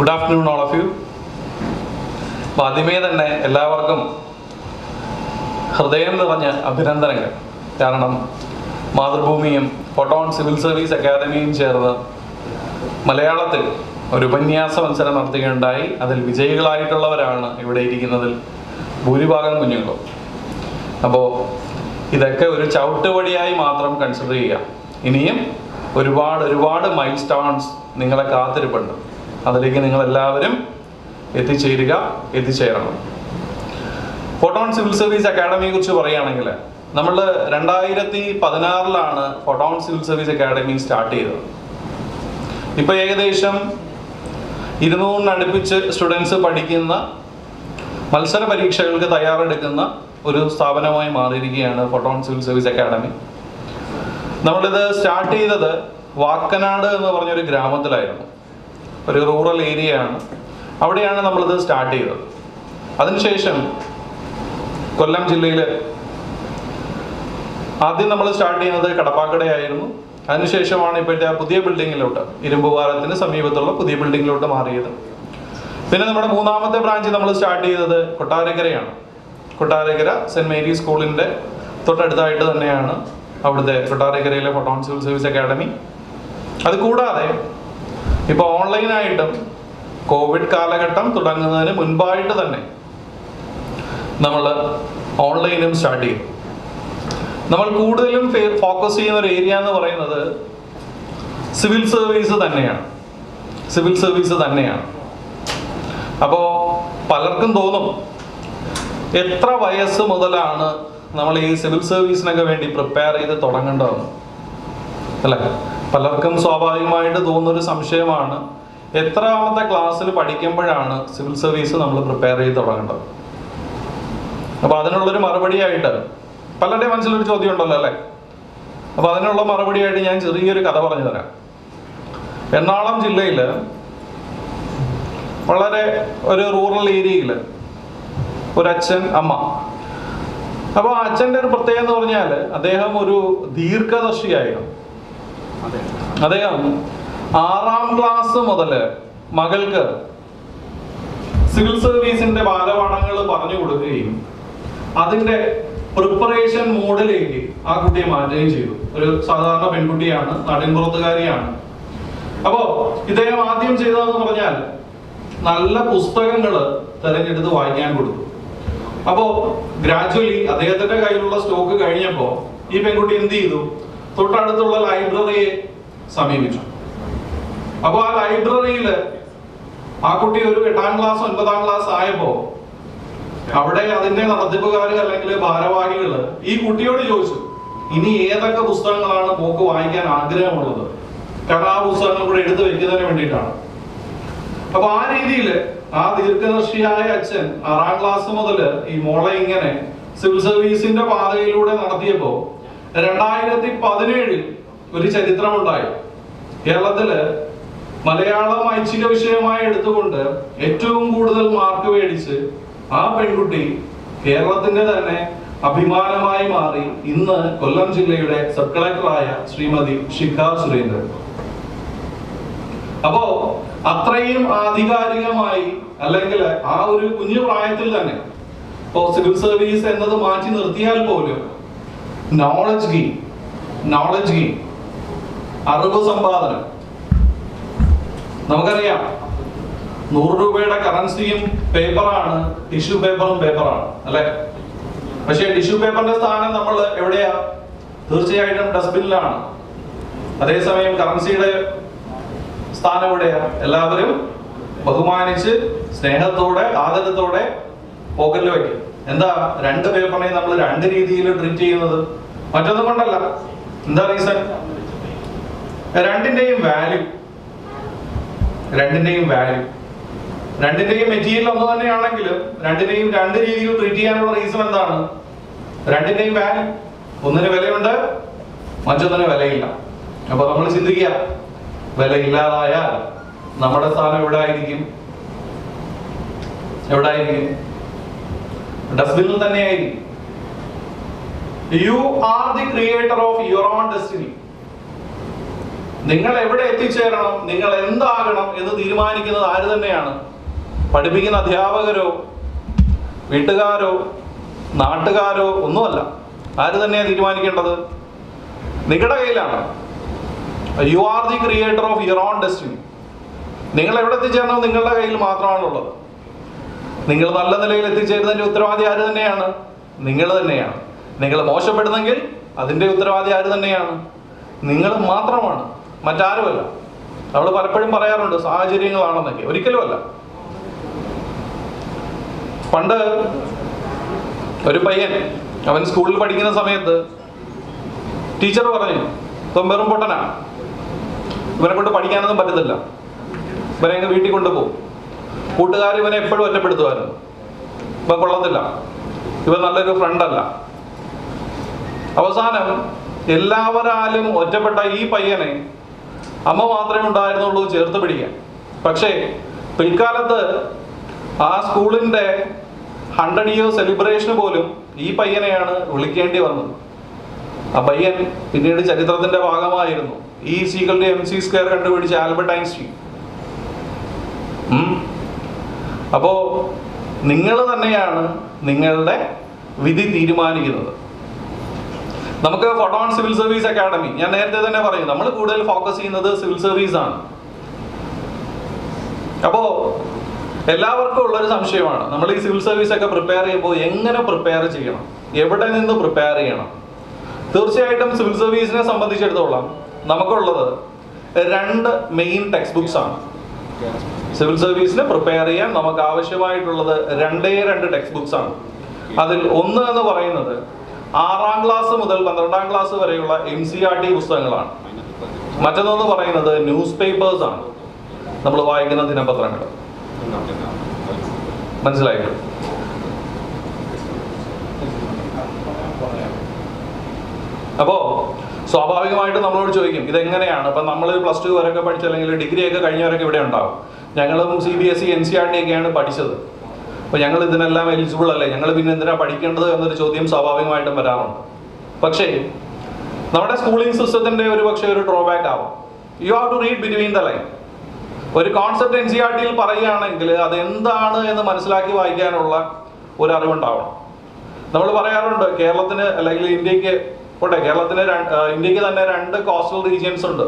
Good afternoon, all of you. ആദ്യമേ തന്നെ എല്ലാവർക്കും ഹൃദയം നിറഞ്ഞ അഭിനന്ദനങ്ങൾ. കാരണം മാതൃഭൂമിയും ഫോട്ടോൺ സിവിൽ സർവീസ് അക്കാദമിയും ചേർന്ന് മലയാളത്തിൽ ഒരു ഉപന്യാസ മത്സരം നടത്തുകയുണ്ടായി. അതിൽ വിജയികളായിട്ടുള്ളവരാണ് ഇവിടെ ഇരിക്കുന്നതിൽ ഭൂരിഭാഗം കുഞ്ഞുങ്ങളും. അപ്പോൾ ഇതൊക്കെ ഒരു ചവിട്ടുപടിയായി മാത്രം കൺസിഡർ ചെയ്യുക. ഇനിയും ഒരുപാട് മൈൽ സ്റ്റോൺസ് നിങ്ങളെ കാത്തിരിപ്പുണ്ട്. അതിലേക്ക് നിങ്ങളെല്ലാവരും എത്തിച്ചേരണം. ഫോട്ടോൺ സിവിൽ സർവീസ് അക്കാഡമിയെ കുറിച്ച് പറയുകയാണെങ്കിൽ നമ്മൾ 2016 photon civil service academy start ചെയ്തത്. ഇപ്പോൾ ഏകദേശം 200 അടുപ്പിച്ച് സ്റ്റുഡൻസ് പഠിക്കുന്ന മത്സര പരീക്ഷകൾക്ക് തയ്യാറെടുക്കുന്ന ഒരു സ്ഥാപനമായി മാറിയിരിക്കുകയാണ് ഫോട്ടോൺ സിവിൽ സർവീസ് അക്കാഡമി. നമ്മളിത് സ്റ്റാർട്ട് ചെയ്തത് വാക്കനാട് എന്ന് പറഞ്ഞൊരു ഗ്രാമത്തിലായിരുന്നു. ഒരു റൂറൽ ഏരിയയാണ്. അവിടെയാണ് നമ്മളിത് സ്റ്റാർട്ട് ചെയ്തത്. അതിനുശേഷം കൊല്ലം ജില്ലയിൽ ആദ്യം നമ്മൾ സ്റ്റാർട്ട് ചെയ്യുന്നത് കടപ്പാക്കടയായിരുന്നു. അതിനുശേഷമാണ് ഇപ്പോഴത്തെ ആ പുതിയ ബിൽഡിങ്ങിലോട്ട്, ഇരുമ്പുപാലത്തിന് സമീപത്തുള്ള പുതിയ ബിൽഡിങ്ങിലോട്ട് മാറിയത്. പിന്നെ നമ്മുടെ മൂന്നാമത്തെ ബ്രാഞ്ച് നമ്മൾ സ്റ്റാർട്ട് ചെയ്തത് കൊട്ടാരക്കരയാണ്. കൊട്ടാരക്കര സെന്റ് മേരീസ് സ്കൂളിൻ്റെ തൊട്ടടുത്തായിട്ട് തന്നെയാണ് അവിടുത്തെ കൊട്ടാരക്കരയിലെ ഫോട്ടോൺ സിവിൽ സർവീസ് അക്കാഡമി. അത് കൂടാതെ ഇപ്പോൾ ഓൺലൈനായിട്ടും കോവിഡ് കാലഘട്ടം തുടങ്ങുന്നതിന് മുൻപായിട്ട് തന്നെ നമ്മൾ ഓൺലൈനും സ്റ്റാർട്ട് ചെയ്തു. നമ്മൾ കൂടുതലും ഫോക്കസ് ചെയ്യുന്ന ഒരു ഏരിയ എന്ന് പറയുന്നത് സിവിൽ സർവീസ് തന്നെയാണ്. അപ്പോൾ പലർക്കും തോന്നും, എത്ര വയസ്സ് മുതലാണ് നമ്മൾ ഈ സിവിൽ സർവീസിനൊക്കെ വേണ്ടി പ്രിപ്പയർ ചെയ്ത് തുടങ്ങേണ്ടതെന്ന് അല്ലേ? പലർക്കും സ്വാഭാവികമായിട്ട് തോന്നുന്നൊരു സംശയമാണ്, എത്രാമത്തെ ക്ലാസ്സിൽ പഠിക്കുമ്പോഴാണ് സിവിൽ സർവീസ് നമ്മൾ പ്രിപ്പയർ ചെയ്ത് തുടങ്ങേണ്ടത്? അപ്പോൾ അതിനുള്ളൊരു മറുപടിയായിട്ട് പലരുടെ മനസ്സിലൊരു ചോദ്യം ഉണ്ടല്ലോ അല്ലേ? അപ്പോൾ അതിനുള്ള മറുപടിയായിട്ട് ഞാൻ ചെറിയൊരു കഥ പറഞ്ഞു തരാം. എറണാകുളം ജില്ലയിൽ വളരെ ഒരു റൂറൽ ഏരിയയിൽ ഒരു അച്ഛൻ അമ്മ. അപ്പോൾ അച്ഛൻ്റെ ഒരു പ്രത്യേകത എന്ന് പറഞ്ഞാൽ അദ്ദേഹം ഒരു ദീർഘദർശിയായിരുന്നു. അദ്ദേഹം 6ാം ക്ലാസ് മുതൽ മകൾക്ക് സിവിൽ സർവീസിന്റെ ബാലപാഠങ്ങൾ പറഞ്ഞു കൊടുക്കുകയും അതിന്റെ പ്രിപ്പറേഷൻ മോഡിലേക്ക് ആ കുട്ടിയെ മാറ്റുകയും ചെയ്തു. ഒരു സാധാരണ പെൺകുട്ടിയാണ്, നാട്ടിൻപുറത്തുകാരിയാണ്. അപ്പോ ഇദ്ദേഹം ആദ്യം ചെയ്തതെന്ന് പറഞ്ഞാൽ നല്ല പുസ്തകങ്ങൾ തിരഞ്ഞെടുത്ത് വായിക്കാൻ കൊടുത്തു. അപ്പോ ഗ്രാജുവലി അദ്ദേഹത്തിന്റെ കയ്യിലുള്ള സ്റ്റോക്ക് കഴിഞ്ഞപ്പോ ഈ പെൺകുട്ടി എന്ത് ചെയ്തു? തൊട്ടടുത്തുള്ള ലൈബ്രറിയെ സമീപിച്ചു. അപ്പൊ ആ ലൈബ്രറിയിൽ ആ കുട്ടി ഒരു 8ാം ക്ലാസ് 9ാം ക്ലാസ് ആയപ്പോ അവിടെ അതിന്റെ നടത്തിപ്പുകാര് അല്ലെങ്കിൽ ഭാരവാഹികള് ഈ കുട്ടിയോട് ചോദിച്ചു, ഇനി ഏതൊക്കെ പുസ്തകങ്ങളാണ് മോക്ക് വായിക്കാൻ ആഗ്രഹമുള്ളത്? കാരണം ആ പുസ്തകങ്ങൾ കൂടെ എടുത്തു വെക്കുന്നതിന് വേണ്ടിയിട്ടാണ്. അപ്പൊ ആ രീതിയിൽ ആ ദീർഘദർശിയായ അച്ഛൻ 6ാം ക്ലാസ് മുതൽ ഈ മോളെ ഇങ്ങനെ സിവിൽ സർവീസിന്റെ പാതയിലൂടെ നടത്തിയപ്പോ 2017 ഒരു ചരിത്രമുണ്ടായി. കേരളത്തില് മലയാളം ഐച്ഛിക വിഷയമായി എടുത്തുകൊണ്ട് ഏറ്റവും കൂടുതൽ മാർക്ക് മേടിച്ച് ആ പെൺകുട്ടി കേരളത്തിന്റെ തന്നെ അഭിമാനമായി മാറി. ഇന്ന് കൊല്ലം ജില്ലയുടെ സബ് കളക്ടറായ ശ്രീമതി ശിഖ സുരേന്ദ്രൻ. അപ്പോ അത്രയും ആധികാരികമായി അല്ലെങ്കിൽ ആ ഒരു കുഞ്ഞു പ്രായത്തിൽ തന്നെ ഇപ്പോ സിവിൽ സർവീസ് എന്നത് മാറ്റി നിർത്തിയാൽ പോലും നോളജ് ഗെയിൻ, അറിവ് സമ്പാദനം. നമുക്കറിയാം 100 രൂപയുടെ കറൻസിയും പേപ്പറാണ്, ടിഷ്യൂ പേപ്പറാണ് അല്ലെ? പക്ഷെ ടിഷ്യൂ പേപ്പറിന്റെ സ്ഥാനം നമ്മൾ എവിടെയാ? തീർച്ചയായിട്ടും ഡസ്റ്റ്ബിനിലാണ്. അതേസമയം കറൻസിയുടെ സ്ഥാനം എവിടെയാ? എല്ലാവരും ബഹുമാനിച്ച് സ്നേഹത്തോടെ ആദരത്തോടെ പോക്കറ്റിൽ വയ്ക്കും. എന്താ 2 പേപ്പറിനെ നമ്മൾ 2 രീതിയിൽ ട്രീറ്റ് ചെയ്യുന്നത്? മറ്റൊന്നും കൊണ്ടല്ല. എന്താ റീസൺ? രണ്ടിന്റെയും വാല്യൂ, രണ്ടിന്റെയും മെറ്റീരിയൽ ഒന്ന് തന്നെയാണെങ്കിലും രണ്ടിന്റെയും 2 രീതിയിൽ ട്രീറ്റ് ചെയ്യാനുള്ള റീസൺ എന്താണ്? രണ്ടിന്റെയും വാല്യൂ. ഒന്നിന് വിലയുണ്ട്, മറ്റൊന്നിന് വിലയില്ല. അപ്പൊ നമ്മൾ ചിന്തിക്കുക, വില ഇല്ലാതായാൽ നമ്മുടെ സ്ഥാനം എവിടെ ആയിരിക്കും? ഡസ്റ്റ്ബിനിൽ തന്നെയായിരിക്കും. You are the creator of your own destiny. നിങ്ങൾ എവിടെ എത്തിച്ചേരണം, നിങ്ങൾ എന്താകണം എന്ന് തീരുമാനിക്കുന്നത് ആര് തന്നെയാണ്? പഠിപ്പിക്കുന്ന അധ്യാപകരോ വീട്ടുകാരോ നാട്ടുകാരോ ഒന്നുമല്ല. ആര് തന്നെയാണ് തീരുമാനിക്കേണ്ടത്? നിങ്ങളുടെ കയ്യിലാണ്. You are the creator of your own destiny. നിങ്ങൾ എവിടെ എത്തിച്ചേരണം നിങ്ങളുടെ കയ്യിൽ മാത്രമാണുള്ളത്. നിങ്ങൾ നല്ല നിലയിൽ എത്തിച്ചേരുന്നതിന്റെ ഉത്തരവാദി ആര് തന്നെയാണ്? നിങ്ങൾ തന്നെയാണ്. നിങ്ങൾ മോശപ്പെടുന്നെങ്കിൽ അതിന്റെ ഉത്തരവാദി ആര് തന്നെയാണ്? നിങ്ങൾ മാത്രമാണ്, മറ്റാരുമല്ല. നമ്മൾ പലപ്പോഴും പറയാറുണ്ട് സാഹചര്യങ്ങളാണെന്നൊക്കെ. ഒരിക്കലുമല്ല. പണ്ട് ഒരു പയ്യൻ അവൻ സ്കൂളിൽ പഠിക്കുന്ന സമയത്ത് ടീച്ചർ പറഞ്ഞു, ഇപ്പം വെറും പൊട്ടനാ, ഇവനെ കൊണ്ട് പഠിക്കാനൊന്നും പറ്റത്തില്ല, ഇവനെ അങ്ങ് വീട്ടിൽ കൊണ്ടുപോകും. കൂട്ടുകാർ ഇവനെ എപ്പോഴും ഒറ്റപ്പെടുത്തുമായിരുന്നു. ഇവൻ കൊള്ളത്തില്ല, ഇവൻ നല്ലൊരു ഫ്രണ്ടല്ല. അവസാനം എല്ലാവരാലും ഒറ്റപ്പെട്ട ഈ പയ്യനെ അമ്മ മാത്രമേ ഉണ്ടായിരുന്നുള്ളൂ ചേർത്ത് പിടിക്കാൻ. പക്ഷേ പിൽക്കാലത്ത് ആ സ്കൂളിൻ്റെ 100 year സെലിബ്രേഷന് പോലും ഈ പയ്യനെയാണ് വിളിക്കേണ്ടി വന്നത്. ആ പയ്യൻ പിന്നീട് ചരിത്രത്തിന്റെ ഭാഗമായിരുന്നു. E=mc² കണ്ടുപിടിച്ച ആൽബർട്ട് ഐൻസ്റ്റീൻ. അപ്പോ നിങ്ങൾ തന്നെയാണ് നിങ്ങളുടെ വിധി തീരുമാനിക്കുന്നത്. നമുക്ക് ഫോട്ടോൺ സിവിൽ സർവീസ് അക്കാഡമി, ഞാൻ നേരത്തെ തന്നെ പറയും, നമ്മൾ കൂടുതൽ ഫോക്കസ് ചെയ്യുന്നത് സിവിൽ സർവീസ് ആണ്. അപ്പോ എല്ലാവർക്കും ഉള്ളൊരു സംശയമാണ്, നമ്മൾ ഈ സിവിൽ സർവീസ് ഒക്കെ പ്രിപ്പയർ ചെയ്യുമ്പോൾ എങ്ങനെ പ്രിപ്പയർ ചെയ്യണം, എവിടെ നിന്ന് പ്രിപ്പയർ ചെയ്യണം? തീർച്ചയായിട്ടും സിവിൽ സർവീസിനെ സംബന്ധിച്ചിടത്തോളം നമുക്കുള്ളത് 2 മെയിൻ ടെക്സ്റ്റ് ബുക്സ് ആണ്. സിവിൽ സർവീസിനെ പ്രിപ്പയർ ചെയ്യാൻ നമുക്ക് ആവശ്യമായിട്ടുള്ളത് 2 ടെക്സ്റ്റ് ബുക്സ് ആണ്. അതിൽ ഒന്ന് എന്ന് പറയുന്നത് 6ാം ക്ലാസ് മുതൽ 12ാം ക്ലാസ് വരെയുള്ള NCERT പുസ്തകങ്ങളാണ്. മറ്റൊന്ന് പറയുന്നത് ന്യൂസ് പേപ്പേഴ്സ് ആണ്, നമ്മൾ വായിക്കുന്ന ദിനപത്രങ്ങൾ. മനസ്സിലായില്ലേ? അപ്പോ സ്വാഭാവികമായിട്ടും നമ്മളോട് ചോദിക്കും, ഇതെങ്ങനെയാണ്? ഇപ്പം നമ്മൾ +2 വരെയൊക്കെ പഠിച്ച അല്ലെങ്കിൽ ഡിഗ്രി ഒക്കെ കഴിഞ്ഞവരൊക്കെ ഇവിടെ ഉണ്ടാവും. ഞങ്ങളും CBSE NCERT ഒക്കെയാണ് പഠിച്ചത്. അപ്പോൾ ഞങ്ങൾ ഇതിനെല്ലാം എലിജിബിൾ അല്ലേ, ഞങ്ങൾ പിന്നെ എന്തിനാ പഠിക്കേണ്ടത് എന്നൊരു ചോദ്യം സ്വാഭാവികമായിട്ടും വരാറുണ്ട്. പക്ഷേ നമ്മുടെ സ്കൂളിംഗ് സിസ്റ്റത്തിന്റെ ഒരു ഡ്രോബാക്ക് ആവും. You have to read between the line. ഒരു കോൺസെപ്റ്റ് NCERT പറയുകയാണെങ്കിൽ അത് എന്താണ് എന്ന് മനസ്സിലാക്കി വായിക്കാനുള്ള ഒരു അറിവുണ്ടാവണം. നമ്മൾ പറയാറുണ്ട് കേരളത്തിന് അല്ലെങ്കിൽ ഇന്ത്യക്ക് കേരളത്തിന് ഇന്ത്യക്ക് തന്നെ 2 കോസ്റ്റൽ റീജിയൻസ് ഉണ്ട്.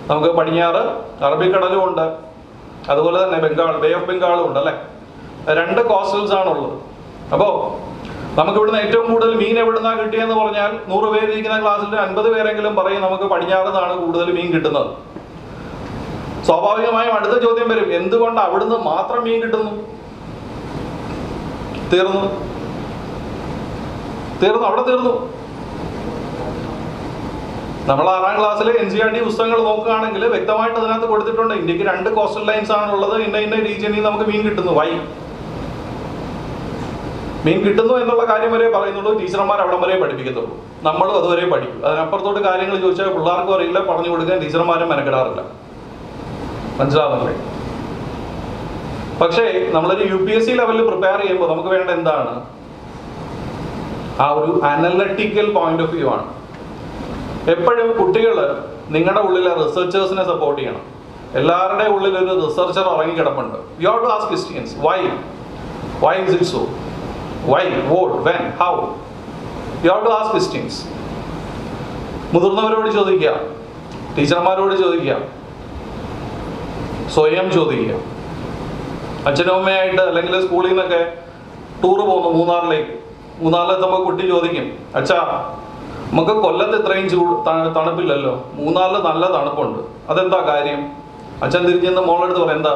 നമുക്ക് പടിഞ്ഞാറ് അറബിക്കടലും ഉണ്ട്, അതുപോലെ തന്നെ ബേ ഓഫ് ബംഗാളും ഉണ്ട് അല്ലെ. 2 കോസ്റ്റൽസ് ആണുള്ളത്. അപ്പോൾ നമുക്ക് ഇവിടുന്ന് ഏറ്റവും കൂടുതൽ മീൻ എവിടുന്നാ കിട്ടിയെന്ന് പറഞ്ഞാൽ 100 പേര് ഇരിക്കുന്ന ക്ലാസ്സിൽ 50 പേരെങ്കിലും പറയും നമുക്ക് പടിഞ്ഞാറ് നിന്നാണ് കൂടുതൽ മീൻ കിട്ടുന്നത്. സ്വാഭാവികമായും അടുത്ത ചോദ്യം വരും, എന്തുകൊണ്ട് അവിടുന്ന് മാത്രം മീൻ കിട്ടുന്നു? തീർന്നു, അവിടെ തീർന്നു. നമ്മൾ 6ാം ക്ലാസ്സിലെ NCERT പുസ്തകങ്ങൾ നോക്കുകയാണെങ്കിൽ വ്യക്തമായിട്ട് അതിനകത്ത് കൊടുത്തിട്ടുണ്ട് ഇന്ത്യക്ക് 2 കോസ്റ്റൽ ലൈൻസ് ആണുള്ളത്, ഇന്ന റീജിയനിൽ നമുക്ക് മീൻ കിട്ടുന്നു. മീൻ കിട്ടുന്നു എന്നുള്ള കാര്യം വരെ പറയുന്നുള്ളൂ. ടീച്ചർമാർ അവിടം വരെ പഠിപ്പിക്കത്തുള്ളൂ, നമ്മളും അതുവരെ പഠിക്കും. അതിനപ്പുറത്തോട്ട് കാര്യങ്ങൾ ചോദിച്ചാൽ പിള്ളേർക്കും അറിയില്ല, പറഞ്ഞു കൊടുക്കാൻ ടീച്ചർമാരും മെനക്കെടാറില്ല. മനസ്സിലാവുന്നില്ലേ? പക്ഷേ നമ്മളൊരു UPSC ലെവലിൽ പ്രിപ്പയർ ചെയ്യുമ്പോൾ നമുക്ക് വേണ്ട എന്താണ്? ആ ഒരു അനലറ്റിക്കൽ പോയിന്റ് ഓഫ് വ്യൂ ആണ്. എപ്പോഴും കുട്ടികൾ നിങ്ങളുടെ ഉള്ളിലെ റിസർച്ചേഴ്സിനെ സപ്പോർട്ട് ചെയ്യണം. എല്ലാവരുടെയും ഉള്ളിൽ ഒരു റിസർച്ചർ ഇറങ്ങിക്കിടപ്പുണ്ട്. You have to ask questions. Why is it so? Why, what, when, how? You have to ask questions. മുതിർന്നവരോട് ചോദിക്കുക, ടീച്ചർമാരോട് ചോദിക്കുക, സ്വയം ചോദിക്കുക. അച്ഛനും അമ്മയായിട്ട് അല്ലെങ്കിൽ സ്കൂളിൽ നിന്നൊക്കെ ടൂറ് പോകുന്നു മൂന്നാറിലെത്തുമ്പോൾ കുട്ടി ചോദിക്കും, അച്ഛാ നമുക്ക് കൊല്ലത്ത് ഇത്രയും തണുപ്പില്ലല്ലോ, മൂന്നാറിൽ നല്ല തണുപ്പുണ്ട്, അതെന്താ കാര്യം? അച്ഛൻ തിരിഞ്ഞെന്ന് മോളെടുത്ത് പറയാം, എന്താ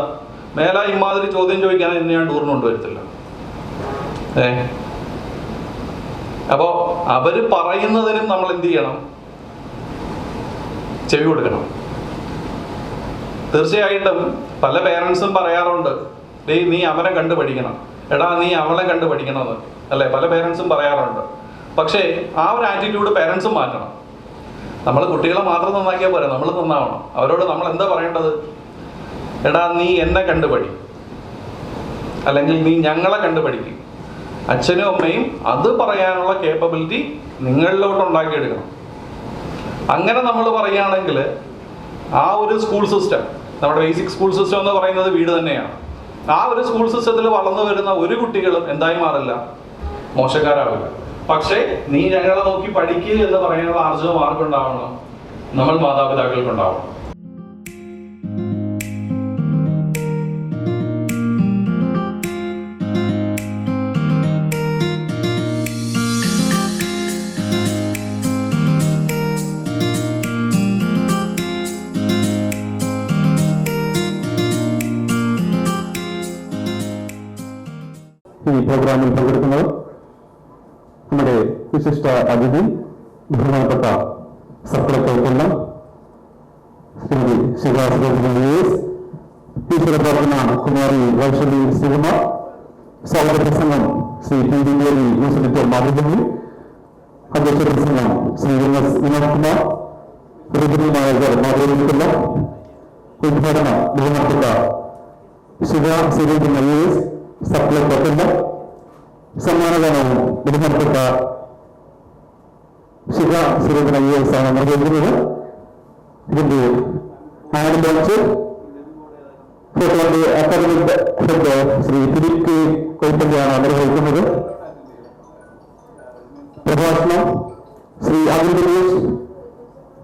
മേല ഇമാതിരി ചോദ്യം ചോദിക്കാൻ ഇന്ന് ഞാൻ ടൂറിന് കൊണ്ടുവരത്തില്ല. അപ്പോ അവര് പറയുന്നതിനും നമ്മൾ എന്ത് ചെയ്യണം? ചെവി കൊടുക്കണം. തീർച്ചയായിട്ടും പല പേരൻസും പറയാറുണ്ട്, നീ അവനെ കണ്ടു പഠിക്കണം, എടാ നീ അവളെ കണ്ടു പഠിക്കണമെന്ന് അല്ലെ, പല പേരൻസും പറയാറുണ്ട്. പക്ഷേ ആ ഒരു ആറ്റിറ്റ്യൂഡ് പേരൻസും മാറ്റണം. നമ്മൾ കുട്ടികളെ മാത്രം നന്നാക്കിയാൽ പോരാ, നമ്മൾ നന്നാവണം. അവരോട് നമ്മൾ എന്താ പറയേണ്ടത്? എടാ നീ എന്നെ കണ്ടുപഠി, അല്ലെങ്കിൽ നീ ഞങ്ങളെ കണ്ടുപഠിക്കും. അച്ഛനും അമ്മയും അത് പറയാനുള്ള കേപ്പബിലിറ്റി നിങ്ങളിലോട്ട് ഉണ്ടാക്കിയെടുക്കണം. അങ്ങനെ നമ്മൾ പറയുകയാണെങ്കിൽ ആ ഒരു സ്കൂൾ സിസ്റ്റം, നമ്മുടെ ബേസിക് സ്കൂൾ സിസ്റ്റം എന്ന് പറയുന്നത് വീട് തന്നെയാണ്. ആ ഒരു സ്കൂൾ സിസ്റ്റത്തിൽ വളർന്നു വരുന്ന ഒരു കുട്ടികളും എന്തായി മാറില്ല, മോശക്കാരാവില്ല. പക്ഷേ നീ ഞങ്ങളെ നോക്കി പഠിക്കുക എന്ന് പറയാനുള്ള ആർജവം ആർക്കുണ്ടാവണം? നമ്മൾ മാതാപിതാക്കൾക്കുണ്ടാവണം. ഈ പ്രോഗ്രാമിൽ പങ്കെടുക്കുന്നത് നമ്മുടെ വിശിഷ്ട അതിഥി ബഹുമാനപ്പെട്ട സപ്ലൈകോ കൊല്ലം ശ്രീമതി ടീച്ചർ പ്രവർത്തന കുമാരി വൈഷ്ണവി ശ്രീകുമാർ, സ്വാഗത പ്രസംഗം Shri P V news editor Mathrubhumi, അധ്യക്ഷ പ്രസംഗം ശ്രീ എസ് വിനോദ് കുമാർ, പ്രതിനിധിനായകർ മാതൃഭൂമി കൊല്ലം, ഉദ്ഘാടനം ബഹുമാനപ്പെട്ട സുരേന്ദ്രൻ IAS സപ്ലൈകോ കൊല്ലം, സമ്മാനദാനവും ബഹുമാനപ്പെട്ട സുരേന്ദ്രൻ IAS ആണ് നിർവഹിക്കുന്നത്. ഇതിന്റെ ആനന്ദ് launch academic head Shri Philip കൊയ്പ്പള്ളിയാണ് നിർവഹിക്കുന്നത്. പ്രഭാഷണം Shri Akhil Dinesh,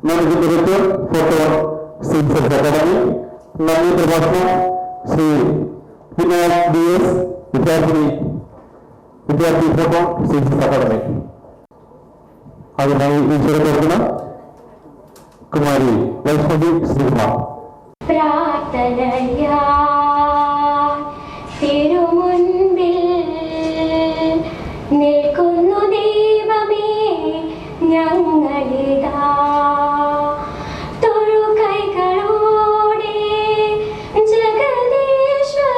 managing director photon സിൻസസ് അക്കാദമി. നന്ദി പ്രഭാഷണം ശ്രീ വിനോദ് DS, വിദ്യാർത്ഥി ഫോട്ടോ സിൻസസ് അക്കാദമി. അതിനായി ഈശ്വര പ്രവർത്തനം കുമാരി വൈഷ്ണവി ശ്രീകുമാർ. പ്രാർത്ഥനയാ തിരുമുൻപിൽ നിൽക്കുന്നു ദൈവമേ, ഞങ്ങളിതാ തൊഴുകൈകളോടെ ജഗദീശ്വരനെ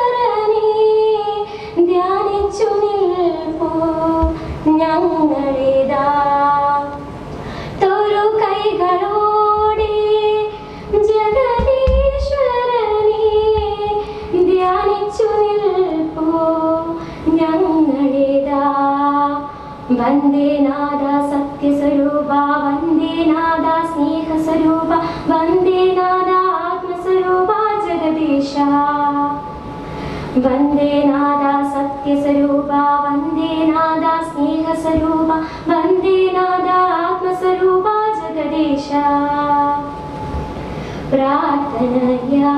ധ്യാനിച്ചു നിൽപ്പോ. ഞങ്ങളിതാ തൊഴുകൈകളോടെ ജഗദീശ്വരനെ ധ്യാനിച്ചു നിൽപ്പോ. ഞങ്ങളിതാ വന്ദേ നാദ സത്യസ്വരൂപ, വന്ദേ നാദ സ്നേഹസ്വരൂപ, വന്ദേ നാദ ആത്മസ്വരൂപ ജഗദീശ. വന്ദേ നാദ സത്യസ്വരൂപ, വന്ദേ നാദ സ്നേഹസ്വരൂപ, വന്ദേ നാദ ആത്മസ്വരൂപ ജഗദീശ. പ്രാർത്ഥനയായി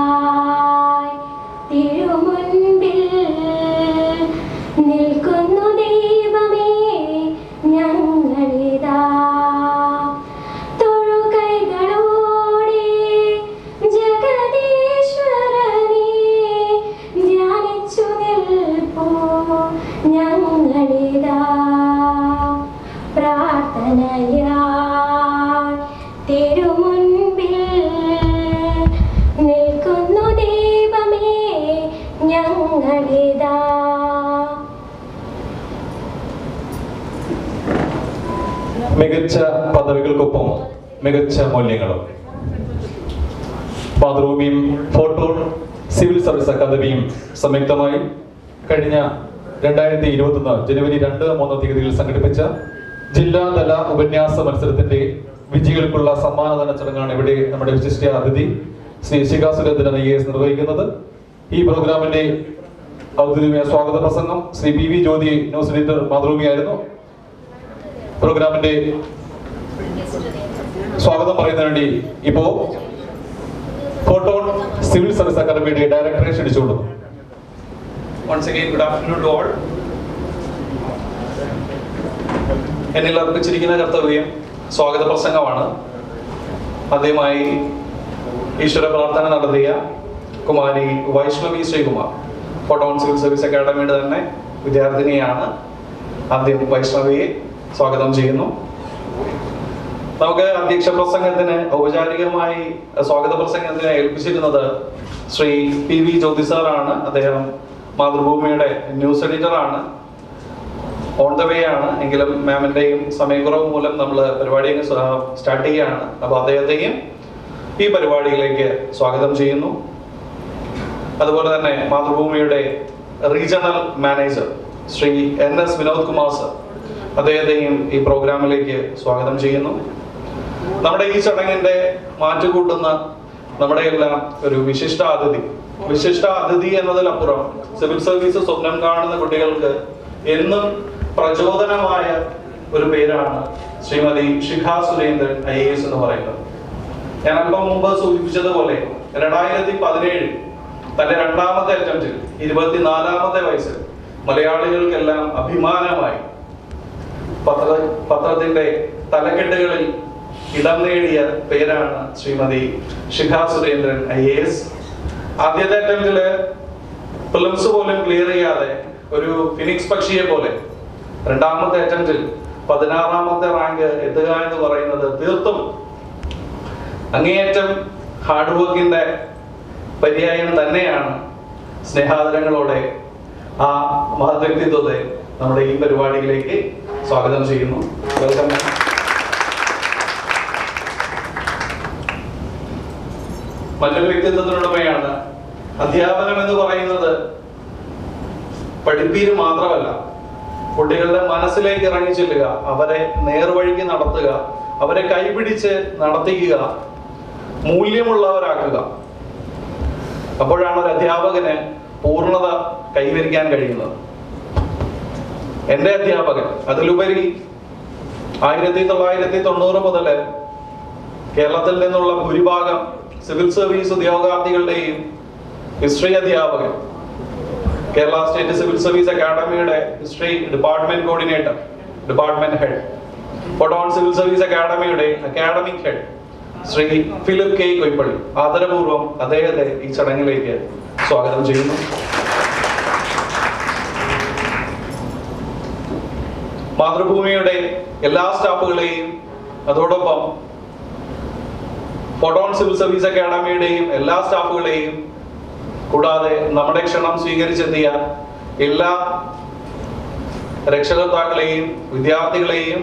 തിരുമുൻപിൽ നിൽക്കുന്നു ദൈവമേ, ഞങ്ങളിതാ തൊഴുകൈകളോടെ ജഗദീശ്വരനെ ധ്യാനിച്ചു നിൽപ്പോ. ഞങ്ങളിതാ പ്രാർത്ഥനയായി തിരുമുൻപിൽ നിൽക്കുന്നു ദൈവമേ, ഞങ്ങളിതാ. മികച്ച പദവികൾക്കൊപ്പം മികച്ച മൂല്യങ്ങളും മാതൃഭൂമിയും ഫോട്ടോൺ സിവിൽ സർവീസ് അക്കാദമിയും സംയുക്തമായി കഴിഞ്ഞ 2021 ജനുവരി 2-3 തീയതികളിൽ സംഘടിപ്പിച്ച ജില്ലാതല ഉപന്യാസ മത്സരത്തിന്റെ വിജയികൾക്കുള്ള സമ്മാനദാന ചടങ്ങാണ് ഇവിടെ നമ്മുടെ വിശിഷ്ട അതിഥി ശ്രീ സുരേന്ദ്രൻ IAS നിർവഹിക്കുന്നത്. ഈ പ്രോഗ്രാമിന്റെ ഔദ്യോഗിക സ്വാഗത പ്രസംഗം Shri PV Jyothi news editor മാതൃഭൂമിയായിരുന്നു. പ്രോഗ്രാമിന്റെ സ്വാഗതം പറയുന്നതിന് വേണ്ടി ഇപ്പോ ഫോട്ടോൺ സിവിൽ സർവീസ് അക്കാദമിയുടെ ഡയറക്ടറെ ക്ഷണിച്ചുകൊള്ളുന്നു. Once again, good afternoon to all. എന്നിൽ അർപ്പിച്ചിരിക്കുന്ന കർത്തവ്യം സ്വാഗത പ്രസംഗമാണ്. ആദ്യമായി ഈശ്വര പ്രാർത്ഥന നടത്തിയ Kumari Vaishnavi Sreekumar, photon civil service അക്കാദമിയുടെ തന്നെ വിദ്യാർത്ഥിനിയാണ്. ആദ്യം വൈഷ്ണവിയെ സ്വാഗതം ചെയ്യുന്നു. നമുക്ക് അധ്യക്ഷ പ്രസംഗത്തിന് ഔപചാരികമായി സ്വാഗത പ്രസംഗത്തിന് ഏൽപ്പിച്ചിരുന്നത് ശ്രീ PV ജ്യോതി സാറാണ്. അദ്ദേഹം മാതൃഭൂമിയുടെ ന്യൂസ് എഡിറ്ററാണ്. ഓൺ ദ വേ ആണ്, എങ്കിലും മാമിന്റെയും സമയക്കുറവ് മൂലം നമ്മൾ പരിപാടി സ്റ്റാർട്ട് ചെയ്യുകയാണ്. അപ്പൊ അദ്ദേഹത്തെയും ഈ പരിപാടിയിലേക്ക് സ്വാഗതം ചെയ്യുന്നു. അതുപോലെ തന്നെ മാതൃഭൂമിയുടെ regional manager Shri NS Vinod Kumar sir, അദ്ദേഹത്തെയും ഈ പ്രോഗ്രാമിലേക്ക് സ്വാഗതം ചെയ്യുന്നു. നമ്മുടെ ഈ ചടങ്ങിന്റെ മാറ്റുകൂട്ടുന്ന നമ്മുടെ എല്ലാം ഒരു വിശിഷ്ട അതിഥി എന്നതിലപ്പുറം സിവിൽ സർവീസ് സ്വപ്നം കാണുന്ന കുട്ടികൾക്ക് എന്നും പ്രചോദനമായ ഒരു പേരാണ് ശ്രീമതി ശിഖ സുരേന്ദ്രൻ IAS എന്ന് പറയുന്നത്. ഞാൻ അല്പം മുമ്പ് സൂചിപ്പിച്ചതുപോലെ 2017 തന്റെ രണ്ടാമത്തെ അറ്റംപ്റ്റിൽ 24ാമത്തെ വയസ്സിൽ മലയാളികൾക്കെല്ലാം അഭിമാനമായി പത്രത്തിന്റെ തലക്കെട്ടുകളിൽ ഇടം നേടിയ പേരാണ് ശ്രീമതി ശിഖ സുരേന്ദ്രൻ IAS. ആദ്യത്തെ അറ്റംപ്റ്റില് പ്രിലിംസ് പോലും ക്ലിയർ ചെയ്യാതെ ഒരു ഫിനിക്സ് പക്ഷിയെ പോലെ രണ്ടാമത്തെ അറ്റംപ്റ്റിൽ 16ാമത്തെ റാങ്ക് എത്തുക എന്ന് പറയുന്നത് തീർത്തും അങ്ങേയറ്റം ഹാർഡ് വർക്കിന്റെ പര്യായം തന്നെയാണ്. സ്നേഹാദരങ്ങളോടെ ആ മഹത് വ്യക്തിത്വത്തെ നമ്മുടെ ഈ പരിപാടിയിലേക്ക് സ്വാഗതം ചെയ്യുന്നു. വെൽക്കം. മറ്റൊരു വ്യക്തിത്വത്തിനുടമയാണ്. അധ്യാപനം എന്ന് പറയുന്നത് പഠിപ്പീര് മാത്രമല്ല, കുട്ടികളുടെ മനസ്സിലേക്ക് ഇറങ്ങി ചെല്ലുക, അവരെ നേർവഴിക്ക് നടത്തുക, അവരെ കൈപിടിച്ച് നടത്തിക്കുക, മൂല്യമുള്ളവരാക്കുക. അപ്പോഴാണ് ഒരു അധ്യാപകന് പൂർണ്ണത കൈവരിക്കാൻ കഴിയുന്നത്. എൻ്റെ അധ്യാപകൻ അതിലുപരി 1990 മുതൽ കേരളത്തിൽ നിന്നുള്ള ഭൂരിഭാഗം സിവിൽ സർവീസ് ഉദ്യോഗാർത്ഥികളുടെയും ഹിസ്റ്ററി അധ്യാപകൻ, കേരള സ്റ്റേറ്റ് സിവിൽ സർവീസ് അക്കാഡമിയുടെ history department coordinator, department head, photon civil service അക്കാഡമിയുടെ academic head Shri Philip K. Koyppally. ആദരപൂർവ്വം അദ്ദേഹത്തെ ഈ ചടങ്ങിലേക്ക് സ്വാഗതം ചെയ്യുന്നു. മാതൃഭൂമിയുടെ എല്ലാ സ്റ്റാഫുകളെയും അതോടൊപ്പം ഫോട്ടോൺ സിവിൽ സർവീസ് അക്കാഡമിയുടെയും എല്ലാ സ്റ്റാഫുകളെയും കൂടാതെ നമ്മുടെ ക്ഷണം സ്വീകരിച്ചെത്തിയ എല്ലാ രക്ഷകർത്താക്കളെയും വിദ്യാർത്ഥികളെയും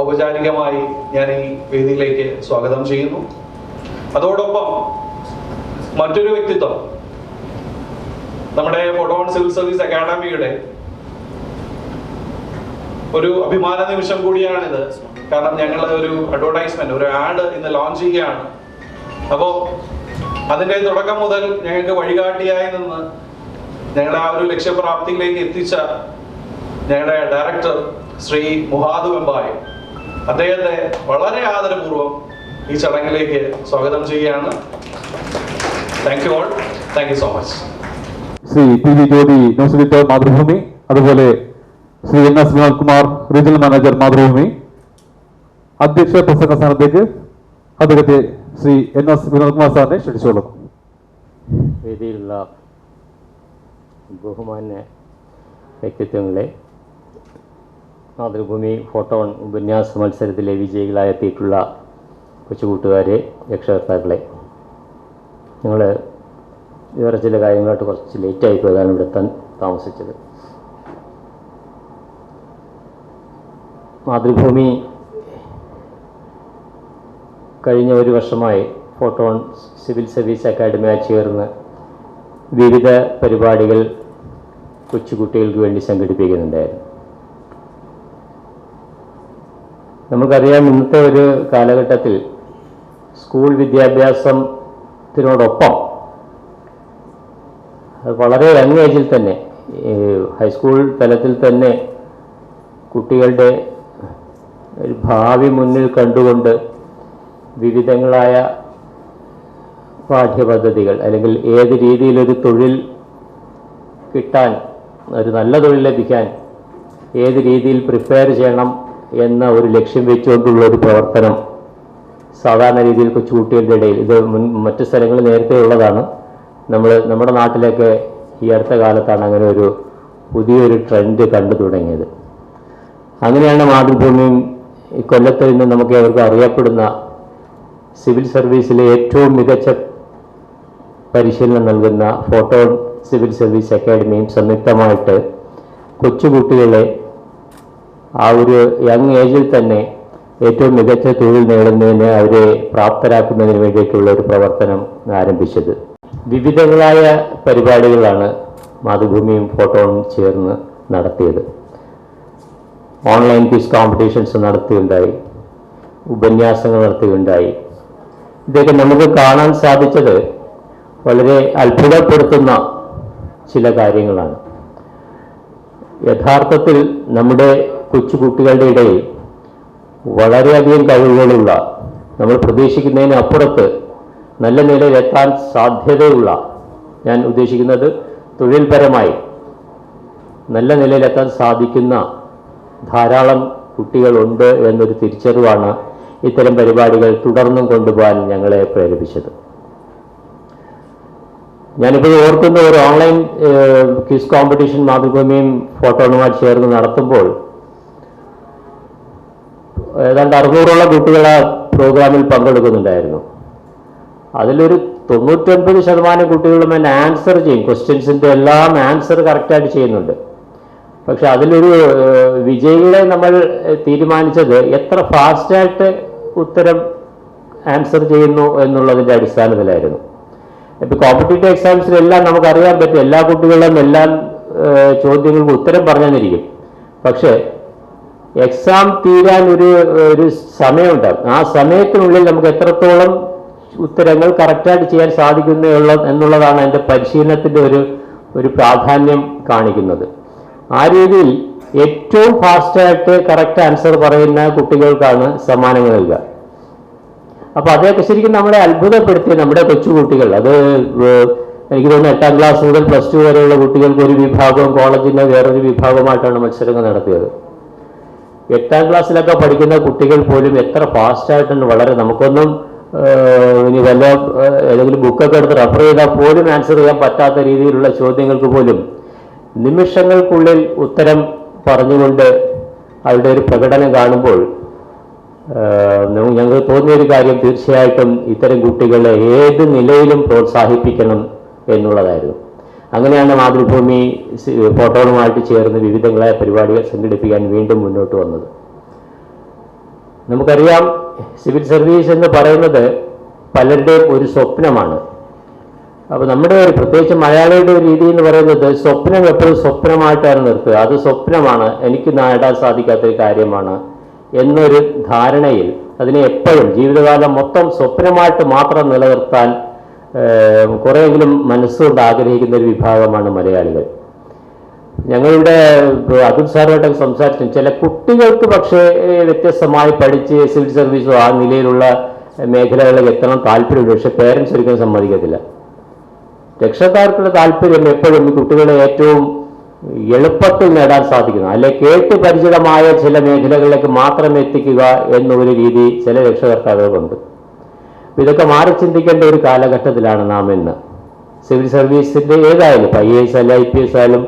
ഔപചാരികമായി ഞാൻ ഈ വേദിയിലേക്ക് സ്വാഗതം ചെയ്യുന്നു. അതോടൊപ്പം മറ്റൊരു വ്യക്തിത്വം, നമ്മുടെ ഫോട്ടോൺ സിവിൽ സർവീസ് അക്കാഡമിയുടെ ഒരു അഭിമാന നിമിഷം കൂടിയാണിത്. കാരണം ഞങ്ങൾ ഒരു അഡ്വർടൈസ്മെന്റ്, ഒരു ആഡ് ഇന്ന് ലോഞ്ച് ചെയ്യുകയാണ്. അപ്പോൾ അതിന്റെ തുടക്കം മുതൽ ഞങ്ങൾക്ക് വഴികാട്ടിയായി നിന്ന് ഞങ്ങളുടെ ആ ഒരു ലക്ഷ്യപ്രാപ്തിയിലേക്ക് എത്തിച്ച ഞങ്ങളുടെ ഡയറക്ടർ ശ്രീ മുഹാദ് വെമ്പായ, അദ്ദേഹത്തെ വളരെ ആദരപൂർവ്വം ഈ ചടങ്ങിലേക്ക് സ്വാഗതം ചെയ്യുകയാണ്. Thank you all. Thank you so much. Shri PV ജോഡി, ന്യൂസ് എഡിറ്റർ മാതൃഭൂമി, അതുപോലെ Shri NS Vinodkumar, regional manager Mathrubhumi. അധ്യക്ഷ പ്രസംഗ സ്ഥാനത്തേക്ക് അദ്ദേഹത്തെ ശ്രീ NS വിനോദ്കുമാർ സാറിനെ ക്ഷണിച്ചോളും. വേദിയിലുള്ള ബഹുമാന്യ വ്യക്തിത്വങ്ങളെ, മാതൃഭൂമി ഫോട്ടോൺ ഉപന്യാസ മത്സരത്തിലെ വിജയികളായി എത്തിയിട്ടുള്ള കൊച്ചുകൂട്ടുകാരെ, രക്ഷകർത്താക്കളെ, ഞങ്ങൾ വേറെ ചില കാര്യങ്ങളായിട്ട് കുറച്ച് ലേറ്റായി പോയതാണ് ഇവിടെ എത്താൻ താമസിച്ചത്. മാതൃഭൂമി കഴിഞ്ഞ ഒരു വർഷമായി ഫോട്ടോൺ സിവിൽ സർവീസ് അക്കാഡമിയായി ചേർന്ന് വിവിധ പരിപാടികൾ കൊച്ചുകുട്ടികൾക്ക് വേണ്ടി സംഘടിപ്പിക്കുന്നുണ്ടായിരുന്നു. നമുക്കറിയാം, ഇന്നത്തെ ഒരു കാലഘട്ടത്തിൽ സ്കൂൾ വിദ്യാഭ്യാസത്തിനോടൊപ്പം വളരെ യങ് ഏജിൽ തന്നെ, ഹൈസ്കൂൾ തലത്തിൽ തന്നെ കുട്ടികളുടെ ഒരു ഭാവി മുന്നിൽ കണ്ടുകൊണ്ട് വിവിധങ്ങളായ പാഠ്യപദ്ധതികൾ, അല്ലെങ്കിൽ ഏത് രീതിയിലൊരു തൊഴിൽ കിട്ടാൻ, ഒരു നല്ല തൊഴിൽ ലഭിക്കാൻ ഏത് രീതിയിൽ പ്രിപ്പയർ ചെയ്യണം എന്ന ഒരു ലക്ഷ്യം വെച്ചുകൊണ്ടുള്ള ഒരു പ്രവർത്തനം സാധാരണ രീതിയിൽ കൊച്ചുകുട്ടികളുടെ ഇടയിൽ, ഇത് മറ്റു സ്ഥലങ്ങളിൽ നേരത്തെ ഉള്ളതാണ്, നമ്മുടെ നാട്ടിലൊക്കെ ഈ അടുത്ത കാലത്താണ് അങ്ങനെ ഒരു പുതിയൊരു ട്രെൻഡ് കണ്ടു തുടങ്ങിയത്. അങ്ങനെയാണ് മാതൃഭൂമിയും കൊല്ലത്ത് നിന്ന് നമുക്ക് അവർക്ക് അറിയപ്പെടുന്ന സിവിൽ സർവീസിലെ ഏറ്റവും മികച്ച പരിശീലനം നൽകുന്ന ഫോട്ടോൺ സിവിൽ സർവീസ് അക്കാഡമിയും സംയുക്തമായിട്ട് കൊച്ചുകുട്ടികളെ ആ ഒരു യങ് ഏജിൽ തന്നെ ഏറ്റവും മികച്ച തൊഴിൽ നേടുന്നതിന് അവരെ പ്രാപ്തരാക്കുന്നതിന് വേണ്ടിയിട്ടുള്ള ഒരു പ്രവർത്തനം ആരംഭിച്ചത്. വിവിധങ്ങളായ പരിപാടികളാണ് മാതൃഭൂമിയും ഫോട്ടോണും ചേർന്ന് നടത്തിയത്. ഓൺലൈൻ ക്വിസ് കോമ്പറ്റീഷൻസ് നടത്തുകയുണ്ടായി, ഉപന്യാസങ്ങൾ നടത്തുകയുണ്ടായി, ഇതൊക്കെ നമുക്ക് കാണാൻ സാധിച്ചത് വളരെ അത്ഭുതപ്പെടുത്തുന്ന ചില കാര്യങ്ങളാണ്. യഥാർത്ഥത്തിൽ നമ്മുടെ കൊച്ചുകുട്ടികളുടെ ഇടയിൽ വളരെയധികം കഴിവുകളുള്ള, നമ്മൾ പ്രതീക്ഷിക്കുന്നതിന് അപ്പുറത്ത് നല്ല നിലയിലെത്താൻ സാധ്യതയുള്ള, ഞാൻ ഉദ്ദേശിക്കുന്നത് തൊഴിൽപരമായി നല്ല നിലയിലെത്താൻ സാധിക്കുന്ന ധാരാളം കുട്ടികളുണ്ട് എന്നൊരു തിരിച്ചറിവാണ് ഇത്തരം പരിപാടികൾ തുടർന്നും കൊണ്ടുപോകാൻ ഞങ്ങളെ പ്രേരിപ്പിച്ചത്. ഞാനിപ്പോൾ ഓർക്കുന്ന ഒരു ഓൺലൈൻ ക്വിസ് കോമ്പറ്റീഷൻ മാതൃഭൂമിയും ഫോട്ടോണുമായി ചേർന്ന് നടത്തുമ്പോൾ ഏതാണ്ട് 600ഓളം കുട്ടികൾ ആ പ്രോഗ്രാമിൽ പങ്കെടുക്കുന്നുണ്ടായിരുന്നു. അതിലൊരു 99% കുട്ടികളും എന്നെ ആൻസർ ചെയ്യും, ക്വസ്റ്റ്യൻസിൻ്റെ എല്ലാം ആൻസർ കറക്റ്റായിട്ട് ചെയ്യുന്നുണ്ട്. പക്ഷെ അതിലൊരു വിജയികളെ നമ്മൾ തീരുമാനിച്ചത് എത്ര ഫാസ്റ്റായിട്ട് ഉത്തരം ആൻസർ ചെയ്യുന്നു എന്നുള്ളതിൻ്റെ അടിസ്ഥാനത്തിലായിരുന്നു. ഇപ്പോൾ കോമ്പറ്റേറ്റീവ് എക്സാംസിലെല്ലാം നമുക്കറിയാൻ പറ്റും, എല്ലാ കുട്ടികളും എല്ലാം ചോദ്യങ്ങൾക്ക് ഉത്തരം പറഞ്ഞെന്നിരിക്കും. പക്ഷേ എക്സാം തീരാൻ ഒരു സമയമുണ്ടാകും. ആ സമയത്തിനുള്ളിൽ നമുക്ക് എത്രത്തോളം ഉത്തരങ്ങൾ കറക്റ്റായിട്ട് ചെയ്യാൻ സാധിക്കുന്നു എന്നുള്ളതാണ് അതിൻ്റെ പരിശീലനത്തിൻ്റെ ഒരു പ്രാധാന്യം കാണിക്കുന്നത്. ആ രീതിയിൽ ഏറ്റവും ഫാസ്റ്റായിട്ട് കറക്റ്റ് ആൻസർ പറയുന്ന കുട്ടികൾക്കാണ് സമ്മാനങ്ങൾ നൽകുക. അപ്പോൾ അതൊക്കെ ശരിക്കും നമ്മളെ അത്ഭുതപ്പെടുത്തിയ നമ്മുടെ കൊച്ചുകുട്ടികൾ, അത് എനിക്ക് തോന്നുന്നു 8ാം ക്ലാസ് മുതൽ +2 വരെയുള്ള കുട്ടികൾക്ക് ഒരു വിഭാഗവും കോളേജിൻ്റെ വേറൊരു വിഭാഗമായിട്ടാണ് മത്സരങ്ങൾ നടത്തിയത്. 8ാം ക്ലാസ്സിലൊക്കെ പഠിക്കുന്ന കുട്ടികൾ പോലും എത്ര ഫാസ്റ്റായിട്ടുണ്ട്. വളരെ നമുക്കൊന്നും ഇനി വല്ല ഏതെങ്കിലും ബുക്കൊക്കെ എടുത്ത് റെഫർ ചെയ്താൽ പോലും ആൻസർ ചെയ്യാൻ പറ്റാത്ത രീതിയിലുള്ള ചോദ്യങ്ങൾക്ക് പോലും നിമിഷങ്ങൾക്കുള്ളിൽ ഉത്തരം പറഞ്ഞുകൊണ്ട് അവരുടെ ഒരു പ്രകടനം കാണുമ്പോൾ ഞങ്ങൾക്ക് തോന്നിയൊരു കാര്യം തീർച്ചയായിട്ടും ഇത്തരം കുട്ടികളെ ഏത് നിലയിലും പ്രോത്സാഹിപ്പിക്കണം എന്നുള്ളതായിരുന്നു. അങ്ങനെയാണ് മാതൃഭൂമി ഫോട്ടോകളുമായിട്ട് ചേർന്ന് വിവിധങ്ങളായ പരിപാടികൾ സംഘടിപ്പിക്കാൻ വീണ്ടും മുന്നോട്ട് വന്നത്. നമുക്കറിയാം, സിവിൽ സർവീസ് എന്ന് പറയുന്നത് പലരുടെയും ഒരു സ്വപ്നമാണ്. അപ്പോൾ നമ്മുടെ പ്രത്യേകിച്ച് മലയാളിയുടെ ഒരു രീതി എന്ന് പറയുന്നത് സ്വപ്നം എപ്പോഴും സ്വപ്നമായിട്ടാണ് നിർത്തുക. അത് സ്വപ്നമാണ്, എനിക്ക് നേടാൻ സാധിക്കാത്തൊരു കാര്യമാണ് എന്നൊരു ധാരണയിൽ അതിനെ എപ്പോഴും ജീവിതകാലം മൊത്തം സ്വപ്നമായിട്ട് മാത്രം നിലനിർത്താൻ കുറേയെങ്കിലും മനസ്സുകൊണ്ട് ആഗ്രഹിക്കുന്ന ഒരു വിഭാഗമാണ് മലയാളികൾ. ഞങ്ങളുടെ അതുൽ സാറുമായിട്ടൊക്കെ സംസാരിച്ചു, ചില കുട്ടികൾക്ക് പക്ഷേ വ്യത്യസ്തമായി പഠിച്ച് സിവിൽ സർവീസോ ആ നിലയിലുള്ള മേഖലകളിലേക്ക് എത്തണം താല്പര്യമുണ്ട്. പക്ഷേ പേരൻസ് ഒരിക്കലും സമ്മതിക്കത്തില്ല. രക്ഷകർത്താക്കളുടെ താല്പര്യം എപ്പോഴും ഈ കുട്ടികളെ ഏറ്റവും എളുപ്പത്തിൽ നേടാൻ സാധിക്കുന്നു, അല്ലെ കേട്ട് പരിചിതമായ ചില മേഖലകളിലേക്ക് മാത്രം എത്തിക്കുക എന്നൊരു രീതി ചില രക്ഷകർത്താക്കൾക്കുണ്ട്. ഇതൊക്കെ മാറി ചിന്തിക്കേണ്ട ഒരു കാലഘട്ടത്തിലാണ് നാം ഇന്ന്. സിവിൽ സർവീസിൻ്റെ ഏതായാലും IAS അല്ല IPS ആയാലും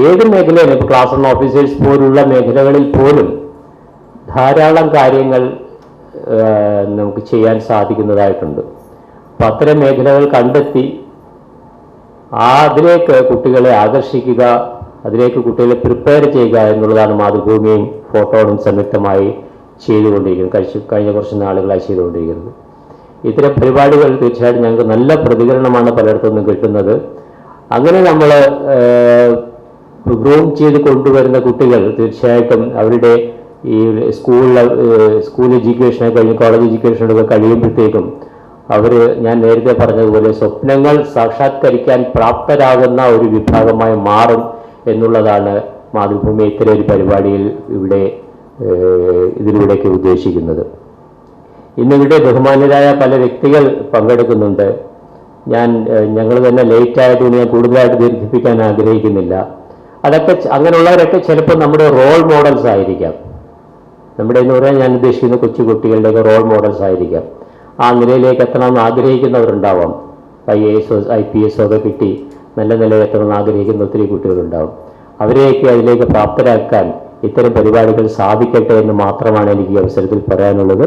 ഏത് മേഖലയിലും, ഇപ്പോൾ ക്ലാസ് റൂം ഓഫീസേഴ്സ് പോലുള്ള മേഖലകളിൽ പോലും ധാരാളം കാര്യങ്ങൾ നമുക്ക് ചെയ്യാൻ സാധിക്കുന്നതായിട്ടുണ്ട്. അപ്പം അത്തരം മേഖലകൾ കണ്ടെത്തി അതിലേക്ക് കുട്ടികളെ ആകർഷിക്കുക, അതിലേക്ക് കുട്ടികളെ പ്രിപ്പയർ ചെയ്യുക എന്നുള്ളതാണ് മാതൃഭൂമിയും ഫോട്ടോണും സംയുക്തമായി ചെയ്തുകൊണ്ടിരിക്കുന്നത്, കഴിഞ്ഞ കുറച്ച് നാളുകളായി ചെയ്തുകൊണ്ടിരിക്കുന്നത്. ഇത്തരം പരിപാടികൾ തീർച്ചയായിട്ടും ഞങ്ങൾക്ക് നല്ല പ്രതികരണമാണ് പലയിടത്തുനിന്നും കിട്ടുന്നത്. അങ്ങനെ നമ്മൾ ഗ്രൂം ചെയ്ത് കൊണ്ടുവരുന്ന കുട്ടികൾ തീർച്ചയായിട്ടും അവരുടെ ഈ സ്കൂൾ എഡ്യൂക്കേഷനൊക്കെ കഴിഞ്ഞ് കോളേജ് എഡ്യൂക്കേഷനൊക്കെ കഴിയുമ്പോഴത്തേക്കും അവർ, ഞാൻ നേരത്തെ പറഞ്ഞതുപോലെ, സ്വപ്നങ്ങൾ സാക്ഷാത്കരിക്കാൻ പ്രാപ്തരാകുന്ന ഒരു വിഭാഗമായി മാറും എന്നുള്ളതാണ് മാതൃഭൂമി ഇത്തരം ഒരു പരിപാടിയിൽ ഇതിലൂടെയൊക്കെ ഉദ്ദേശിക്കുന്നത്. ഇന്നിവിടെ ബഹുമാന്യരായ പല വ്യക്തികൾ പങ്കെടുക്കുന്നുണ്ട്. ഞങ്ങൾ തന്നെ ലേറ്റായതുകൊണ്ട് ഞാൻ കൂടുതലായിട്ട് ദീർഘിപ്പിക്കാൻ ആഗ്രഹിക്കുന്നില്ല. അതൊക്കെ അങ്ങനെയുള്ളവരൊക്കെ ചിലപ്പോൾ നമ്മുടെ റോൾ മോഡൽസ് ആയിരിക്കാം. നമ്മുടെ എന്ന് പറയാൻ ഞാൻ ഉദ്ദേശിക്കുന്ന കൊച്ചുകുട്ടികളുടെയൊക്കെ റോൾ മോഡൽസ് ആയിരിക്കാം. ആ നിലയിലേക്ക് എത്തണമെന്ന് ആഗ്രഹിക്കുന്നവരുണ്ടാവാം. IAS IPS ഒക്കെ കിട്ടി നല്ല നിലയിൽ എത്തണമെന്ന് ആഗ്രഹിക്കുന്ന ഒത്തിരി കുട്ടികളുണ്ടാവും. അവരെയൊക്കെ അതിലേക്ക് പ്രാപ്തരാക്കാൻ ഇത്തരം പരിപാടികൾ സാധിക്കട്ടെ എന്ന് മാത്രമാണ് എനിക്ക് ഈ അവസരത്തിൽ പറയാനുള്ളത്.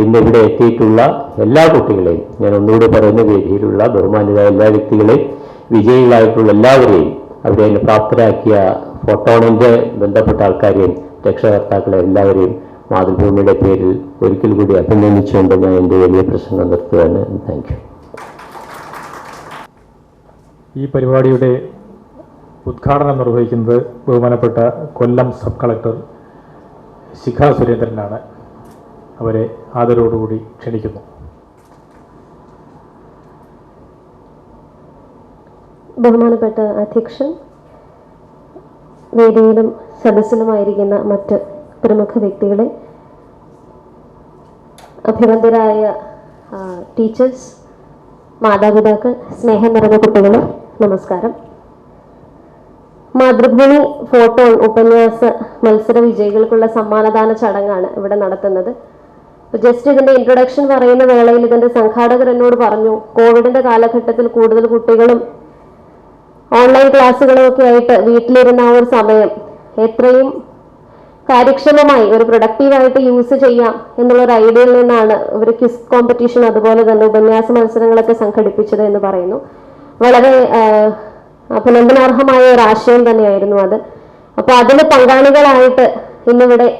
ഇന്നിവിടെ എത്തിയിട്ടുള്ള എല്ലാ കുട്ടികളെയും, ഞാൻ ഒന്നുകൂടി പറയുന്ന വേദിയിലുള്ള ബഹുമാന്യരായ എല്ലാ വ്യക്തികളെയും, വിജയികളായിട്ടുള്ള എല്ലാവരെയും, അവരെ അതിന് പ്രാപ്തരാക്കിയ ഫോട്ടോണിൻ്റെ ബന്ധപ്പെട്ട ആൾക്കാരെയും രക്ഷകർത്താക്കളെ എല്ലാവരെയും മാതൃഭൂമിയുടെ പേരിൽ ഒരിക്കൽ കൂടി അഭിനന്ദിച്ചുകൊണ്ട് ഞാൻ എൻ്റെ വലിയ പ്രസംഗം നിർത്തുകയാണ്. Thank you. ഈ പരിപാടിയുടെ ഉദ്ഘാടനം നിർവഹിക്കുന്നത് ബഹുമാനപ്പെട്ട കൊല്ലം സബ് കളക്ടർ ശിഖ സുരേന്ദ്രനാണ്. അവരെ ആദരവോടുകൂടി ക്ഷണിക്കുന്നു. ബഹുമാനപ്പെട്ട അധ്യക്ഷൻ, വേദിയിലും സദസ്സിലുമായിരിക്കുന്ന മറ്റ് പ്രമുഖ വ്യക്തികളെ, അഭിനന്ദരായ ടീച്ചേഴ്സ്, മാതാപിതാക്കൾ, സ്നേഹം നിറഞ്ഞ കുട്ടികളെ, നമസ്കാരം. മാതൃഭൂമി ഫോട്ടോ ഉപന്യാസ മത്സര വിജയികൾക്കുള്ള സമ്മാനദാന ചടങ്ങാണ് ഇവിടെ നടത്തുന്നത്. ജസ്റ്റ് ഇതിന്റെ ഇൻട്രൊഡക്ഷൻ പറയുന്ന വേളയിൽ ഇതിന്റെ സംഘാടകർ എന്നോട് പറഞ്ഞു, കോവിഡിന്റെ കാലഘട്ടത്തിൽ കൂടുതൽ കുട്ടികളും ഓൺലൈൻ ക്ലാസ്സുകളും ഒക്കെ ആയിട്ട് വീട്ടിലിരുന്ന ആ ഒരു സമയം എത്രയും കാര്യക്ഷമമായി ഒരു പ്രൊഡക്റ്റീവായിട്ട് യൂസ് ചെയ്യാം എന്നുള്ളൊരു ഐഡിയയിൽ നിന്നാണ് ഇവർ ക്വിസ് കോമ്പറ്റീഷൻ അതുപോലെ തന്നെ ഉപന്യാസ മത്സരങ്ങളൊക്കെ സംഘടിപ്പിച്ചത് എന്ന് പറയുന്നു. വളരെ അഭിനന്ദനാർഹമായ ഒരു ആശയം തന്നെയായിരുന്നു അത്. അപ്പോൾ അതിന് പങ്കാളികളായിട്ട് ഇന്നിവിടെ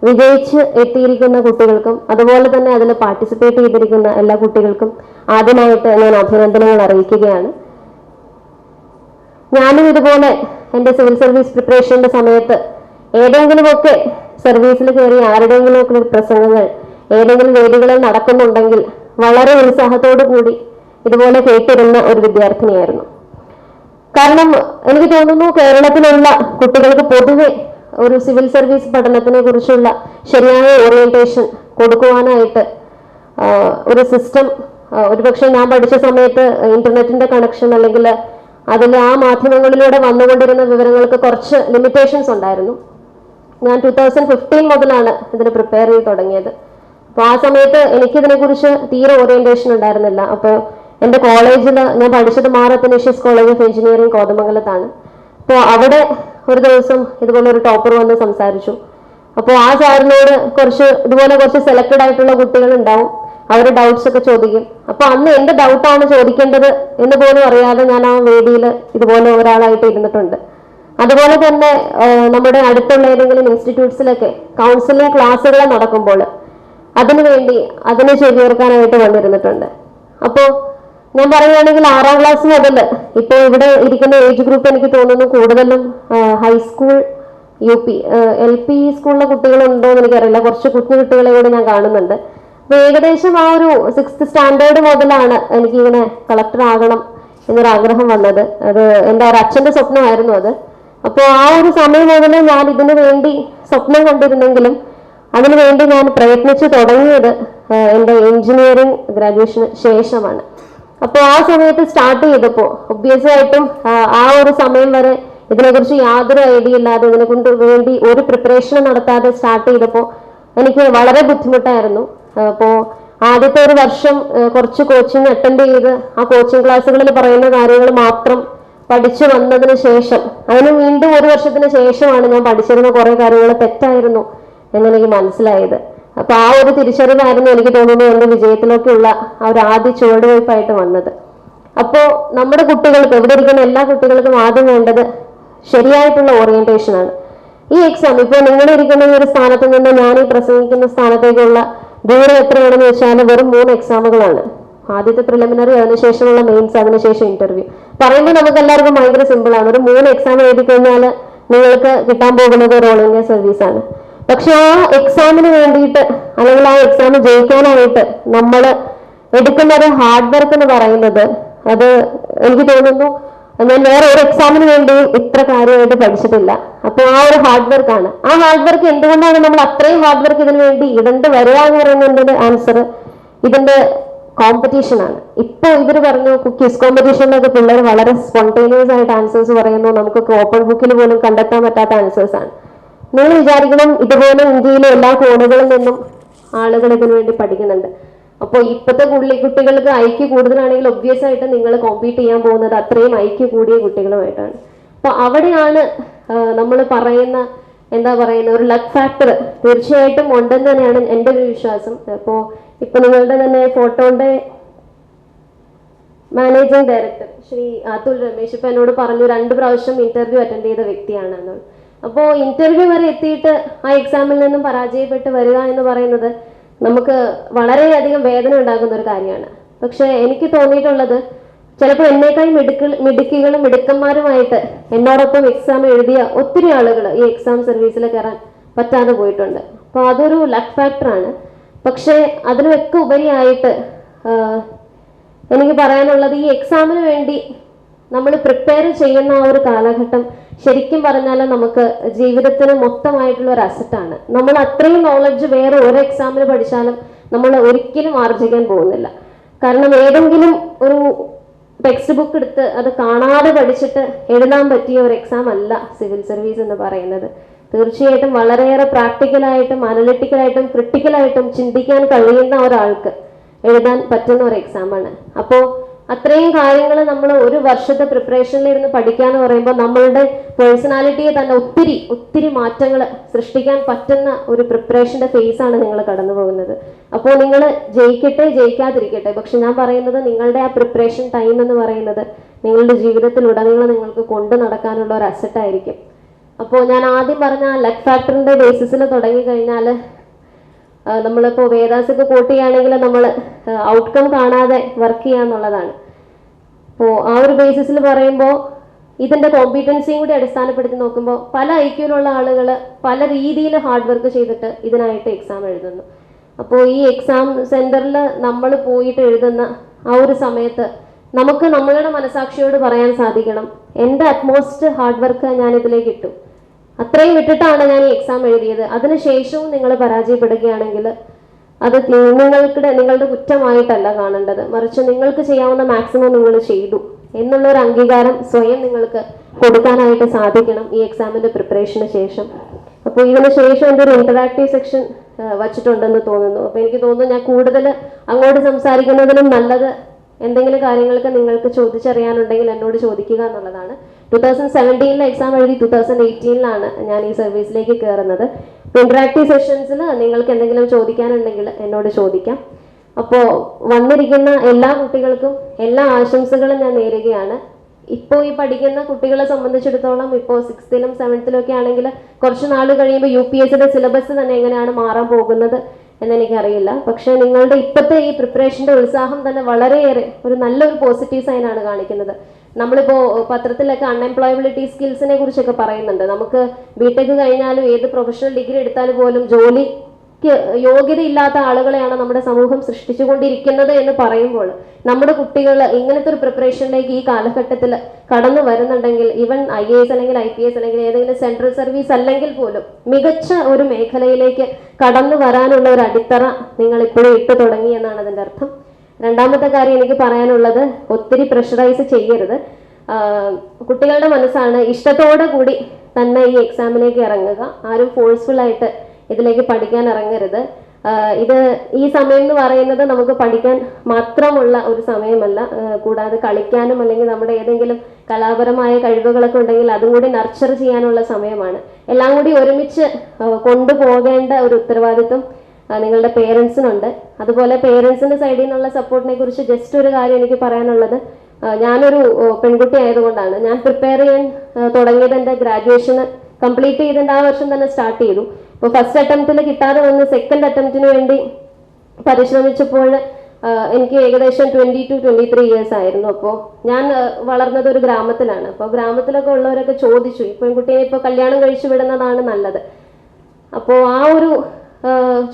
വിജയിച്ച് എത്തിയിരിക്കുന്ന കുട്ടികൾക്കും അതുപോലെ തന്നെ അതിൽ പാർട്ടിസിപ്പേറ്റ് ചെയ്തിരിക്കുന്ന എല്ലാ കുട്ടികൾക്കും ആദ്യമായിട്ട് ഞാൻ അഭിനന്ദനങ്ങൾ അറിയിക്കുകയാണ്. ഞാനും ഇതുപോലെ എൻ്റെ സിവിൽ സർവീസ് പ്രിപ്പറേഷൻ്റെ സമയത്ത് ഏതെങ്കിലുമൊക്കെ സർവീസിൽ കയറി ആരുടെയെങ്കിലുമൊക്കെ പ്രസംഗങ്ങൾ ഏതെങ്കിലും വേദികളിൽ നടക്കുന്നുണ്ടെങ്കിൽ വളരെ ഉത്സാഹത്തോടു കൂടി ഇതുപോലെ കേട്ടിരുന്ന ഒരു വിദ്യാർത്ഥിനിയായിരുന്നു. കാരണം എനിക്ക് തോന്നുന്നു കേരളത്തിലുള്ള കുട്ടികൾക്ക് പൊതുവെ ഒരു സിവിൽ സർവീസ് പഠനത്തിനെ കുറിച്ചുള്ള ശരിയായ ഓറിയന്റേഷൻ കൊടുക്കുവാനായിട്ട് ഒരു സിസ്റ്റം ഒരുപക്ഷെ ഞാൻ പഠിച്ച സമയത്ത് ഇന്റർനെറ്റിന്റെ കണക്ഷൻ അല്ലെങ്കിൽ അതിൽ ആ മാധ്യമങ്ങളിലൂടെ വന്നുകൊണ്ടിരുന്ന വിവരങ്ങൾക്ക് കുറച്ച് ലിമിറ്റേഷൻസ് ഉണ്ടായിരുന്നു. ഞാൻ 2015 മുതലാണ് ഇതിന് പ്രിപ്പയർ ചെയ്ത് തുടങ്ങിയത്. അപ്പോൾ ആ സമയത്ത് എനിക്കിതിനെക്കുറിച്ച് തീരെ ഓറിയന്റേഷൻ ഉണ്ടായിരുന്നില്ല. അപ്പോൾ എൻ്റെ കോളേജിൽ ഞാൻ പഠിച്ചത് Mar Athanasius College of Engineering കോതമംഗലത്താണ്. അപ്പോൾ അവിടെ ഒരു ദിവസം ഇതുപോലെ ഒരു ടോപ്പർ വന്ന് സംസാരിച്ചു. അപ്പോൾ ആ സാറിനോട് ഇതുപോലെ കുറച്ച് സെലക്റ്റഡ് ആയിട്ടുള്ള കുട്ടികൾ ഉണ്ടാവും, അവരുടെ ഡൗട്ട്സ് ഒക്കെ ചോദിക്കും. അപ്പോൾ അന്ന് എൻ്റെ ഡൗട്ടാണ് ചോദിക്കേണ്ടത് എന്ന് പോലും അറിയാതെ ഞാൻ ആ വേദിയിൽ ഇതുപോലെ ഒരാളായിട്ട് ഇരുന്നിട്ടുണ്ട്. അതുപോലെ തന്നെ നമ്മുടെ അടുത്തുള്ള ഏതെങ്കിലും ഇൻസ്റ്റിറ്റ്യൂട്ട്സിലൊക്കെ കൗൺസിലിംഗ് ക്ലാസ്സുകൾ നടക്കുമ്പോൾ അതിന് ചെവിയോർക്കാനായിട്ട് വന്നിരുന്നിട്ടുണ്ട്. അപ്പോൾ ഞാൻ പറയുകയാണെങ്കിൽ 6ാം ക്ലാസ് മുതൽ ഇപ്പോൾ ഇവിടെ ഇരിക്കുന്ന ഏജ് ഗ്രൂപ്പ് എനിക്ക് തോന്നുന്നു കൂടുതലും ഹൈസ്കൂൾ, UP, LP സ്കൂളിലെ കുട്ടികളുണ്ടോ എന്ന് എനിക്കറിയില്ല. കുറച്ച് കുഞ്ഞു കുട്ടികളെ കൂടി ഞാൻ കാണുന്നുണ്ട്. അപ്പോൾ ഏകദേശം ആ ഒരു 6th സ്റ്റാൻഡേർഡ് മുതലാണ് എനിക്കിങ്ങനെ കളക്ടർ ആകണം എന്നൊരാഗ്രഹം വന്നത്. അത് എൻ്റെ ഒരു അച്ഛൻ്റെ സ്വപ്നമായിരുന്നു അത്. അപ്പോൾ ആ ഒരു സമയം മുതൽ ഞാൻ ഇതിനു വേണ്ടി സ്വപ്നം കണ്ടിരുന്നെങ്കിലും അതിനുവേണ്ടി ഞാൻ പ്രയത്നിച്ചു തുടങ്ങിയത് എൻ്റെ എഞ്ചിനീയറിംഗ് ഗ്രാജുവേഷന് ശേഷമാണ്. അപ്പോൾ ആ സമയത്ത് സ്റ്റാർട്ട് ചെയ്തപ്പോൾ ഒബ്വിയസ് ആയിട്ടും ആ ഒരു സമയം വരെ ഇതിനെക്കുറിച്ച് യാതൊരു ഐഡിയ ഇല്ലാതെ ഇതിനെ കൊണ്ട് വേണ്ടി ഒരു പ്രിപ്പറേഷൻ നടത്താതെ സ്റ്റാർട്ട് ചെയ്തപ്പോൾ എനിക്ക് വളരെ ബുദ്ധിമുട്ടായിരുന്നു. അപ്പോൾ ആദ്യത്തെ ഒരു വർഷം കുറച്ച് കോച്ചിങ് അറ്റൻഡ് ചെയ്ത് ആ കോച്ചിങ് ക്ലാസ്സുകളിൽ പറയുന്ന കാര്യങ്ങൾ മാത്രം പഠിച്ചു വന്നതിന് ശേഷം അതിന് വീണ്ടും ഒരു വർഷത്തിന് ശേഷമാണ് ഞാൻ പഠിച്ചിരുന്ന കുറേ കാര്യങ്ങൾ തെറ്റായിരുന്നു എന്നെനിക്ക് മനസ്സിലായത്. അപ്പൊ ആ ഒരു തിരിച്ചറിവായിരുന്നു എനിക്ക് തോന്നുന്നു എൻ്റെ വിജയത്തിലേക്കുള്ള ആ ഒരു ആദ്യ ചുവടുവയ്പായിട്ട് വന്നത്. അപ്പോൾ നമ്മുടെ കുട്ടികൾക്ക്, ഇവിടെ ഇരിക്കുന്ന എല്ലാ കുട്ടികൾക്കും ആദ്യം വേണ്ടത് ശരിയായിട്ടുള്ള ഓറിയന്റേഷൻ ആണ്. ഈ എക്സാം ഇപ്പോൾ നിങ്ങളിരിക്കുന്ന ഈ ഒരു സ്ഥാനത്ത് നിന്ന് ഞാൻ ഈ പ്രസംഗിക്കുന്ന സ്ഥാനത്തേക്കുള്ള ദൂരം എത്രയാണെന്ന് വെച്ചാൽ വെറും 3 എക്സാമുകളാണ്. ആദ്യത്തെ പ്രിലിമിനറി, അതിനുശേഷമുള്ള മെയിൻസ്, അതിനുശേഷം ഇന്റർവ്യൂ. പറയുമ്പോൾ നമുക്ക് എല്ലാവർക്കും ഭയങ്കര സിമ്പിളാണ്. ഒരു 3 എക്സാം എഴുതി കഴിഞ്ഞാൽ നിങ്ങൾക്ക് കിട്ടാൻ പോകുന്നത് ഒരു ഓൾ ഇന്ത്യ സർവീസ് ആണ്. പക്ഷെ ആ എക്സാമിന് വേണ്ടിയിട്ട് അല്ലെങ്കിൽ ആ എക്സാം ജയിക്കാനായിട്ട് നമ്മൾ എടുക്കുന്ന ഒരു ഹാർഡ് വർക്ക് എന്ന് പറയുന്നത്, അത് എനിക്ക് തോന്നുന്നു ഞാൻ വേറെ ഒരു എക്സാമിന് വേണ്ടി ഇത്ര കാര്യമായിട്ട് പഠിച്ചിട്ടില്ല. അപ്പോൾ ആ ഒരു ഹാർഡ് വർക്കാണ്. ആ ഹാർഡ് വർക്ക് എന്തുകൊണ്ടാണ് നമ്മൾ അത്രയും ഹാർഡ് വർക്ക് ഇതിനു വേണ്ടി ഇടേണ്ടി വരിക എന്ന് പറയുന്നതിന്റെ ആൻസർ ഇതിന്റെ കോമ്പറ്റീഷൻ ആണ്. ഇപ്പൊ ഇവർ പറഞ്ഞു ക്വിസ് കോമ്പറ്റീഷനിലൊക്കെ പിള്ളേർ വളരെ സ്പോണ്ടേനിയസ് ആയിട്ട് ആൻസേഴ്സ് പറയുന്നു. നമുക്കൊക്കെ ഓപ്പൺ ബുക്കിൽ പോലും കണ്ടെത്താൻ പറ്റാത്ത ആൻസേഴ്സ് ആണ്. നിങ്ങൾ വിചാരിക്കണം ഇതുപോലെ ഇന്ത്യയിലെ എല്ലാ കോണുകളിൽ നിന്നും ആളുകൾ ഇതിനു വേണ്ടി പഠിക്കുന്നുണ്ട്. അപ്പോൾ ഇപ്പോഴത്തെ കുട്ടികൾക്ക് ഐക്യ കൂടുതലാണെങ്കിൽ ഒബ്വിയസ് ആയിട്ട് നിങ്ങൾ കോമ്പീറ്റ് ചെയ്യാൻ പോകുന്നത് അത്രയും ഐക്യ കൂടിയ കുട്ടികളുമായിട്ടാണ്. അപ്പോൾ അവിടെയാണ് നമ്മൾ പറയുന്ന ഒരു ലക്ക് ഫാക്ടർ തീർച്ചയായിട്ടും ഉണ്ടെന്ന് തന്നെയാണ് എൻ്റെ ഒരു വിശ്വാസം. അപ്പോൾ ഇപ്പൊ നിങ്ങളുടെ തന്നെ ഫോട്ടോന്റെ മാനേജിംഗ് ഡയറക്ടർ ശ്രീ അതുൽ രമേശ് ഇപ്പൊ എന്നോട് പറഞ്ഞു 2 പ്രാവശ്യം ഇന്റർവ്യൂ അറ്റൻഡ് ചെയ്ത വ്യക്തിയാണ്. അപ്പോൾ ഇന്റർവ്യൂ വരെ എത്തിയിട്ട് ആ എക്സാമിൽ നിന്നും പരാജയപ്പെട്ട് വരിക എന്ന് പറയുന്നത് നമുക്ക് വളരെയധികം വേദന ഉണ്ടാകുന്ന ഒരു കാര്യമാണ്. പക്ഷെ എനിക്ക് തോന്നിയിട്ടുള്ളത് ചിലപ്പോൾ എന്നേക്കാൾ മിടുക്കികളും മിടുക്കന്മാരുമായിട്ട് എന്നോടൊപ്പം എക്സാം എഴുതിയ ഒത്തിരി ആളുകൾ ഈ എക്സാം സർവീസിൽ കയറാൻ പറ്റാതെ പോയിട്ടുണ്ട്. അപ്പോൾ അതൊരു ലക്ക് ഫാക്ടറാണ്. പക്ഷേ അതിനൊക്കെ ഉപരിയായിട്ട് എനിക്ക് പറയാനുള്ളത് ഈ എക്സാമിന് വേണ്ടി നമ്മൾ പ്രിപ്പയർ ചെയ്യുന്ന ആ ഒരു കാലഘട്ടം ശരിക്കും പറഞ്ഞാൽ നമുക്ക് ജീവിതത്തിന് മൊത്തമായിട്ടുള്ള ഒരു അസറ്റാണ്. നമ്മൾ അത്രയും നോളജ് വേറെ ഒരു എക്സാമിന് പഠിച്ചാലും നമ്മൾ ഒരിക്കലും ആർജിക്കാൻ പോകുന്നില്ല. കാരണം ഏതെങ്കിലും ഒരു ടെക്സ്റ്റ് ബുക്ക് എടുത്ത് അത് കാണാതെ പഠിച്ചിട്ട് എഴുതാൻ പറ്റിയ ഒരു എക്സാം അല്ല സിവിൽ സർവീസ് എന്ന് പറയുന്നത്. തീർച്ചയായിട്ടും വളരെയേറെ പ്രാക്ടിക്കലായിട്ടും അനലിറ്റിക്കലായിട്ടും ക്രിട്ടിക്കലായിട്ടും ചിന്തിക്കാൻ കഴിയുന്ന ഒരാൾക്ക് എഴുതാൻ പറ്റുന്ന ഒരു എക്സാമാണ്. അപ്പോൾ അത്രയും കാര്യങ്ങൾ നമ്മൾ ഒരു വർഷത്തെ പ്രിപ്പറേഷനിലിരുന്ന് പഠിക്കുക എന്ന് പറയുമ്പോൾ നമ്മളുടെ പേഴ്സണാലിറ്റിയെ തന്നെ ഒത്തിരി ഒത്തിരി മാറ്റങ്ങൾ സൃഷ്ടിക്കാൻ പറ്റുന്ന ഒരു പ്രിപ്പറേഷൻ്റെ ഫേസാണ് നിങ്ങൾ കടന്നു പോകുന്നത്. അപ്പോൾ നിങ്ങൾ ജയിക്കട്ടെ ജയിക്കാതിരിക്കട്ടെ, പക്ഷെ ഞാൻ പറയുന്നത് നിങ്ങളുടെ ആ പ്രിപ്പറേഷൻ ടൈം എന്ന് പറയുന്നത് നിങ്ങളുടെ ജീവിതത്തിലുടനീളം നിങ്ങൾക്ക് കൊണ്ടു നടക്കാനുള്ള ഒരു അസറ്റായിരിക്കും. അപ്പോൾ ഞാൻ ആദ്യം പറഞ്ഞ ലക്ക് ഫാക്ടറിൻ്റെ ബേസിസിൽ തുടങ്ങിക്കഴിഞ്ഞാൽ നമ്മളിപ്പോൾ വേദാസൊക്കെ കോട്ട് ചെയ്യുകയാണെങ്കിൽ നമ്മൾ ഔട്ട്കം കാണാതെ വർക്ക് ചെയ്യുക എന്നുള്ളതാണ്. അപ്പോൾ ആ ഒരു ബേസിസിൽ പറയുമ്പോൾ ഇതിൻ്റെ കോമ്പീറ്റൻസിയും കൂടി അടിസ്ഥാനപ്പെടുത്തി നോക്കുമ്പോൾ പല ഐക്യൂലുള്ള ആളുകൾ പല രീതിയിൽ ഹാർഡ് വർക്ക് ചെയ്തിട്ട് ഇതിനായിട്ട് എക്സാം എഴുതുന്നു. അപ്പോൾ ഈ എക്സാം സെൻറ്ററിൽ നമ്മൾ പോയിട്ട് എഴുതുന്ന ആ ഒരു സമയത്ത് നമുക്ക് നമ്മളുടെ മനസാക്ഷിയോട് പറയാൻ സാധിക്കണം, എൻ്റെ അറ്റ്മോസ്റ്റ് ഹാർഡ് വർക്ക് ഞാൻ ഇതിലേക്ക് ഇട്ടു, അത്രയും ഇട്ടിട്ടാണ് ഞാൻ ഈ എക്സാം എഴുതിയത്. അതിനുശേഷവും നിങ്ങൾ പരാജയപ്പെടുകയാണെങ്കിൽ അത് നിങ്ങളുടെ കുറ്റമായിട്ടല്ല കാണേണ്ടത്, മറിച്ച് നിങ്ങൾക്ക് ചെയ്യാവുന്ന മാക്സിമം നിങ്ങൾ ചെയ്തു എന്നുള്ളൊരു അംഗീകാരം സ്വയം നിങ്ങൾക്ക് കൊടുക്കാനായിട്ട് സാധിക്കണം ഈ എക്സാമിൻ്റെ പ്രിപ്പറേഷന് ശേഷം. അപ്പോൾ ഇതിന് ശേഷം എൻ്റെ ഒരു ഇൻറ്ററാക്റ്റീവ് സെക്ഷൻ വച്ചിട്ടുണ്ടെന്ന് തോന്നുന്നു. അപ്പോൾ എനിക്ക് തോന്നുന്നു ഞാൻ കൂടുതൽ അങ്ങോട്ട് സംസാരിക്കുന്നതിനും നല്ലത് എന്തെങ്കിലും കാര്യങ്ങൾക്ക് നിങ്ങൾക്ക് ചോദിച്ചറിയാനുണ്ടെങ്കിൽ എന്നോട് ചോദിക്കുക എന്നുള്ളതാണ്. 2017 എക്സാം എഴുതി 2018 ഞാൻ ഈ സർവീസിലേക്ക് കയറുന്നത്. ഇൻറ്ററാക്റ്റീവ് സെഷൻസിൽ നിങ്ങൾക്ക് എന്തെങ്കിലും ചോദിക്കാനുണ്ടെങ്കിൽ എന്നോട് ചോദിക്കാം. അപ്പോൾ വന്നിരിക്കുന്ന എല്ലാ കുട്ടികൾക്കും എല്ലാ ആശംസകളും ഞാൻ നേരുകയാണ്. ഇപ്പോൾ ഈ പഠിക്കുന്ന കുട്ടികളെ സംബന്ധിച്ചിടത്തോളം ഇപ്പോൾ 6th-ലും 7th-ലും ഒക്കെ ആണെങ്കിൽ കുറച്ച് നാൾ കഴിയുമ്പോൾ UPSCയുടെ സിലബസ് തന്നെ എങ്ങനെയാണ് മാറാൻ പോകുന്നത് എന്നെനിക്കറിയില്ല. പക്ഷേ നിങ്ങളുടെ ഇപ്പോഴത്തെ ഈ പ്രിപ്പറേഷൻ്റെ ഉത്സാഹം തന്നെ വളരെയേറെ ഒരു നല്ലൊരു പോസിറ്റീവ് സൈനാണ് കാണിക്കുന്നത്. നമ്മളിപ്പോൾ പത്രത്തിലൊക്കെ അൺഎംപ്ലോയബിലിറ്റി സ്കിൽസിനെ കുറിച്ചൊക്കെ പറയുന്നുണ്ട്. നമുക്ക് ബിടെക് കഴിഞ്ഞാലും ഏത് പ്രൊഫഷണൽ ഡിഗ്രി എടുത്താൽ പോലും ജോലിക്ക് യോഗ്യതയില്ലാത്ത ആളുകളെയാണ് നമ്മുടെ സമൂഹം സൃഷ്ടിച്ചുകൊണ്ടിരിക്കുന്നത് എന്ന് പറയുമ്പോൾ നമ്മുടെ കുട്ടികൾ ഇങ്ങനത്തെ ഒരു പ്രിപ്പറേഷനിലേക്ക് ഈ കാലഘട്ടത്തിൽ കടന്നു വരുന്നുണ്ടെങ്കിൽ ഈവൻ IAS അല്ലെങ്കിൽ IPS അല്ലെങ്കിൽ ഏതെങ്കിലും സെൻട്രൽ സർവീസ് അല്ലെങ്കിൽ പോലും മികച്ച ഒരു മേഖലയിലേക്ക് കടന്നു വരാനുള്ള ഒരു അടിത്തറ നിങ്ങൾ ഇപ്പോഴും ഇട്ടു തുടങ്ങി എന്നാണ് അതിൻ്റെ അർത്ഥം. രണ്ടാമത്തെ കാര്യം എനിക്ക് പറയാനുള്ളത്, ഒത്തിരി പ്രഷറൈസ് ചെയ്യരുത്. കുട്ടികളുടെ മനസ്സാണ്, ഇഷ്ടത്തോടെ കൂടി തന്നെ ഈ എക്സാമിലേക്ക് ഇറങ്ങുക. ആരും ഫോഴ്സ്ഫുള്ളായിട്ട് ഇതിലേക്ക് പഠിക്കാൻ ഇറങ്ങരുത്. ഈ സമയം എന്ന് പറയുന്നത് നമുക്ക് പഠിക്കാൻ മാത്രമുള്ള ഒരു സമയമല്ല, കൂടാതെ കളിക്കാനും അല്ലെങ്കിൽ നമ്മുടെ ഏതെങ്കിലും കലാപരമായ കഴിവുകളൊക്കെ ഉണ്ടെങ്കിൽ അതും കൂടി നർച്ചർ ചെയ്യാനുള്ള സമയമാണ്. എല്ലാം കൂടി ഒരുമിച്ച് കൊണ്ടുപോകേണ്ട ഒരു ഉത്തരവാദിത്വം നിങ്ങളുടെ പേരൻസിനുണ്ട്. അതുപോലെ പേരൻസിൻ്റെ സൈഡിൽ നിന്നുള്ള സപ്പോർട്ടിനെ കുറിച്ച് ജസ്റ്റ് ഒരു കാര്യം എനിക്ക് പറയാനുള്ളത്, ഞാനൊരു പെൺകുട്ടി ആയതുകൊണ്ടാണ് ഞാൻ പ്രിപ്പയർ ചെയ്യാൻ തുടങ്ങിയത്. എൻ്റെ ഗ്രാജുവേഷന് കംപ്ലീറ്റ് ചെയ്തതിൻ്റെ ആ വർഷം തന്നെ സ്റ്റാർട്ട് ചെയ്തു. ഇപ്പോൾ ഫസ്റ്റ് അറ്റംപ്റ്റിൽ കിട്ടാതെ വന്ന് സെക്കൻഡ് അറ്റംപ്റ്റിന് വേണ്ടി പരിശ്രമിച്ചപ്പോൾ എനിക്ക് ഏകദേശം 20 to 23 ഇയേഴ്സ് ആയിരുന്നു. അപ്പോൾ ഞാൻ വളർന്നത് ഒരു ഗ്രാമത്തിലാണ്. അപ്പോൾ ഗ്രാമത്തിലൊക്കെ ഉള്ളവരൊക്കെ ചോദിച്ചു, ഈ പെൺകുട്ടിയെ ഇപ്പോൾ കല്യാണം കഴിച്ചു വിടുന്നതാണ് നല്ലത്. അപ്പോൾ ആ ഒരു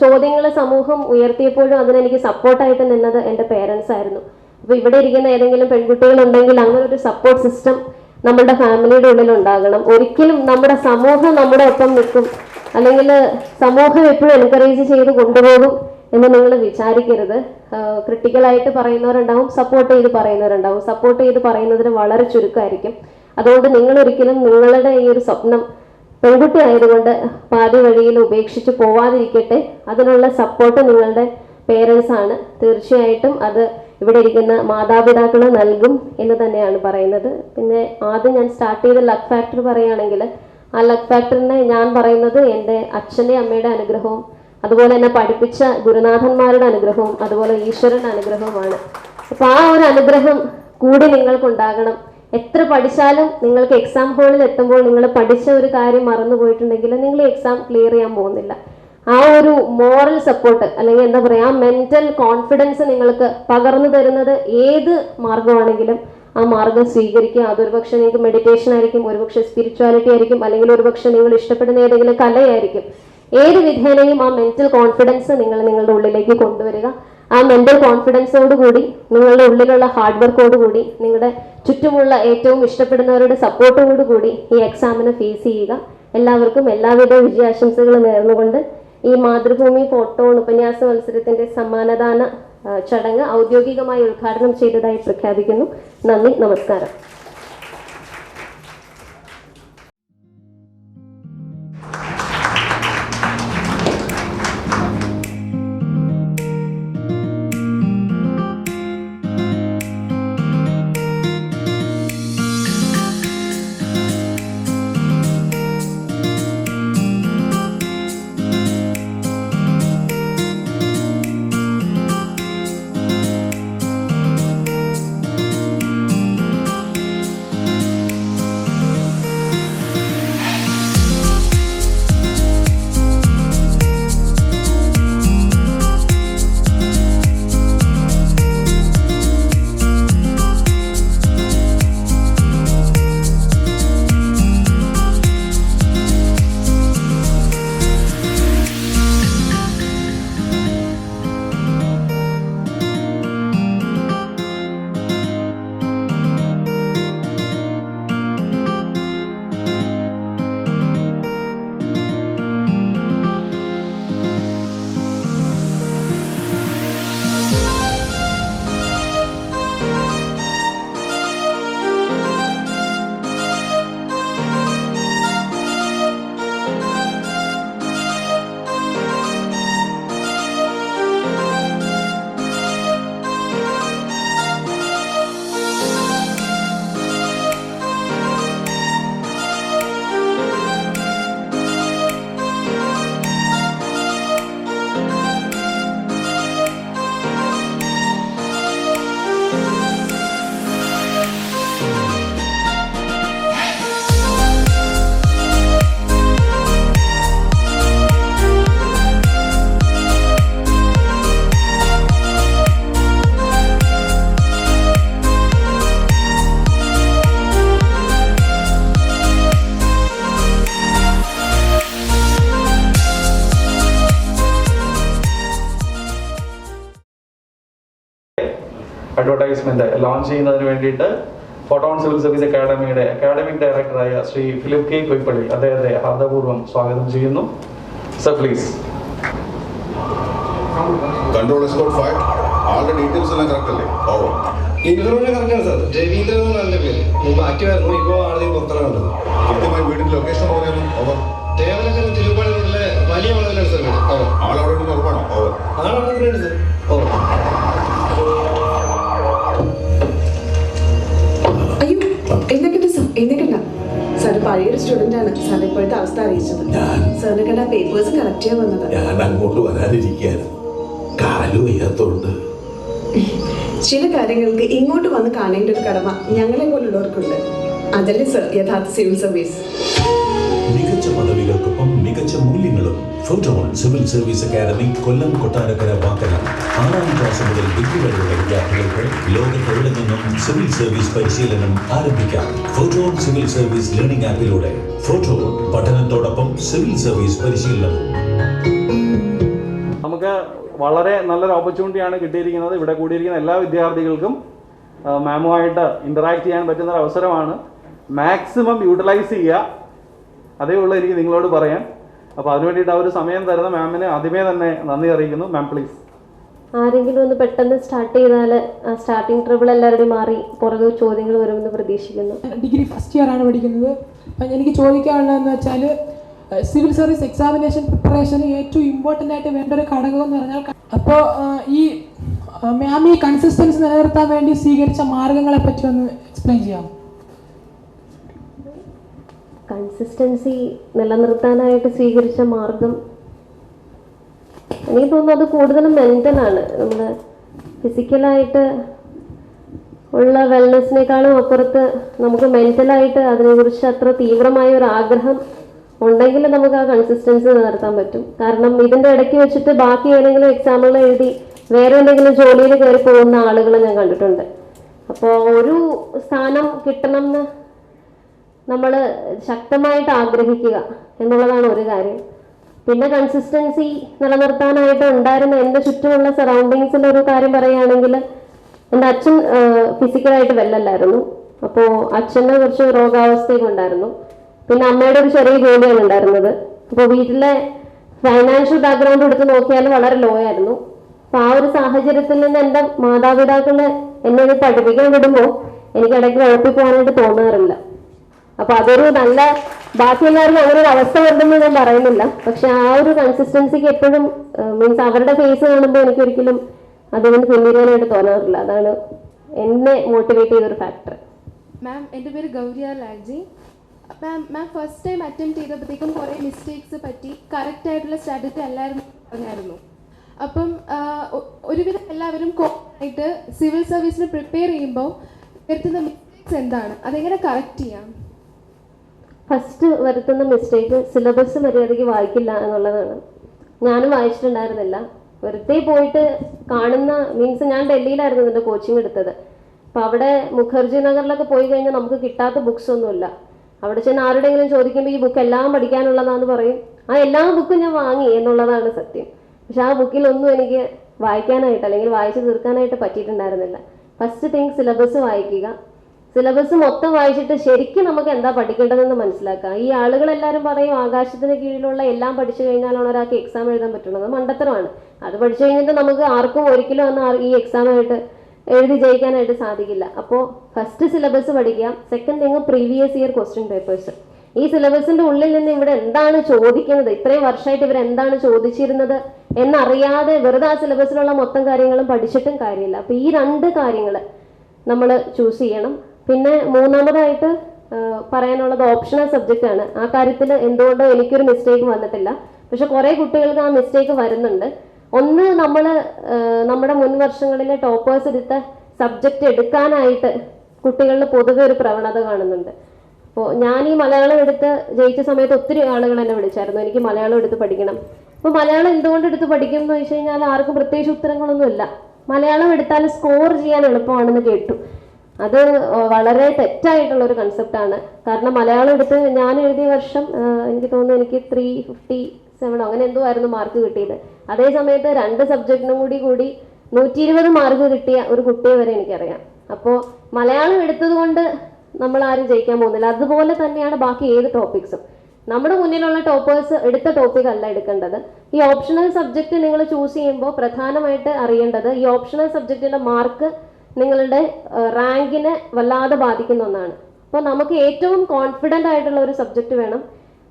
ചോദ്യങ്ങൾ സമൂഹം ഉയർത്തിയപ്പോഴും അതിനെനിക്ക് സപ്പോർട്ടായിട്ട് നിന്നത് എൻ്റെ പേരൻസ് ആയിരുന്നു. അപ്പോൾ ഇവിടെ ഇരിക്കുന്ന ഏതെങ്കിലും പെൺകുട്ടികളുണ്ടെങ്കിൽ അങ്ങനെ ഒരു സപ്പോർട്ട് സിസ്റ്റം നമ്മുടെ ഫാമിലിയുടെ ഉള്ളിൽ ഉണ്ടാകണം. ഒരിക്കലും നമ്മുടെ സമൂഹം നമ്മുടെ ഒപ്പം നിൽക്കും അല്ലെങ്കിൽ സമൂഹം എപ്പോഴും എൻകറേജ് ചെയ്ത് കൊണ്ടുപോകും എന്ന് നിങ്ങൾ വിചാരിക്കരുത്. ക്രിട്ടിക്കലായിട്ട് പറയുന്നവരുണ്ടാവും, സപ്പോർട്ട് ചെയ്ത് പറയുന്നവരുണ്ടാവും. സപ്പോർട്ട് ചെയ്ത് പറയുന്നതിന് വളരെ ചുരുക്കമായിരിക്കും. അതുകൊണ്ട് നിങ്ങൾ ഒരിക്കലും നിങ്ങളുടെ ഈ ഒരു സ്വപ്നം പെൺകുട്ടി ആയതുകൊണ്ട് പാതി വഴിയിൽ ഉപേക്ഷിച്ച് പോവാതിരിക്കട്ടെ. അതിനുള്ള സപ്പോർട്ട് നിങ്ങളുടെ പേരൻസ് ആണ്. തീർച്ചയായിട്ടും അത് ഇവിടെ ഇരിക്കുന്ന മാതാപിതാക്കൾ നൽകും എന്ന് തന്നെയാണ് പറയുന്നത്. പിന്നെ ആദ്യം ഞാൻ സ്റ്റാർട്ട് ചെയ്ത ലക്ക് ഫാക്ടർ പറയുകയാണെങ്കിൽ ആ ലക്ക് ഫാക്ടറിനെ ഞാൻ പറയുന്നത് എൻ്റെ അച്ഛൻ്റെ അമ്മയുടെ അനുഗ്രഹവും അതുപോലെ എന്നെ പഠിപ്പിച്ച ഗുരുനാഥന്മാരുടെ അനുഗ്രഹവും അതുപോലെ ഈശ്വരൻ്റെ അനുഗ്രഹവുമാണ്. അപ്പോൾ ആ ഒരു അനുഗ്രഹം കൂടി നിങ്ങൾക്കുണ്ടാകണം. എത്ര പഠിച്ചാലും നിങ്ങൾക്ക് എക്സാം ഹാളിൽ എത്തുമ്പോൾ നിങ്ങൾ പഠിച്ച ഒരു കാര്യം മറന്നു പോയിട്ടുണ്ടെങ്കിൽ നിങ്ങൾ എക്സാം ക്ലിയർ ചെയ്യാൻ പോകുന്നില്ല. ആ ഒരു മോറൽ സപ്പോർട്ട് അല്ലെങ്കിൽ എന്താ പറയുക, ആ മെന്റൽ കോൺഫിഡൻസ് നിങ്ങൾക്ക് പകർന്നു തരുന്നത് ഏത് മാർഗമാണെങ്കിലും ആ മാർഗം സ്വീകരിക്കുക. അതൊരു പക്ഷേ നിങ്ങൾക്ക് മെഡിറ്റേഷൻ ആയിരിക്കും, ഒരുപക്ഷെ സ്പിരിച്വാലിറ്റി ആയിരിക്കും, അല്ലെങ്കിൽ ഒരുപക്ഷെ നിങ്ങൾ ഇഷ്ടപ്പെടുന്ന ഏതെങ്കിലും കലയായിരിക്കും. ഏത് വിധേനയും ആ മെന്റൽ കോൺഫിഡൻസ് നിങ്ങൾ നിങ്ങളുടെ ഉള്ളിലേക്ക് കൊണ്ടുവരിക. ആ മെന്റൽ കോൺഫിഡൻസോട് കൂടി, നിങ്ങളുടെ ഉള്ളിലുള്ള ഹാർഡ് വർക്കോട് കൂടി, നിങ്ങളുടെ ചുറ്റുമുള്ള ഏറ്റവും ഇഷ്ടപ്പെടുന്നവരുടെ സപ്പോർട്ടോട് കൂടി ഈ എക്സാമിനെ ഫേസ് ചെയ്യുക. എല്ലാവർക്കും എല്ലാവിധ വിജയാശംസകളും നേർന്നുകൊണ്ട് ഈ മാതൃഭൂമി ഫോട്ടോ ഉപന്യാസ മത്സരത്തിന്റെ സമ്മാനദാന ചടങ്ങ് ഔദ്യോഗികമായി ഉദ്ഘാടനം ചെയ്തതായി പ്രഖ്യാപിക്കുന്നു. നന്ദി, നമസ്കാരം. അഡ്വർടൈസ്മെന്റ് ലോഞ്ച് ചെയ്യുന്നതിന് വേണ്ടിയിട്ട് ഫോട്ടോൺ സിവിൽ സർവീസ് അക്കാഡമിയുടെ അക്കാഡമിക് ഡയറക്ടറായ ശ്രീ ഫിലിപ്പ് കെ കൊയ്പ്പള്ളി അദ്ദേഹത്തെ ഹാർദപൂർവ്വം സ്വാഗതം ചെയ്യുന്നു. Sir please. കൺട്രോൾ എസ്കോർട്ട് 5 ആളുടെ ഡീറ്റെയിൽസ് എല്ലാം കറക്റ്റ് അല്ലേ? ഓവർ. ഇൻഫർമേഷൻ കറക്റ്റാണ് സാർ. രവീന്ദ്രൻ എന്നാണ് പേര്. മുമ്പ് ആക്റ്റീവായിരുന്നു, ഇപ്പോൾ ആദ്യം പുറത്തിറങ്ങുന്നത്. കൃത്യമായി വീടിന്റെ ലൊക്കേഷൻ പറയാനും. ഓവർ. തേവലക്കര തിരുപ്പാട് റോഡിലെ വലിയ വളവിലാണ് സാർ വീട്. ഓവർ. ആളവിടെ ഉണ്ടെന്ന് ഉറപ്പാണോ? ഓവർ. ആളവിടെ ഉണ്ട് സാർ. ഓവർ. എന്തൊക്കെയുണ്ട സാർ? പഴയൊരു സ്റ്റുഡന്റ് ആണ് സാർ ഇപ്പോഴത്തെ അവസ്ഥ അറിയിച്ചത്. സാറിനെ കണ്ട പേപ്പേഴ്സ് കറക്റ്റ് ചെയ്യാൻ വന്നതാ. ഞാൻ അങ്ങോട്ട് വരാനിരിക്കാനും കാലു വയ്യാത്തോണ്ട് ചില കാര്യങ്ങൾക്ക് ഇങ്ങോട്ട് വന്ന് കാണേണ്ട ഒരു കടമ ഞങ്ങളെ പോലുള്ളവർക്കുണ്ട്. അതല്ലേ സർ യഥാർത്ഥ സിവിൽ സർവീസ്. മികച്ച പദവികൾക്കൊപ്പം മികച്ച മൂല്യങ്ങളും. ഫോട്ടോൺ സിവിൽ സർവീസ് അക്കാദമി, കൊല്ലം, കൊട്ടാരക്കര, വാക്കല. 6ാം ക്ലാസ് മുതൽ ഡിഗ്രി വരെയുള്ള വിദ്യാർത്ഥികൾക്ക് ലോകത്തെവിടെ നിന്നും സിവിൽ സർവീസ് പരിശീലനം ആരംഭിക്കാം. ഫോട്ടോൺ സിവിൽ സർവീസ് ലേണിംഗ് ആപ്പിലൂടെ. ഫോട്ടോൺ പഠനത്തോടൊപ്പം സിവിൽ സർവീസ് പരിശീലനവും. നമുക്ക് വളരെ നല്ലൊരു ഓപ്പർച്യൂണിറ്റിയാണ് കിട്ടിയിരിക്കുന്നത്. ഇവിടെ കൂടിയിരിക്കുന്ന എല്ലാ വിദ്യാർത്ഥികൾക്കും മാമുമായിട്ട് ഇന്ററാക്ട് ചെയ്യാൻ പറ്റുന്ന ഒരു അവസരമാണ്. മാക്സിമം യൂട്ടിലൈസ് ചെയ്യുക, അതേ ഉള്ളൂ എനിക്ക് നിങ്ങളോട് പറയാൻ. അപ്പോൾ അതിനു വേണ്ടിയിട്ട് ആ ഒരു സമയം തരുന്ന മാമിന് ആദ്യമേ തന്നെ നന്ദി അറിയിക്കുന്നു. Ma'am please. ആരെങ്കിലും ഒന്ന് പെട്ടെന്ന് സ്റ്റാർട്ട് ചെയ്താൽ ആ സ്റ്റാർട്ടിങ് ട്രബിൾ എല്ലാവരുടെയും മാറി പുറകെ ചോദ്യങ്ങൾ വരുമെന്ന് പ്രതീക്ഷിക്കുന്നു. ഡിഗ്രി ഫസ്റ്റ് ഇയർ ആണ് പഠിക്കുന്നത്. അപ്പം എനിക്ക് ചോദിക്കാനുള്ളതെന്ന് വെച്ചാൽ സിവിൽ സർവീസ് എക്സാമിനേഷൻ പ്രിപ്പറേഷന് ഏറ്റവും ഇമ്പോർട്ടൻ്റ് ആയിട്ട് വേണ്ട ഒരു ഘടകം എന്ന് പറഞ്ഞാൽ, അപ്പോൾ ഈ മാം ഈ കൺസിസ്റ്റൻസി നിലനിർത്താൻ വേണ്ടി സ്വീകരിച്ച മാർഗങ്ങളെ പറ്റി ഒന്ന് എക്സ്പ്ലെയിൻ ചെയ്യാം. കൺസിസ്റ്റൻസി നിലനിർത്താനായിട്ട് സ്വീകരിച്ച മാർഗം എനിക്ക് തോന്നുന്നു അത് കൂടുതലും മെൻ്റലാണ്. നമ്മൾ ഫിസിക്കലായിട്ട് ഉള്ള വെൽനെസ്സിനേക്കാളും അപ്പുറത്ത് നമുക്ക് മെൻ്റലായിട്ട് അതിനെക്കുറിച്ച് അത്ര തീവ്രമായ ഒരു ആഗ്രഹം ഉണ്ടെങ്കിൽ നമുക്ക് ആ കൺസിസ്റ്റൻസി നിലനിർത്താൻ പറ്റും. കാരണം ഇതിൻ്റെ ഇടയ്ക്ക് വെച്ചിട്ട് ബാക്കി ഏതെങ്കിലും എക്സാമുകൾ എഴുതി വേറെ എന്തെങ്കിലും ജോലിയിൽ കയറി പോകുന്ന ആളുകളെ ഞാൻ കണ്ടിട്ടുണ്ട്. അപ്പോൾ ഒരു സ്ഥാനം കിട്ടണം എന്ന് നമ്മൾ ശക്തമായിട്ട് ആഗ്രഹിക്കുക എന്നുള്ളതാണ് ഒരു കാര്യം. പിന്നെ കൺസിസ്റ്റൻസി നിലനിർത്താനായിട്ട് ഉണ്ടായിരുന്ന എൻ്റെ ചുറ്റുമുള്ള സറൗണ്ടിങ്സിൻ്റെ ഒരു കാര്യം പറയുകയാണെങ്കിൽ എൻ്റെ അച്ഛൻ ഫിസിക്കലായിട്ട് വെല്ലല്ലായിരുന്നു. അപ്പോൾ അച്ഛന് കുറച്ച് രോഗാവസ്ഥയൊക്കെ ഉണ്ടായിരുന്നു. പിന്നെ അമ്മയുടെ ഒരു ചെറിയ ജോലിയാണ് ഉണ്ടായിരുന്നത്. അപ്പോൾ വീട്ടിലെ ഫൈനാൻഷ്യൽ ബാക്ക്ഗ്രൗണ്ട് എടുത്ത് നോക്കിയാൽ വളരെ ലോ ആയിരുന്നു. അപ്പോൾ ആ ഒരു സാഹചര്യത്തിൽ നിന്ന് എൻ്റെ മാതാപിതാക്കളെ എന്നെ പഠിപ്പിക്കാൻ വിടുമ്പോൾ എനിക്ക് ഇടയ്ക്ക് ഉഴപ്പി പോകാനായിട്ട് തോന്നാറില്ല. അപ്പൊ അതൊരു നല്ല ബാക്കിയുള്ളവർക്ക് അങ്ങനെ ഒരു അവസ്ഥ വരുമെന്ന് ഞാൻ പറയുന്നില്ല. പക്ഷെ ആ ഒരു കൺസിസ്റ്റൻസിക്ക് എപ്പോഴും മീൻസ് അവരുടെ ഫേസ് കാണുമ്പോൾ എനിക്കൊരിക്കലും അതുകൊണ്ട് പിന്തിരിയാനായിട്ട് തോന്നാറില്ല. അതാണ് എന്നെ മോട്ടിവേറ്റ് ചെയ്തൊരു ഫാക്ടർ. മാം, എൻ്റെ പേര് ഗൗരിയ Lalji. Ma'am first time attempt ചെയ്തപ്പോഴത്തേക്കും കുറേ മിസ്റ്റേക്സ് പറ്റി, കറക്റ്റ് ആയിട്ടുള്ള സ്ട്രാറ്റജി അല്ലായിരുന്നു പറഞ്ഞായിരുന്നു. അപ്പം ഒരുവിധം എല്ലാവരും ആയിട്ട് സിവിൽ സർവീസിന് പ്രിപ്പയർ ചെയ്യുമ്പോൾ വരുത്തുന്ന മിസ്റ്റേക്സ് എന്താണ്, അതെങ്ങനെ കറക്റ്റ് ചെയ്യാം? ഫസ്റ്റ് വരുത്തുന്ന മിസ്റ്റേക്ക് സിലബസ് മര്യാദയ്ക്ക് വായിക്കില്ല എന്നുള്ളതാണ്. ഞാനും വായിച്ചിട്ടുണ്ടായിരുന്നില്ല. വെറുതെ പോയിട്ട് കാണുന്ന മീൻസ് ഞാൻ ഡൽഹിയിലായിരുന്നു ഇതിൻ്റെ കോച്ചിങ് എടുത്തത്. അപ്പം അവിടെ മുഖർജി നഗറിലൊക്കെ പോയി കഴിഞ്ഞാൽ നമുക്ക് കിട്ടാത്ത ബുക്സ് ഒന്നുമില്ല. അവിടെ ചെന്ന് ആരുടെയെങ്കിലും ചോദിക്കുമ്പോൾ ഈ ബുക്ക് എല്ലാം പഠിക്കാനുള്ളതാണെന്ന് പറയും. ആ എല്ലാ ബുക്കും ഞാൻ വാങ്ങി എന്നുള്ളതാണ് സത്യം. പക്ഷെ ആ ബുക്കിലൊന്നും എനിക്ക് വായിക്കാനായിട്ട് അല്ലെങ്കിൽ വായിച്ച് തീർക്കാനായിട്ട് പറ്റിയിട്ടുണ്ടായിരുന്നില്ല. ഫസ്റ്റ് തിങ് സിലബസ് വായിക്കുക. സിലബസ് മൊത്തം വായിച്ചിട്ട് ശരിക്കും നമുക്ക് എന്താ പഠിക്കേണ്ടതെന്ന് മനസ്സിലാക്കുക. ഈ ആളുകളെല്ലാവരും പറയും ആകാശത്തിന് കീഴിലുള്ള എല്ലാം പഠിച്ചു കഴിഞ്ഞാലാണ് ഒരാൾക്ക് എക്സാം എഴുതാൻ പറ്റുന്നത്. മണ്ടത്തരമാണ്. അത് പഠിച്ചു കഴിഞ്ഞിട്ട് നമുക്ക് ആർക്കും ഒരിക്കലും ഒന്ന് ഈ എക്സാമായിട്ട് എഴുതി ജയിക്കാനായിട്ട് സാധിക്കില്ല. അപ്പോൾ ഫസ്റ്റ് സിലബസ് പഠിക്കുക. Second thing previous year question papers. ഈ സിലബസിന്റെ ഉള്ളിൽ നിന്ന് ഇവിടെ എന്താണ് ചോദിക്കുന്നത്, ഇത്രയും വർഷമായിട്ട് ഇവർ എന്താണ് ചോദിച്ചിരുന്നത് എന്നറിയാതെ വെറുതെ ആ സിലബസിലുള്ള മൊത്തം കാര്യങ്ങളും പഠിച്ചിട്ടും കാര്യമില്ല. അപ്പോൾ ഈ രണ്ട് കാര്യങ്ങൾ നമ്മൾ ചൂസ് ചെയ്യണം. പിന്നെ മൂന്നാമതായിട്ട് പറയാനുള്ളത് ഓപ്ഷണൽ സബ്ജക്റ്റ് ആണ്. ആ കാര്യത്തിൽ എന്തുകൊണ്ടോ എനിക്കൊരു മിസ്റ്റേക്ക് വന്നിട്ടില്ല. പക്ഷെ കുറേ കുട്ടികൾക്ക് ആ മിസ്റ്റേക്ക് വരുന്നുണ്ട്. ഒന്ന്, നമ്മുടെ മുൻ വർഷങ്ങളിലെ ടോപ്പേഴ്സ് എടുത്ത സബ്ജക്റ്റ് എടുക്കാനായിട്ട് കുട്ടികളിൽ പൊതുവെ ഒരു പ്രവണത കാണുന്നുണ്ട്. അപ്പോൾ ഞാൻ ഈ മലയാളം എടുത്ത് ജയിച്ച സമയത്ത് ഒത്തിരി ആളുകൾ എന്നെ വിളിച്ചായിരുന്നു, എനിക്ക് മലയാളം എടുത്ത് പഠിക്കണം. അപ്പോൾ മലയാളം എന്തുകൊണ്ട് എടുത്ത് പഠിക്കും എന്ന് വെച്ച് കഴിഞ്ഞാൽ ആർക്കും പ്രത്യേകിച്ച് ഉത്തരങ്ങളൊന്നുമില്ല. മലയാളം എടുത്താൽ സ്കോർ ചെയ്യാൻ എളുപ്പമാണെന്ന് കേട്ടു. അത് വളരെ തെറ്റായിട്ടുള്ള ഒരു കൺസെപ്റ്റാണ്. കാരണം മലയാളം എടുത്ത് ഞാൻ എഴുതിയ വർഷം എനിക്ക് തോന്നുന്നു എനിക്ക് 357 അങ്ങനെ എന്തോ ആയിരുന്നു മാർക്ക് കിട്ടിയത്. അതേ സമയത്ത് 2 സബ്ജക്റ്റിനും കൂടി 120 മാർക്ക് കിട്ടിയ ഒരു കുട്ടിയെ വരെ എനിക്കറിയാം. അപ്പോൾ മലയാളം എടുത്തത് കൊണ്ട് നമ്മൾ ആരും ജയിക്കാൻ പോകുന്നില്ല. അതുപോലെ തന്നെയാണ് ബാക്കി ഏത് ടോപ്പിക്സും. നമ്മുടെ മുന്നിലുള്ള ടോപ്പേഴ്സ് എടുത്ത ടോപ്പിക് അല്ല എടുക്കേണ്ടത്. ഈ ഓപ്ഷണൽ സബ്ജക്റ്റ് നിങ്ങൾ ചൂസ് ചെയ്യുമ്പോൾ പ്രധാനമായിട്ട് അറിയേണ്ടത് ഈ ഓപ്ഷണൽ സബ്ജക്റ്റിന്റെ മാർക്ക് നിങ്ങളുടെ റാങ്കിനെ വല്ലാതെ ബാധിക്കുന്ന ഒന്നാണ്. അപ്പോൾ നമുക്ക് ഏറ്റവും കോൺഫിഡൻ്റ് ആയിട്ടുള്ള ഒരു സബ്ജക്റ്റ് വേണം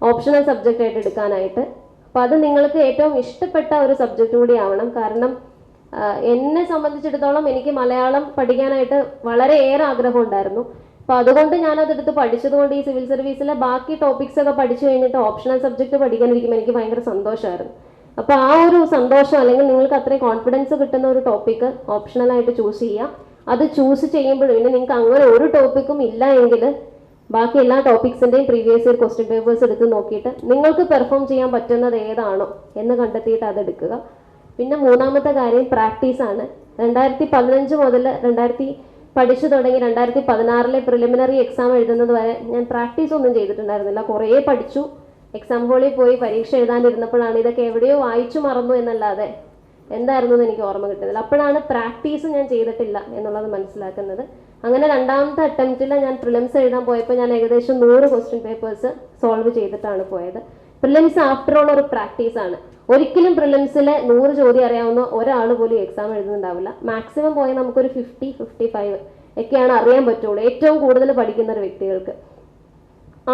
ഓപ്ഷണൽ സബ്ജക്റ്റ് ആയിട്ട് എടുക്കാനായിട്ട്. അപ്പോൾ അത് നിങ്ങൾക്ക് ഏറ്റവും ഇഷ്ടപ്പെട്ട ഒരു സബ്ജക്റ്റ് കൂടി ആവണം. കാരണം എന്നെ സംബന്ധിച്ചിടത്തോളം എനിക്ക് മലയാളം പഠിക്കാനായിട്ട് വളരെയേറെ ആഗ്രഹം ഉണ്ടായിരുന്നു. അപ്പോൾ അതുകൊണ്ട് ഞാനതെടുത്ത് പഠിച്ചതുകൊണ്ട് ഈ സിവിൽ സർവീസിലെ ബാക്കി ടോപ്പിക്സ് ഒക്കെ പഠിച്ചു കഴിഞ്ഞിട്ട് ഓപ്ഷണൽ സബ്ജക്റ്റ് പഠിക്കാനിരിക്കുമ്പോൾ എനിക്ക് ഭയങ്കര സന്തോഷമായിരുന്നു. അപ്പോൾ ആ ഒരു സന്തോഷം അല്ലെങ്കിൽ നിങ്ങൾക്ക് അത്രയും കോൺഫിഡൻസ് കിട്ടുന്ന ഒരു ടോപ്പിക്ക് ഓപ്ഷണലായിട്ട് ചൂസ് ചെയ്യുക. അത് ചൂസ് ചെയ്യുമ്പോഴും പിന്നെ നിങ്ങൾക്ക് അങ്ങനെ ഒരു ടോപ്പിക്കും ഇല്ല എങ്കിൽ ബാക്കി എല്ലാ ടോപ്പിക്സിൻ്റെയും പ്രീവിയസ് ഇയർ ക്വസ്റ്റ്യൻ പേപ്പേഴ്സ് എടുത്ത് നോക്കിയിട്ട് നിങ്ങൾക്ക് പെർഫോം ചെയ്യാൻ പറ്റുന്നത് ഏതാണോ എന്ന് കണ്ടെത്തിയിട്ട് അതെടുക്കുക. പിന്നെ മൂന്നാമത്തെ കാര്യം പ്രാക്ടീസാണ്. 2015 മുതൽ പഠിച്ചു തുടങ്ങി 2016 പ്രിലിമിനറി എക്സാം എഴുതുന്നത് വരെ ഞാൻ പ്രാക്ടീസ് ഒന്നും ചെയ്തിട്ടുണ്ടായിരുന്നില്ല. കുറേ പഠിച്ചു, എക്സാം ഹോളിൽ പോയി പരീക്ഷ എഴുതാനിരുന്നപ്പോഴാണ് ഇതൊക്കെ എവിടെയോ വായിച്ചു മറന്നു എന്നല്ലാതെ എന്തായിരുന്നു എന്ന് എനിക്ക് ഓർമ്മ കിട്ടുന്നില്ല. അപ്പോഴാണ് പ്രാക്ടീസ് ഞാൻ ചെയ്തിട്ടില്ല എന്നുള്ളത് മനസ്സിലാക്കുന്നത്. അങ്ങനെ രണ്ടാമത്തെ അറ്റംപ്റ്റിൽ ഞാൻ പ്രിലിംസ് എഴുതാൻ പോയപ്പോൾ ഞാൻ ഏകദേശം 100 ക്വസ്റ്റ്യൻ പേപ്പേഴ്സ് സോൾവ് ചെയ്തിട്ടാണ് പോയത്. പ്രിലിംസ് ആഫ്റ്റർ ഓൾ ഒരു പ്രാക്ടീസാണ്. ഒരിക്കലും പ്രിലിംസിലെ 100 ചോദ്യം അറിയാവുന്ന ഒരാൾ പോലും എക്സാം എഴുതുന്നുണ്ടാവില്ല. മാക്സിമം പോയി നമുക്കൊരു 50-55 ഒക്കെയാണ് അറിയാൻ പറ്റുള്ളൂ ഏറ്റവും കൂടുതൽ പഠിക്കുന്ന ഒരു വ്യക്തികൾക്ക്.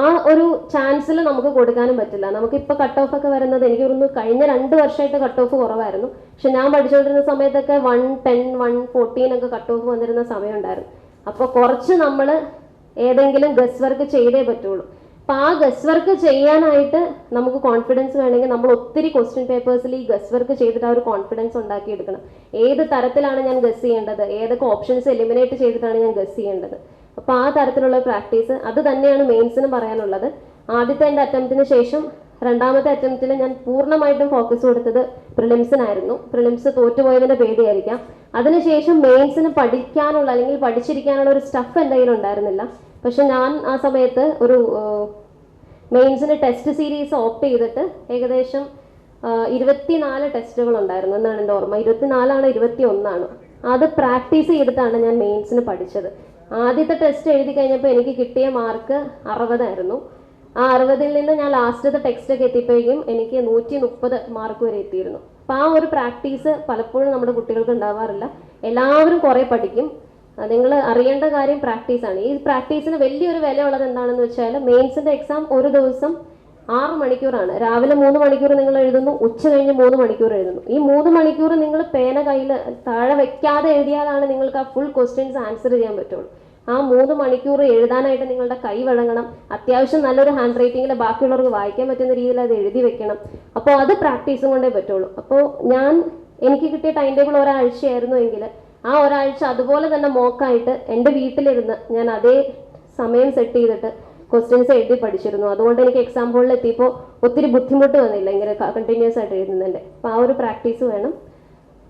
ആ ഒരു ചാൻസിൽ നമുക്ക് കൊടുക്കാനും പറ്റില്ല. നമുക്കിപ്പോൾ കട്ട് ഓഫ് ഒക്കെ വരുന്നത് എനിക്ക് തോന്നുന്നു കഴിഞ്ഞ 2 വർഷമായിട്ട് കട്ട് ഓഫ് കുറവായിരുന്നു. പക്ഷെ ഞാൻ പഠിച്ചുകൊണ്ടിരുന്ന സമയത്തൊക്കെ 110, 114 ഒക്കെ കട്ട് ഓഫ് വന്നിരുന്ന സമയം ഉണ്ടായിരുന്നു. അപ്പോൾ കുറച്ച് നമ്മൾ ഏതെങ്കിലും ഗസ് വർക്ക് ചെയ്തേ പറ്റുള്ളൂ. അപ്പോൾ ആ ഗസ് വർക്ക് ചെയ്യാനായിട്ട് നമുക്ക് കോൺഫിഡൻസ് വേണമെങ്കിൽ നമ്മൾ ഒത്തിരി ക്വസ്റ്റ്യൻ പേപ്പേഴ്സിൽ ഈ ഗസ് വർക്ക് ചെയ്തിട്ട് ആ ഒരു കോൺഫിഡൻസ് ഉണ്ടാക്കിയെടുക്കണം. ഏത് തരത്തിലാണ് ഞാൻ ഗസ് ചെയ്യേണ്ടത്, ഏതൊക്കെ ഓപ്ഷൻസ് എലിമിനേറ്റ് ചെയ്തിട്ടാണ് ഞാൻ ഗസ് ചെയ്യേണ്ടത്. അപ്പോൾ ആ തരത്തിലുള്ള പ്രാക്ടീസ് അത് തന്നെയാണ് മെയിൻസിന് പറയാനുള്ളത്. ആദ്യത്തെ എൻ്റെ അറ്റംപ്റ്റിന് ശേഷം രണ്ടാമത്തെ അറ്റംപ്റ്റിൽ ഞാൻ പൂർണ്ണമായിട്ടും ഫോക്കസ് കൊടുത്തത് പ്രിലിംസിനായിരുന്നു. പ്രിലിംസ് തോറ്റുപോയതിൻ്റെ പേടിയായിരിക്കാം. അതിനുശേഷം മെയിൻസിന് പഠിക്കാനുള്ള അല്ലെങ്കിൽ പഠിച്ചിരിക്കാനുള്ള ഒരു സ്റ്റഫ് എൻ്റെ കയ്യിൽ ഉണ്ടായിരുന്നില്ല. പക്ഷെ ഞാൻ ആ സമയത്ത് ഒരു മെയിൻസിന് ടെസ്റ്റ് സീരീസ് ഓപ്റ്റ് ചെയ്തിട്ട് ഏകദേശം 24 ടെസ്റ്റുകൾ ഉണ്ടായിരുന്നു എന്നാണ് എൻ്റെ ഓർമ്മ. 24 21 അത് പ്രാക്ടീസ് ചെയ്തിട്ടാണ് ഞാൻ മെയിൻസിന് പഠിച്ചത്. ആദ്യത്തെ ടെസ്റ്റ് എഴുതി കഴിഞ്ഞപ്പോൾ എനിക്ക് കിട്ടിയ മാർക്ക് 60 ആയിരുന്നു. ആ 60-ൽ നിന്ന് ഞാൻ ലാസ്റ്റത്തെ ടെക്സ്റ്റൊക്കെ എത്തിയപ്പോഴേക്കും എനിക്ക് 130 മാർക്ക് വരെ എത്തിയിരുന്നു. അപ്പോൾ ആ ഒരു പ്രാക്ടീസ് പലപ്പോഴും നമ്മുടെ കുട്ടികൾക്ക് ഉണ്ടാവാറില്ല. എല്ലാവരും കുറേ പഠിക്കും. നിങ്ങൾ അറിയേണ്ട കാര്യം പ്രാക്ടീസാണ്. ഈ പ്രാക്ടീസിന് വലിയൊരു വിലയുള്ളത് എന്താണെന്ന് വെച്ചാൽ മെയിൻസിൻ്റെ എക്സാം ഒരു ദിവസം 6 മണിക്കൂറാണ്. രാവിലെ 3 മണിക്കൂർ നിങ്ങൾ എഴുതുന്നു, ഉച്ച കഴിഞ്ഞ് 3 മണിക്കൂർ എഴുതുന്നു. ഈ 3 മണിക്കൂർ നിങ്ങൾ പേന കയ്യിൽ താഴെ വെക്കാതെ എഴുതിയാലാണ് നിങ്ങൾക്ക് ആ ഫുൾ ക്വസ്റ്റ്യൻസ് ആൻസർ ചെയ്യാൻ പറ്റുള്ളൂ. ആ 3 മണിക്കൂർ എഴുതാനായിട്ട് നിങ്ങളുടെ കൈ വഴങ്ങണം. അത്യാവശ്യം നല്ലൊരു ഹാൻഡ് റൈറ്റിങ്ങിൽ ബാക്കിയുള്ളവർക്ക് വായിക്കാൻ പറ്റുന്ന രീതിയിൽ അത് എഴുതി വെക്കണം. അപ്പോൾ അത് പ്രാക്ടീസും കൊണ്ടേ പറ്റുള്ളൂ. അപ്പോൾ എനിക്ക് കിട്ടിയ ടൈം ടേബിൾ ഒരാഴ്ചയായിരുന്നു എങ്കിൽ ആ ഒരാഴ്ച അതുപോലെ തന്നെ മോക്കായിട്ട് എൻ്റെ വീട്ടിലിരുന്ന് ഞാൻ അതേ സമയം സെറ്റ് ചെയ്തിട്ട് ക്വസ്റ്റ്യൻസ് എഴുതി പഠിച്ചിരുന്നു. അതുകൊണ്ട് എനിക്ക് എക്സാം ഹോളിൽ എത്തിയപ്പോൾ ഒത്തിരി ബുദ്ധിമുട്ട് വന്നില്ല ഇങ്ങനെ കണ്ടിന്യൂസ് ആയിട്ട് എഴുതുന്നതിൻ്റെ. അപ്പോൾ ആ ഒരു പ്രാക്ടീസ് വേണം.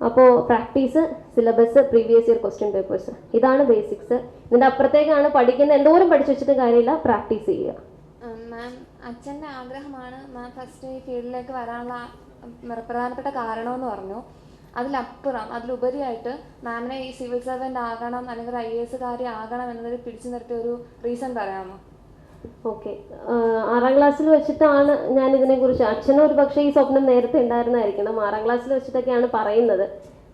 അപ്പോൾ practice, syllabus, previous year question papers, ഇതാണ് ബേസിക്സ്. ഇതിൻ്റെ അപ്പുറത്തേക്കാണ് പഠിക്കുന്ന എന്തോരം പഠിച്ചു വെച്ചിട്ട് കാര്യമില്ല, പ്രാക്ടീസ് ചെയ്യുക. മാം, അച്ഛൻ്റെ ആഗ്രഹമാണ് മാം ഫസ്റ്റ് ഈ ഫീൽഡിലേക്ക് വരാനുള്ള പ്രധാനപ്പെട്ട കാരണമെന്ന് പറഞ്ഞു. അതിലപ്പുറം അതിലുപരിയായിട്ട് മാമിനെ ഈ സിവിൽ സർവൻ്റ് ആകണം അല്ലെങ്കിൽ ഒരു IAS ആകണം എന്നതിൽ പിടിച്ചു നിർത്തിയ ഒരു റീസൺ പറയാമോ? ഓക്കെ, 6ാം ക്ലാസ്സിൽ വെച്ചിട്ടാണ് ഞാൻ ഇതിനെക്കുറിച്ച്, അച്ഛനും ഒരു പക്ഷേ ഈ സ്വപ്നം നേരത്തെ ഉണ്ടായിരുന്നായിരിക്കണം, 6ാം ക്ലാസ്സിൽ വെച്ചിട്ടൊക്കെയാണ് പറയുന്നത്.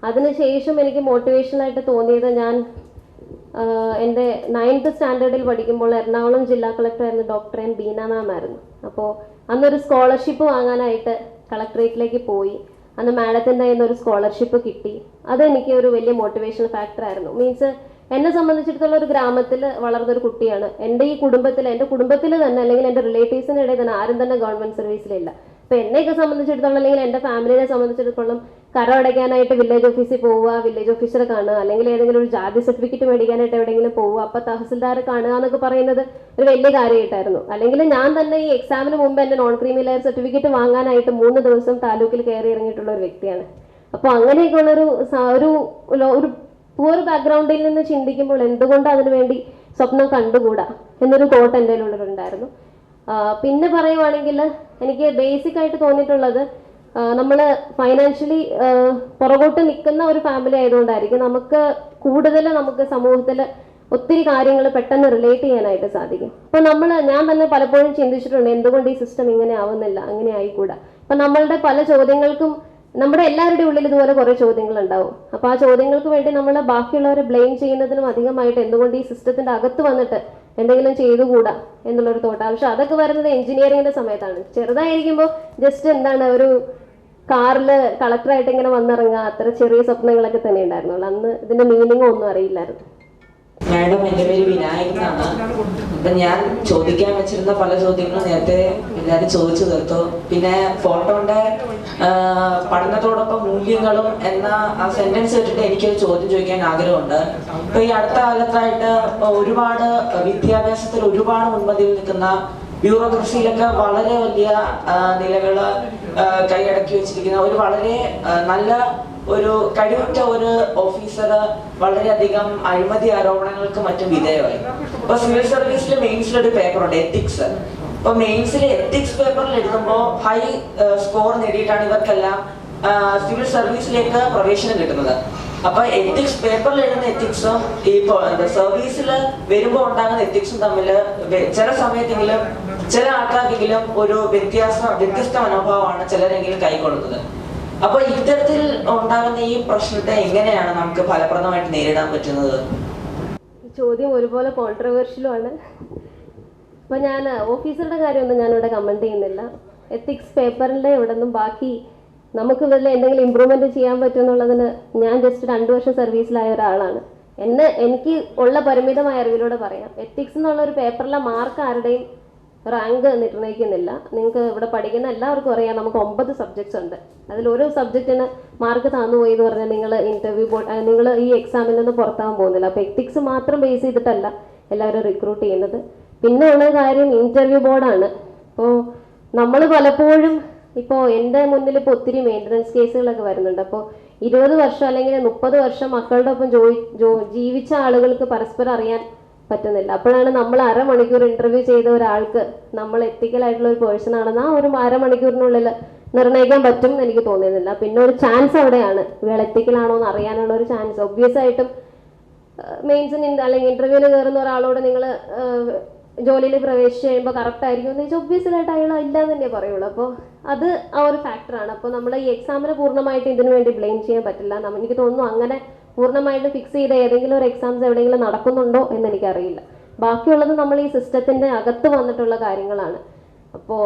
അതിനുശേഷം എനിക്ക് മോട്ടിവേഷനായിട്ട് തോന്നിയത് ഞാൻ എൻ്റെ 9th സ്റ്റാൻഡേർഡിൽ പഠിക്കുമ്പോൾ എറണാകുളം ജില്ലാ കളക്ടറായിരുന്ന ഡോക്ടർ എൻ ബീന മാം ആയിരുന്നു. അപ്പോൾ അന്നൊരു സ്കോളർഷിപ്പ് വാങ്ങാനായിട്ട് കളക്ടറേറ്റിലേക്ക് പോയി. അന്ന് മാഡത്തിൻ്റെ കയ്യിൽ നിന്ന് ഒരു സ്കോളർഷിപ്പ് കിട്ടി. അതെനിക്ക് ഒരു വലിയ മോട്ടിവേഷൻ ഫാക്ടറായിരുന്നു. മീൻസ് എന്നെ സംബന്ധിച്ചിടത്തോളം ഒരു ഗ്രാമത്തിൽ വളർന്നൊരു കുട്ടിയാണ്. എൻ്റെ കുടുംബത്തിൽ തന്നെ അല്ലെങ്കിൽ എൻ്റെ റിലേറ്റീവ്സിൻ്റെ ഇടയിൽ തന്നെ ആരും തന്നെ ഗവൺമെൻറ് സർവീസിലില്ല. അപ്പോൾ എന്നെയൊക്കെ സംബന്ധിച്ചിടത്തോളം അല്ലെങ്കിൽ എൻ്റെ ഫാമിലിയെ സംബന്ധിച്ചിടത്തോളം കരം അടയ്ക്കാനായിട്ട് വില്ലേജ് ഓഫീസിൽ പോവുക, വില്ലേജ് ഓഫീസറെ കാണുക, അല്ലെങ്കിൽ ഏതെങ്കിലും ഒരു ജാതി സർട്ടിഫിക്കറ്റ് മേടിക്കാനായിട്ട് എവിടെയെങ്കിലും പോവുക, അപ്പോൾ തഹസിൽദാരെ കാണുക എന്നൊക്കെ പറയുന്നത് ഒരു വലിയ കാര്യമായിട്ടായിരുന്നു. അല്ലെങ്കിൽ ഞാൻ തന്നെ ഈ എക്സാമിന് മുമ്പ് എൻ്റെ നോൺ ക്രീമി ലെയർ സർട്ടിഫിക്കറ്റ് വാങ്ങാനായിട്ട് 3 ദിവസം താലൂക്കിൽ കയറി ഇറങ്ങിയിട്ടുള്ള ഒരു വ്യക്തിയാണ്. അപ്പോൾ അങ്ങനെയൊക്കെയുള്ളൊരു ഒരു പൂർ ബാക്ക്ഗ്രൗണ്ടിൽ നിന്ന് ചിന്തിക്കുമ്പോൾ എന്തുകൊണ്ട് അതിനു വേണ്ടി സ്വപ്നം കണ്ടുകൂടാ എന്നൊരു തോട്ട് എൻ്റെ ഉള്ളിലുണ്ടായിരുന്നു. പിന്നെ പറയുവാണെങ്കിൽ എനിക്ക് ബേസിക് ആയിട്ട് തോന്നിയിട്ടുള്ളത് നമ്മൾ ഫൈനാൻഷ്യലി പുറകോട്ട് നിൽക്കുന്ന ഒരു ഫാമിലി ആയതുകൊണ്ടായിരിക്കും നമുക്ക് സമൂഹത്തിൽ ഒത്തിരി കാര്യങ്ങൾ പെട്ടെന്ന് റിലേറ്റ് ചെയ്യാനായിട്ട് സാധിക്കും. അപ്പോൾ ഞാൻ തന്നെ പലപ്പോഴും ചിന്തിച്ചിട്ടുണ്ട് എന്തുകൊണ്ട് ഈ സിസ്റ്റം ഇങ്ങനെ ആവുന്നില്ല, അങ്ങനെ ആയിക്കൂടാ. അപ്പം നമ്മളുടെ പല ചോദ്യങ്ങൾക്കും നമ്മുടെ എല്ലാവരുടെയും ഉള്ളിൽ ഇതുപോലെ കുറേ ചോദ്യങ്ങൾ ഉണ്ടാവും. അപ്പോൾ ആ ചോദ്യങ്ങൾക്ക് വേണ്ടി നമ്മൾ ബാക്കിയുള്ളവരെ ബ്ലെയിം ചെയ്യുന്നതിനും അധികമായിട്ട് എന്തുകൊണ്ട് ഈ സിസ്റ്റത്തിൻ്റെ അകത്ത് വന്നിട്ട് എന്തെങ്കിലും ചെയ്തുകൂടാ എന്നുള്ളൊരു തോട്ടാണ്. പക്ഷെ അതൊക്കെ വരുന്നത് എഞ്ചിനീയറിങ്ങിൻ്റെ സമയത്താണ്. ചെറുതായിരിക്കുമ്പോൾ ജസ്റ്റ് ഒരു കാറിൽ കളക്ടറായിട്ട് ഇങ്ങനെ വന്നിറങ്ങുക, അത്ര ചെറിയ സ്വപ്നങ്ങളൊക്കെ തന്നെ ഉണ്ടായിരുന്നുള്ളൂ. അന്ന് ഇതിൻ്റെ മീനിങ്ങോ ഒന്നും അറിയില്ലായിരുന്നു. മാഡം, എൻ്റെ പേര് വിനായക് എന്നാണ്. അപ്പം ഞാൻ ചോദിക്കാൻ വെച്ചിരുന്ന പല ചോദ്യങ്ങളും നേരത്തെ എല്ലാവരും ചോദിച്ചു തീർത്തു. പിന്നെ ഫോട്ടോന്റെ പഠനത്തോടൊപ്പം മൂല്യങ്ങളും എന്ന ആ സെന്റൻസ് വെച്ചിട്ട് എനിക്കൊരു ചോദ്യം ചോദിക്കാൻ ആഗ്രഹമുണ്ട്. ഇപ്പൊ ഈ അടുത്ത കാലത്തായിട്ട് ഒരുപാട് വിദ്യാഭ്യാസത്തിൽ ഒരുപാട് മുൻപന്തിയിൽ നിൽക്കുന്ന ബ്യൂറോക്രസിയിലൊക്കെ വളരെ വലിയ നിലകള് കൈയടക്കി വെച്ചിരിക്കുന്ന ഒരു വളരെ നല്ല ഒരു കഴിവുറ്റ ഒരു ഓഫീസർ വളരെയധികം അഴിമതി ആരോപണങ്ങൾക്ക് മറ്റും വിധേയമായി. ഇപ്പൊ സിവിൽ സർവീസിൽ മെയിൻസിലൊരു പേപ്പറുണ്ട്, എത്തിക്സ്. അപ്പൊ മെയിൻസിൽ എത്തിക്സ് പേപ്പറിൽ എഴുതുമ്പോൾ ഹൈ സ്കോർ നേടിയിട്ടാണ് ഇവർക്കെല്ലാം സിവിൽ സർവീസിലേക്ക് പ്രവേശനം കിട്ടുന്നത്. അപ്പൊ എത്തിക്സ് പേപ്പറിൽ എഴുതുന്ന എത്തിക്സും ഈ സർവീസിൽ വരുമ്പോൾ ഉണ്ടാകുന്ന എത്തിക്സും തമ്മിൽ ചില സമയത്തെങ്കിലും ചില ആൾക്കാർക്കെങ്കിലും ഒരു വ്യത്യസ്ത മനോഭാവമാണ് ചിലരെങ്കിലും കൈക്കൊള്ളുന്നത്. അപ്പൊ ഇത്തരത്തിൽ ഉണ്ടാകുന്ന ഈ പ്രശ്നത്തെ എങ്ങനെയാണ് നമുക്ക് ഫലപ്രദമായിട്ട് നേരിടാൻ പറ്റുന്നത്? ചോദ്യം ഒരുപോലെ കോൺട്രവേഴ്ഷ്യലുമാണ്. ഇപ്പൊ ഞാൻ ഓഫീസറുടെ കാര്യമൊന്നും ഞാനിവിടെ കമന്റ് ചെയ്യുന്നില്ല. എത്തിക്സ് പേപ്പറിന്റെ ഇവിടെ നിന്നും ബാക്കി നമുക്ക് ഇതിൽ എന്തെങ്കിലും ഇമ്പ്രൂവ്മെന്റ് ചെയ്യാൻ പറ്റുമെന്നുള്ളതിന് ഞാൻ ജസ്റ്റ് 2 വർഷം സർവീസിലായ ഒരാളാണ്. എനിക്ക് ഉള്ള പരിമിതമായ അറിവിലൂടെ പറയാം, എത്തിക്സ് എന്നുള്ള ഒരു പേപ്പറിലെ മാർക്ക് ആരുടെയും റാങ്ക് നിർണ്ണയിക്കുന്നില്ല. നിങ്ങൾക്ക് ഇവിടെ പഠിക്കുന്ന എല്ലാവർക്കും അറിയാം, നമുക്ക് 9 സബ്ജക്ട്സ് ഉണ്ട്. അതിലൊരു സബ്ജക്റ്റിന് മാർക്ക് താന്നുപോയി എന്ന് പറഞ്ഞാൽ നിങ്ങൾ ഈ എക്സാമിൽ നിന്ന് പുറത്താകാൻ പോകുന്നില്ല. അപ്പോൾ എത്തിക്സ് മാത്രം ബേസ് ചെയ്തിട്ടല്ല എല്ലാവരും റിക്രൂട്ട് ചെയ്യുന്നത്. പിന്നെ ഉള്ള കാര്യം ഇന്റർവ്യൂ ബോർഡാണ്. ഇപ്പോൾ നമ്മൾ പലപ്പോഴും ഇപ്പോൾ എൻ്റെ മുന്നിൽ ഇപ്പോൾ ഒത്തിരി മെയിൻ്റനൻസ് കേസുകളൊക്കെ വരുന്നുണ്ട്. അപ്പോൾ 20 വർഷം അല്ലെങ്കിൽ 30 വർഷം മക്കളുടെ ഒപ്പം ജീവിച്ച ആളുകൾക്ക് പരസ്പരം അറിയാൻ പറ്റുന്നില്ല. അപ്പോഴാണ് നമ്മൾ അരമണിക്കൂർ ഇന്റർവ്യൂ ചെയ്ത ഒരാൾക്ക് നമ്മൾ എത്തിക്കലായിട്ടുള്ള ഒരു പേഴ്സൺ ആണെന്ന് ആ ഒരു അരമണിക്കൂറിനുള്ളിൽ നിർണ്ണയിക്കാൻ പറ്റും എന്ന് എനിക്ക് തോന്നിയിരുന്നില്ല. പിന്നെ ഒരു ചാൻസ് അവിടെയാണ്, ഇയാൾ എത്തിക്കലാണോ എന്ന് അറിയാനുള്ള ഒരു ചാൻസ്. ഒബ്വിയസ് ആയിട്ടും മെയിൻസിന് അല്ലെങ്കിൽ ഇന്റർവ്യൂവിന് കയറുന്ന ഒരാളോട് നിങ്ങൾ ജോലിയിൽ പ്രവേശിച്ച് കഴിയുമ്പോൾ കറക്റ്റ് ആയിരിക്കും എന്ന് വെച്ചാൽ ഒബ്വിയസ്ലായിട്ട് അയാൾ ഇല്ല എന്ന് തന്നെ പറയുള്ളൂ. അപ്പോൾ അത് ആ ഒരു ഫാക്ടറാണ്. അപ്പോൾ നമ്മൾ ഈ എക്സാമിന് പൂർണ്ണമായിട്ട് ഇതിനു വേണ്ടി ബ്ലെയിം ചെയ്യാൻ പറ്റില്ല. എനിക്ക് തോന്നുന്നു അങ്ങനെ പൂർണ്ണമായിട്ട് ഫിക്സ് ചെയ്ത ഏതെങ്കിലും ഒരു എക്സാംസ് എവിടെയെങ്കിലും നടക്കുന്നുണ്ടോ എന്ന് എനിക്കറിയില്ല. ബാക്കിയുള്ളത് നമ്മൾ ഈ സിസ്റ്റത്തിൻ്റെ അകത്ത് വന്നിട്ടുള്ള കാര്യങ്ങളാണ്. അപ്പോൾ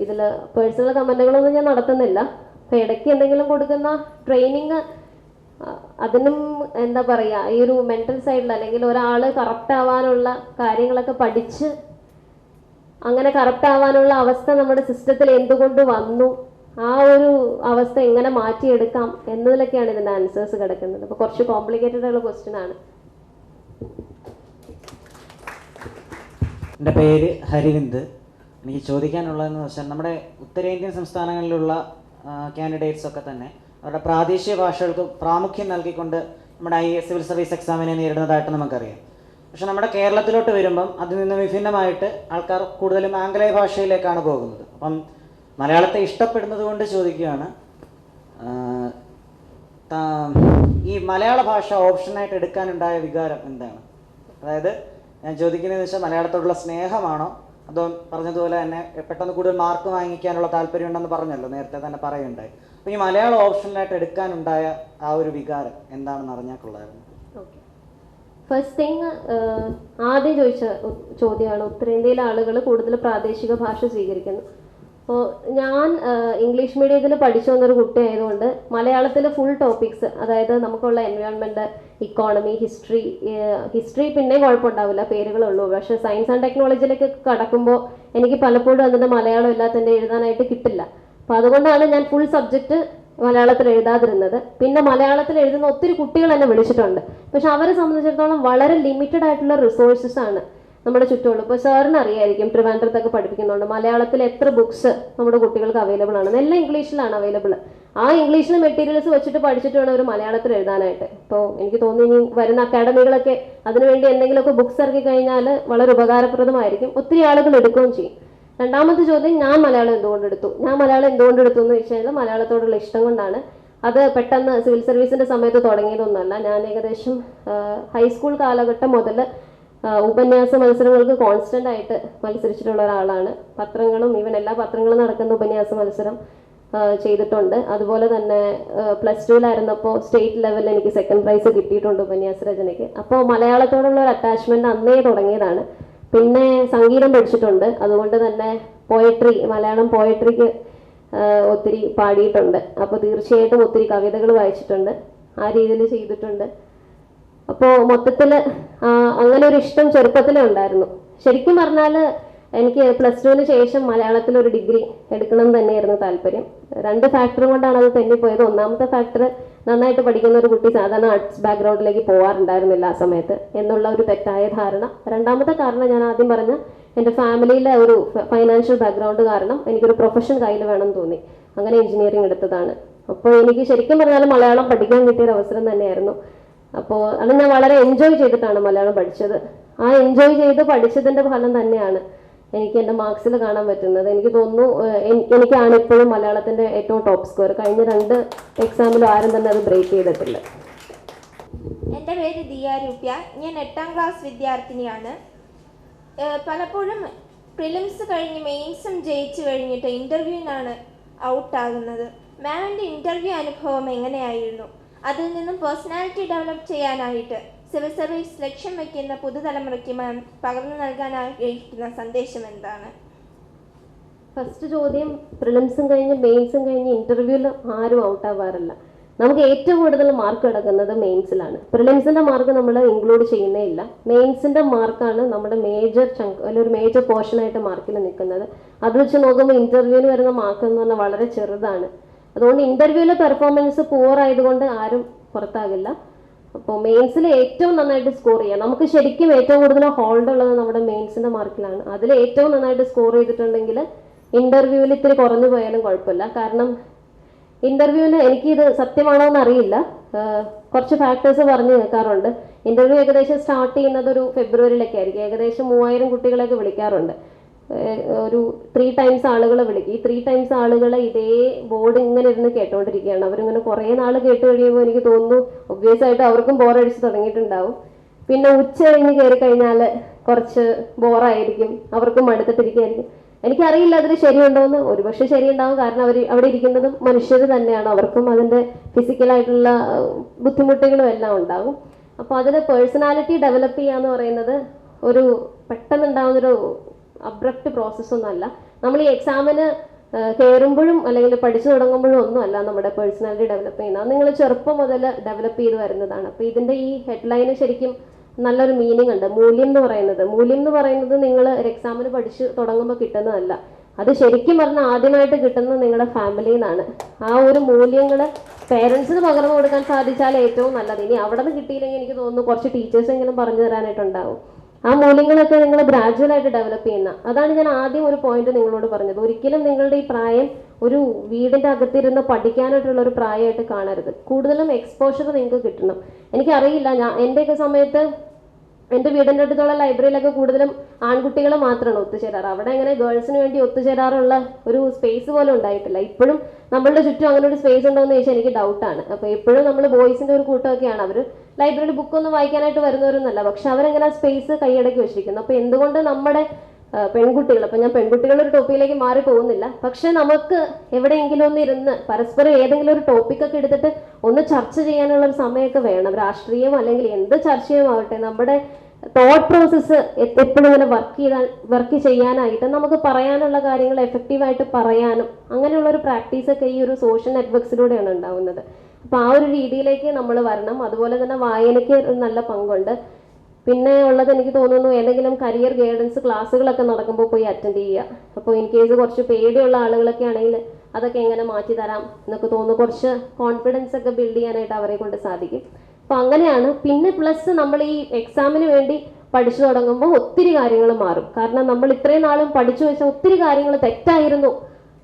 ഇതിൽ പേഴ്സണൽ കമൻറ്റുകളൊന്നും ഞാൻ നടത്തുന്നില്ല. അപ്പോൾ ഇടയ്ക്ക് എന്തെങ്കിലും കൊടുക്കുന്ന ട്രെയിനിങ് അതിനും എന്താ പറയുക, ഈ ഒരു മെൻ്റൽ സൈഡിൽ അല്ലെങ്കിൽ ഒരാൾ കറക്റ്റ് ആവാനുള്ള കാര്യങ്ങളൊക്കെ പഠിച്ച് അങ്ങനെ കറക്റ്റ് ആവാനുള്ള അവസ്ഥ നമ്മുടെ സിസ്റ്റത്തിൽ എന്തുകൊണ്ട് വന്നു, ആ ഒരു അവസ്ഥ എങ്ങനെ മാറ്റിയെടുക്കാം എന്നതിലൊക്കെയാണ് ഇതിൻ്റെ ആൻസേഴ്സ് കിടക്കുന്നത്. അപ്പോൾ കുറച്ച് കോംപ്ലിക്കേറ്റഡ് ആയിട്ടുള്ള ക്വസ്റ്റ്യൻ ആണ്. എൻ്റെ പേര് ഹരിവിന്ദ്. എനിക്ക് ചോദിക്കാനുള്ളതെന്ന് വെച്ചാൽ നമ്മുടെ ഉത്തരേന്ത്യൻ സംസ്ഥാനങ്ങളിലുള്ള കാൻഡിഡേറ്റ്സ് ഒക്കെ തന്നെ അവരുടെ പ്രാദേശിക ഭാഷകൾക്ക് പ്രാമുഖ്യം നൽകിക്കൊണ്ട് നമ്മുടെ സിവിൽ സർവീസ് എക്സാമിനെ നേരിടുന്നതായിട്ട് നമുക്കറിയാം. പക്ഷെ നമ്മുടെ കേരളത്തിലോട്ട് വരുമ്പം അതിൽ നിന്ന് വിഭിന്നമായിട്ട് ആൾക്കാർ കൂടുതലും ആംഗലേയ ഭാഷയിലേക്കാണ് പോകുന്നത്. അപ്പം മലയാളത്തെ ഇഷ്ടപ്പെടുന്നത് കൊണ്ട് ചോദിക്കുകയാണ്, ഈ മലയാള ഭാഷ ഓപ്ഷനായിട്ട് എടുക്കാനുണ്ടായ വികാരം എന്താണ്? അതായത് ഞാൻ ചോദിക്കുന്നതെന്ന് വെച്ചാൽ മലയാളത്തോടുള്ള സ്നേഹമാണോ, അതോ പറഞ്ഞതുപോലെ തന്നെ പെട്ടെന്ന് കൂടുതൽ മാർക്ക് വാങ്ങിക്കാനുള്ള താല്പര്യം ഉണ്ടെന്ന് പറഞ്ഞല്ലോ, നേരത്തെ തന്നെ പറയുണ്ടായി. അപ്പോൾ ഈ മലയാളം ഓപ്ഷനിലായിട്ട് എടുക്കാനുണ്ടായ ആ ഒരു വികാരം എന്താണെന്ന് അറിഞ്ഞാൽ കൊള്ളായിരുന്നു. ഓക്കെ, ഫസ്റ്റ് തിങ് ആദ്യം ചോദിച്ച ചോദ്യമാണ് ഉത്തരേന്ത്യയിലെ ആളുകൾ കൂടുതൽ പ്രാദേശിക ഭാഷ സ്വീകരിക്കുന്നു. അപ്പോൾ ഞാൻ ഇംഗ്ലീഷ് മീഡിയത്തിൽ പഠിച്ചു വന്നൊരു കുട്ടി ആയതുകൊണ്ട് മലയാളത്തിൽ ഫുൾ ടോപ്പിക്സ്, അതായത് നമുക്കുള്ള എൻവയോൺമെൻറ്റ്, ഇക്കോണമി, ഹിസ്റ്ററി പിന്നെ കുഴപ്പമുണ്ടാവില്ല, പേരുകളുള്ളൂ. പക്ഷേ സയൻസ് ആൻഡ് ടെക്നോളജിയിലേക്ക് കടക്കുമ്പോൾ എനിക്ക് പലപ്പോഴും അതിൻ്റെ മലയാളം ഇല്ലാത്തതിൻ്റെ എഴുതാനായിട്ട് കിട്ടില്ല. അപ്പോൾ അതുകൊണ്ടാണ് ഞാൻ ഫുൾ സബ്ജക്റ്റ് മലയാളത്തിൽ എഴുതാതിരുന്നത്. പിന്നെ മലയാളത്തിൽ എഴുതുന്ന ഒത്തിരി കുട്ടികൾ എന്നെ വിളിച്ചിട്ടുണ്ട്. പക്ഷെ അവരെ സംബന്ധിച്ചിടത്തോളം വളരെ ലിമിറ്റഡ് ആയിട്ടുള്ള റിസോഴ്സസ് ആണ് നമ്മുടെ ചുറ്റുമുള്ളൂ. ഇപ്പോൾ സാറിന് അറിയായിരിക്കും, ട്രിവാൻഡ്രത്തൊക്കെ പഠിപ്പിക്കുന്നുണ്ട് മലയാളത്തിൽ എത്ര ബുക്സ് നമ്മുടെ കുട്ടികൾക്ക് അവൈലബിൾ ആണ്. എല്ലാം ഇംഗ്ലീഷിലാണ് അവൈലബിൾ. ആ ഇംഗ്ലീഷിലെ മെറ്റീരിയൽസ് വെച്ചിട്ട് പഠിച്ചിട്ട് വേണം അവർ മലയാളത്തിൽ എഴുതാനായിട്ട്. ഇപ്പോൾ എനിക്ക് തോന്നുന്നു ഇനി വരുന്ന അക്കാഡമികളൊക്കെ അതിനുവേണ്ടി എന്തെങ്കിലുമൊക്കെ ബുക്സ് ഇറക്കി കഴിഞ്ഞാൽ വളരെ ഉപകാരപ്രദമായിരിക്കും, ഒത്തിരി ആളുകൾ എടുക്കുകയും ചെയ്യും. രണ്ടാമത്തെ ചോദ്യം, ഞാൻ മലയാളം എന്തുകൊണ്ട് എടുത്തു എന്ന് വെച്ച് കഴിഞ്ഞാൽ മലയാളത്തോടുള്ള ഇഷ്ടം കൊണ്ടാണ്. അത് പെട്ടെന്ന് സിവിൽ സർവീസിൻ്റെ സമയത്ത് തുടങ്ങിയതൊന്നുമല്ല. ഞാൻ ഏകദേശം ഹൈസ്കൂൾ കാലഘട്ടം മുതൽ ഉപന്യാസ മത്സരങ്ങൾക്ക് കോൺസ്റ്റൻ്റ് ആയിട്ട് മത്സരിച്ചിട്ടുള്ള ഒരാളാണ്. പത്രങ്ങളും ഈവൻ എല്ലാ പത്രങ്ങളും നടക്കുന്ന ഉപന്യാസ മത്സരം ചെയ്തിട്ടുണ്ട്. അതുപോലെ തന്നെ പ്ലസ് ടുവിലായിരുന്നപ്പോൾ സ്റ്റേറ്റ് ലെവലിൽ എനിക്ക് സെക്കൻഡ് പ്രൈസ് കിട്ടിയിട്ടുണ്ട് ഉപന്യാസ രചനയ്ക്ക്. അപ്പോൾ മലയാളത്തോടുള്ള ഒരു അറ്റാച്ച്മെൻറ്റ് അന്നേ തുടങ്ങിയതാണ്. പിന്നെ സംഗീതം പഠിച്ചിട്ടുണ്ട്, അതുകൊണ്ട് തന്നെ മലയാളം പോയട്രിക്ക് ഒത്തിരി പാടിയിട്ടുണ്ട്. അപ്പോൾ തീർച്ചയായിട്ടും ഒത്തിരി കവിതകൾ വായിച്ചിട്ടുണ്ട്, ആ രീതിയിൽ ചെയ്തിട്ടുണ്ട്. അപ്പോൾ മൊത്തത്തിൽ അങ്ങനെ ഒരു ഇഷ്ടം ചെറുപ്പത്തിലേ ഉണ്ടായിരുന്നു. ശരിക്കും പറഞ്ഞാൽ എനിക്ക് പ്ലസ് ടുവിന് ശേഷം മലയാളത്തിലൊരു ഡിഗ്രി എടുക്കണം തന്നെയായിരുന്നു താല്പര്യം. രണ്ട് ഫാക്ടറും കൊണ്ടാണ് അത് തെന്നിപ്പോയത്. ഒന്നാമത്തെ ഫാക്ടർ, നന്നായിട്ട് പഠിക്കുന്ന ഒരു കുട്ടി സാധാരണ ആർട്സ് ബാക്ക്ഗ്രൗണ്ടിലേക്ക് പോകാറുണ്ടായിരുന്നില്ല ആ സമയത്ത് എന്നുള്ള ഒരു തെറ്റായ ധാരണ. രണ്ടാമത്തെ കാരണം ഞാൻ ആദ്യം പറഞ്ഞ എൻ്റെ ഫാമിലിയിലെ ഒരു ഫൈനാൻഷ്യൽ ബാക്ക്ഗ്രൗണ്ട് കാരണം എനിക്കൊരു പ്രൊഫഷൻ കയ്യിൽ വേണം തോന്നി, അങ്ങനെ എഞ്ചിനീയറിംഗ് എടുത്തതാണ്. അപ്പോൾ എനിക്ക് ശരിക്കും പറഞ്ഞാൽ മലയാളം പഠിക്കാൻ കിട്ടിയൊരു അവസരം തന്നെയായിരുന്നു. അപ്പോൾ അത് ഞാൻ വളരെ എൻജോയ് ചെയ്തിട്ടാണ് മലയാളം പഠിച്ചത്. ആ എൻജോയ് ചെയ്ത് പഠിച്ചതിൻ്റെ ഫലം തന്നെയാണ് എനിക്ക് എൻ്റെ മാർക്സിൽ കാണാൻ പറ്റുന്നത്. എനിക്ക് തോന്നുന്നു എനിക്കാണ് ഇപ്പോഴും മലയാളത്തിൻ്റെ ഏറ്റവും ടോപ്പ് സ്കോർ. കഴിഞ്ഞ 2 എക്സാമിലും ആരും തന്നെ അത് ബ്രേക്ക് ചെയ്തിട്ടില്ല. എൻ്റെ പേര് ദിയ രൂപ്യ. ഞാൻ 8ാം ക്ലാസ് വിദ്യാർത്ഥിനിയാണ്. പലപ്പോഴും പ്രിലിംസ് കഴിഞ്ഞ് മെയിൻസും ജയിച്ചു കഴിഞ്ഞിട്ട് ഇൻ്റർവ്യൂവിനാണ് ഔട്ടാകുന്നത്. മാമിൻ്റെ ഇൻ്റർവ്യൂ അനുഭവം എങ്ങനെയായിരുന്നു? അതിൽ നിന്നും പേഴ്സണാലിറ്റി ഡെവലപ്പ് ചെയ്യാനായിട്ട് സിവിൽ സർവീസ് ലക്ഷ്യം വയ്ക്കുന്ന പുതുതലമുറയ്ക്ക് മാം പകർന്നു നൽകാൻ ആഗ്രഹിക്കുന്ന സന്ദേശം എന്താണ്? ഫസ്റ്റ് ചോദ്യം, പ്രിലിംസും കഴിഞ്ഞ് മെയിൻസും കഴിഞ്ഞ് ഇൻ്റർവ്യൂവിൽ ആരും ഔട്ടാവാറില്ല. നമുക്ക് ഏറ്റവും കൂടുതൽ മാർക്ക് കിടക്കുന്നത് മെയിൻസിലാണ്. പ്രിലിംസിൻ്റെ മാർക്ക് നമ്മൾ ഇൻക്ലൂഡ് ചെയ്യുന്നേ ഇല്ല. മെയിൻസിൻ്റെ മാർക്കാണ് നമ്മുടെ മേജർ ചങ്ക് അല്ലെങ്കിൽ ഒരു മേജർ പോർഷനായിട്ട് മാർക്കിൽ നിൽക്കുന്നത്. അത് വെച്ച് നോക്കുമ്പോൾ ഇൻ്റർവ്യൂവിന് വരുന്ന മാർക്ക് എന്ന് പറഞ്ഞാൽ വളരെ ചെറുതാണ്. അതുകൊണ്ട് ഇൻ്റർവ്യൂവിലെ പെർഫോമൻസ് പുവർ ആയതുകൊണ്ട് ആരും പുറത്താകില്ല. അപ്പോൾ മെയിൻസിൽ ഏറ്റവും നന്നായിട്ട് സ്കോർ ചെയ്യാം. നമുക്ക് ശരിക്കും ഏറ്റവും കൂടുതൽ ഹോൾഡ് ഉള്ളത് നമ്മുടെ മെയിൻസിൻ്റെ മാർക്കിലാണ്. അതിൽ ഏറ്റവും നന്നായിട്ട് സ്കോർ ചെയ്തിട്ടുണ്ടെങ്കിൽ ഇൻ്റർവ്യൂവിൽ ഇത്തിരി കുറഞ്ഞു പോയാലും കുഴപ്പമില്ല. കാരണം ഇൻ്റർവ്യൂവിന് എനിക്കിത് സത്യമാണോ എന്ന് അറിയില്ല, കുറച്ച് ഫാക്ടേഴ്സ് പറഞ്ഞു കേൾക്കാറുണ്ട്. ഇൻ്റർവ്യൂ ഏകദേശം സ്റ്റാർട്ട് ചെയ്യുന്നത് ഒരു ഫെബ്രുവരിയിലൊക്കെ ആയിരിക്കും. ഏകദേശം 3000 കുട്ടികളെയൊക്കെ വിളിക്കാറുണ്ട്. ഒരു 3 times ആളുകളെ വിളിക്കും. ഈ 3 times ആളുകളെ ഇതേ ബോർഡ് ഇങ്ങനെ ഇരുന്ന് കേട്ടോണ്ടിരിക്കുകയാണ്. അവരിങ്ങനെ കുറേ നാൾ കേട്ട് കഴിയുമ്പോൾ എനിക്ക് തോന്നുന്നു ഒബ്വിയസ് ആയിട്ട് അവർക്കും ബോറടിച്ച് തുടങ്ങിയിട്ടുണ്ടാവും. പിന്നെ ഉച്ച കഴിഞ്ഞ് കയറി കഴിഞ്ഞാൽ കുറച്ച് ബോറായിരിക്കും, അവർക്കും മടുത്തിട്ടിരിക്കുകയായിരിക്കും. എനിക്കറിയില്ല അതിൽ ശരിയുണ്ടോയെന്ന്. ഒരുപക്ഷെ ശരിയുണ്ടാവും, കാരണം അവിടെ ഇരിക്കുന്നതും മനുഷ്യർ തന്നെയാണ്, അവർക്കും അതിൻ്റെ ഫിസിക്കലായിട്ടുള്ള ബുദ്ധിമുട്ടുകളും എല്ലാം ഉണ്ടാകും. അപ്പോൾ അതിൽ പേഴ്സണാലിറ്റി ഡെവലപ്പ് ചെയ്യുക എന്ന് പറയുന്നത് ഒരു പെട്ടെന്നുണ്ടാകുന്നൊരു അബ്രപ്റ്റ് പ്രോസസ്സൊന്നുമല്ല. നമ്മൾ ഈ എക്സാമിന് കയറുമ്പോഴും അല്ലെങ്കിൽ പഠിച്ചു തുടങ്ങുമ്പോഴും ഒന്നുമല്ല നമ്മുടെ പേഴ്സണാലിറ്റി ഡെവലപ്പ് ചെയ്യുന്നത്. അത് നിങ്ങൾ ചെറുപ്പം മുതൽ ഡെവലപ്പ് ചെയ്ത് വരുന്നതാണ്. അപ്പോൾ ഇതിൻ്റെ ഈ ഹെഡ്ലൈന് ശരിക്കും നല്ലൊരു മീനിങ് ഉണ്ട്. മൂല്യം എന്ന് പറയുന്നത് നിങ്ങൾ ഒരു എക്സാമിന് പഠിച്ച് തുടങ്ങുമ്പോൾ കിട്ടുന്നതല്ല. അത് ശരിക്കും പറഞ്ഞാൽ ആദ്യമായിട്ട് കിട്ടുന്നത് നിങ്ങളുടെ ഫാമിലിയിൽ നിന്നാണ്. ആ ഒരു മൂല്യങ്ങൾ പേരൻസിന് പകർന്നു കൊടുക്കാൻ സാധിച്ചാൽ ഏറ്റവും നല്ലത്. ഇനി അവിടെ നിന്ന് കിട്ടിയില്ലെങ്കിൽ എനിക്ക് തോന്നുന്നു കുറച്ച് ടീച്ചേഴ്സെങ്കിലും പറഞ്ഞു തരാനായിട്ടുണ്ടാവും. ആ മൂല്യങ്ങളൊക്കെ നിങ്ങൾ ഗ്രാജുവലായിട്ട് ഡെവലപ്പ് ചെയ്യുന്ന. അതാണ് ഞാൻ ആദ്യം ഒരു പോയിന്റ് നിങ്ങളോട് പറഞ്ഞത്. ഒരിക്കലും നിങ്ങളുടെ ഈ പ്രായം ഒരു വീടിൻ്റെ അകത്തിരുന്ന് പഠിക്കാനായിട്ടുള്ള ഒരു പ്രായമായിട്ട് കാണരുത്. കൂടുതലും എക്സ്പോഷർ നിങ്ങൾക്ക് കിട്ടണം. എനിക്കറിയില്ല, എൻ്റെയൊക്കെ സമയത്ത് എൻ്റെ വീടിൻ്റെ അടുത്തുള്ള ലൈബ്രറിയിലൊക്കെ കൂടുതലും ആൺകുട്ടികൾ മാത്രമാണ് ഒത്തുചേരാറ്. അവിടെ അങ്ങനെ ഗേൾസിന് വേണ്ടി ഒത്തുചേരാറുള്ള ഒരു സ്പേസ് പോലും ഉണ്ടായിട്ടില്ല. ഇപ്പോഴും നമ്മളുടെ ചുറ്റും അങ്ങനെ ഒരു സ്പേസ് ഉണ്ടോ എന്ന് ചോദിച്ചാൽ എനിക്ക് ഡൗട്ടാണ്. അപ്പോൾ ഇപ്പോഴും നമ്മൾ ബോയ്സിൻ്റെ ഒരു കൂട്ടമൊക്കെയാണ്. അവർ ലൈബ്രറിയിൽ ബുക്കൊന്നും വായിക്കാനായിട്ട് വരുന്നവരൊന്നുമല്ല, പക്ഷെ അവരെങ്ങനെ സ്പേസ് കൈയടക്കി വെച്ചിരിക്കുന്നു. അപ്പോൾ എന്തുകൊണ്ട് നമ്മുടെ പെൺകുട്ടികൾ, അപ്പം ഞാൻ പെൺകുട്ടികളുടെ ഒരു ടോപ്പിക്കിലേക്ക് മാറി പോകുന്നില്ല, പക്ഷെ നമുക്ക് എവിടെയെങ്കിലും ഒന്ന് ഇരുന്ന് പരസ്പരം ഏതെങ്കിലും ഒരു ടോപ്പിക്കൊക്കെ എടുത്തിട്ട് ഒന്ന് ചർച്ച ചെയ്യാനുള്ള ഒരു സമയമൊക്കെ വേണം. രാഷ്ട്രീയം അല്ലെങ്കിൽ എന്ത് ചർച്ചയുമാവട്ടെ, നമ്മുടെ തോട്ട് പ്രോസസ്സ് എപ്പോഴും ഇങ്ങനെ വർക്ക് ചെയ്യാനായിട്ട് നമുക്ക് പറയാനുള്ള കാര്യങ്ങൾ എഫക്റ്റീവായിട്ട് പറയാനും അങ്ങനെയുള്ളൊരു പ്രാക്ടീസൊക്കെ ഈ ഒരു സോഷ്യൽ നെറ്റ്വർക്സിലൂടെയാണ് ഉണ്ടാവുന്നത്. അപ്പോൾ ആ ഒരു രീതിയിലേക്ക് നമ്മൾ വരണം. അതുപോലെ തന്നെ വായനയ്ക്ക് ഒരു നല്ല പങ്കുണ്ട്. പിന്നെ ഉള്ളത് എനിക്ക് തോന്നുന്നു ഏതെങ്കിലും കരിയർ ഗൈഡൻസ് ക്ലാസ്സുകളൊക്കെ നടക്കുമ്പോൾ പോയി അറ്റൻഡ് ചെയ്യുക. അപ്പോൾ ഇൻ കേസ് കുറച്ച് പേടിയുള്ള ആളുകളൊക്കെ ആണെങ്കിൽ അതൊക്കെ എങ്ങനെ മാറ്റി തരാം എന്നൊക്കെ തോന്നുന്നു. കുറച്ച് കോൺഫിഡൻസ് ഒക്കെ ബിൽഡ് ചെയ്യാനായിട്ട് അവരെ കൊണ്ട് സാധിക്കും. അപ്പോൾ അങ്ങനെയാണ്. പിന്നെ പ്ലസ് നമ്മൾ ഈ എക്സാമിന് വേണ്ടി പഠിച്ചു തുടങ്ങുമ്പോൾ ഒത്തിരി കാര്യങ്ങൾ മാറും. കാരണം നമ്മൾ ഇത്രയും നാളും പഠിച്ചു വെച്ച ഒത്തിരി കാര്യങ്ങൾ തെറ്റായിരുന്നു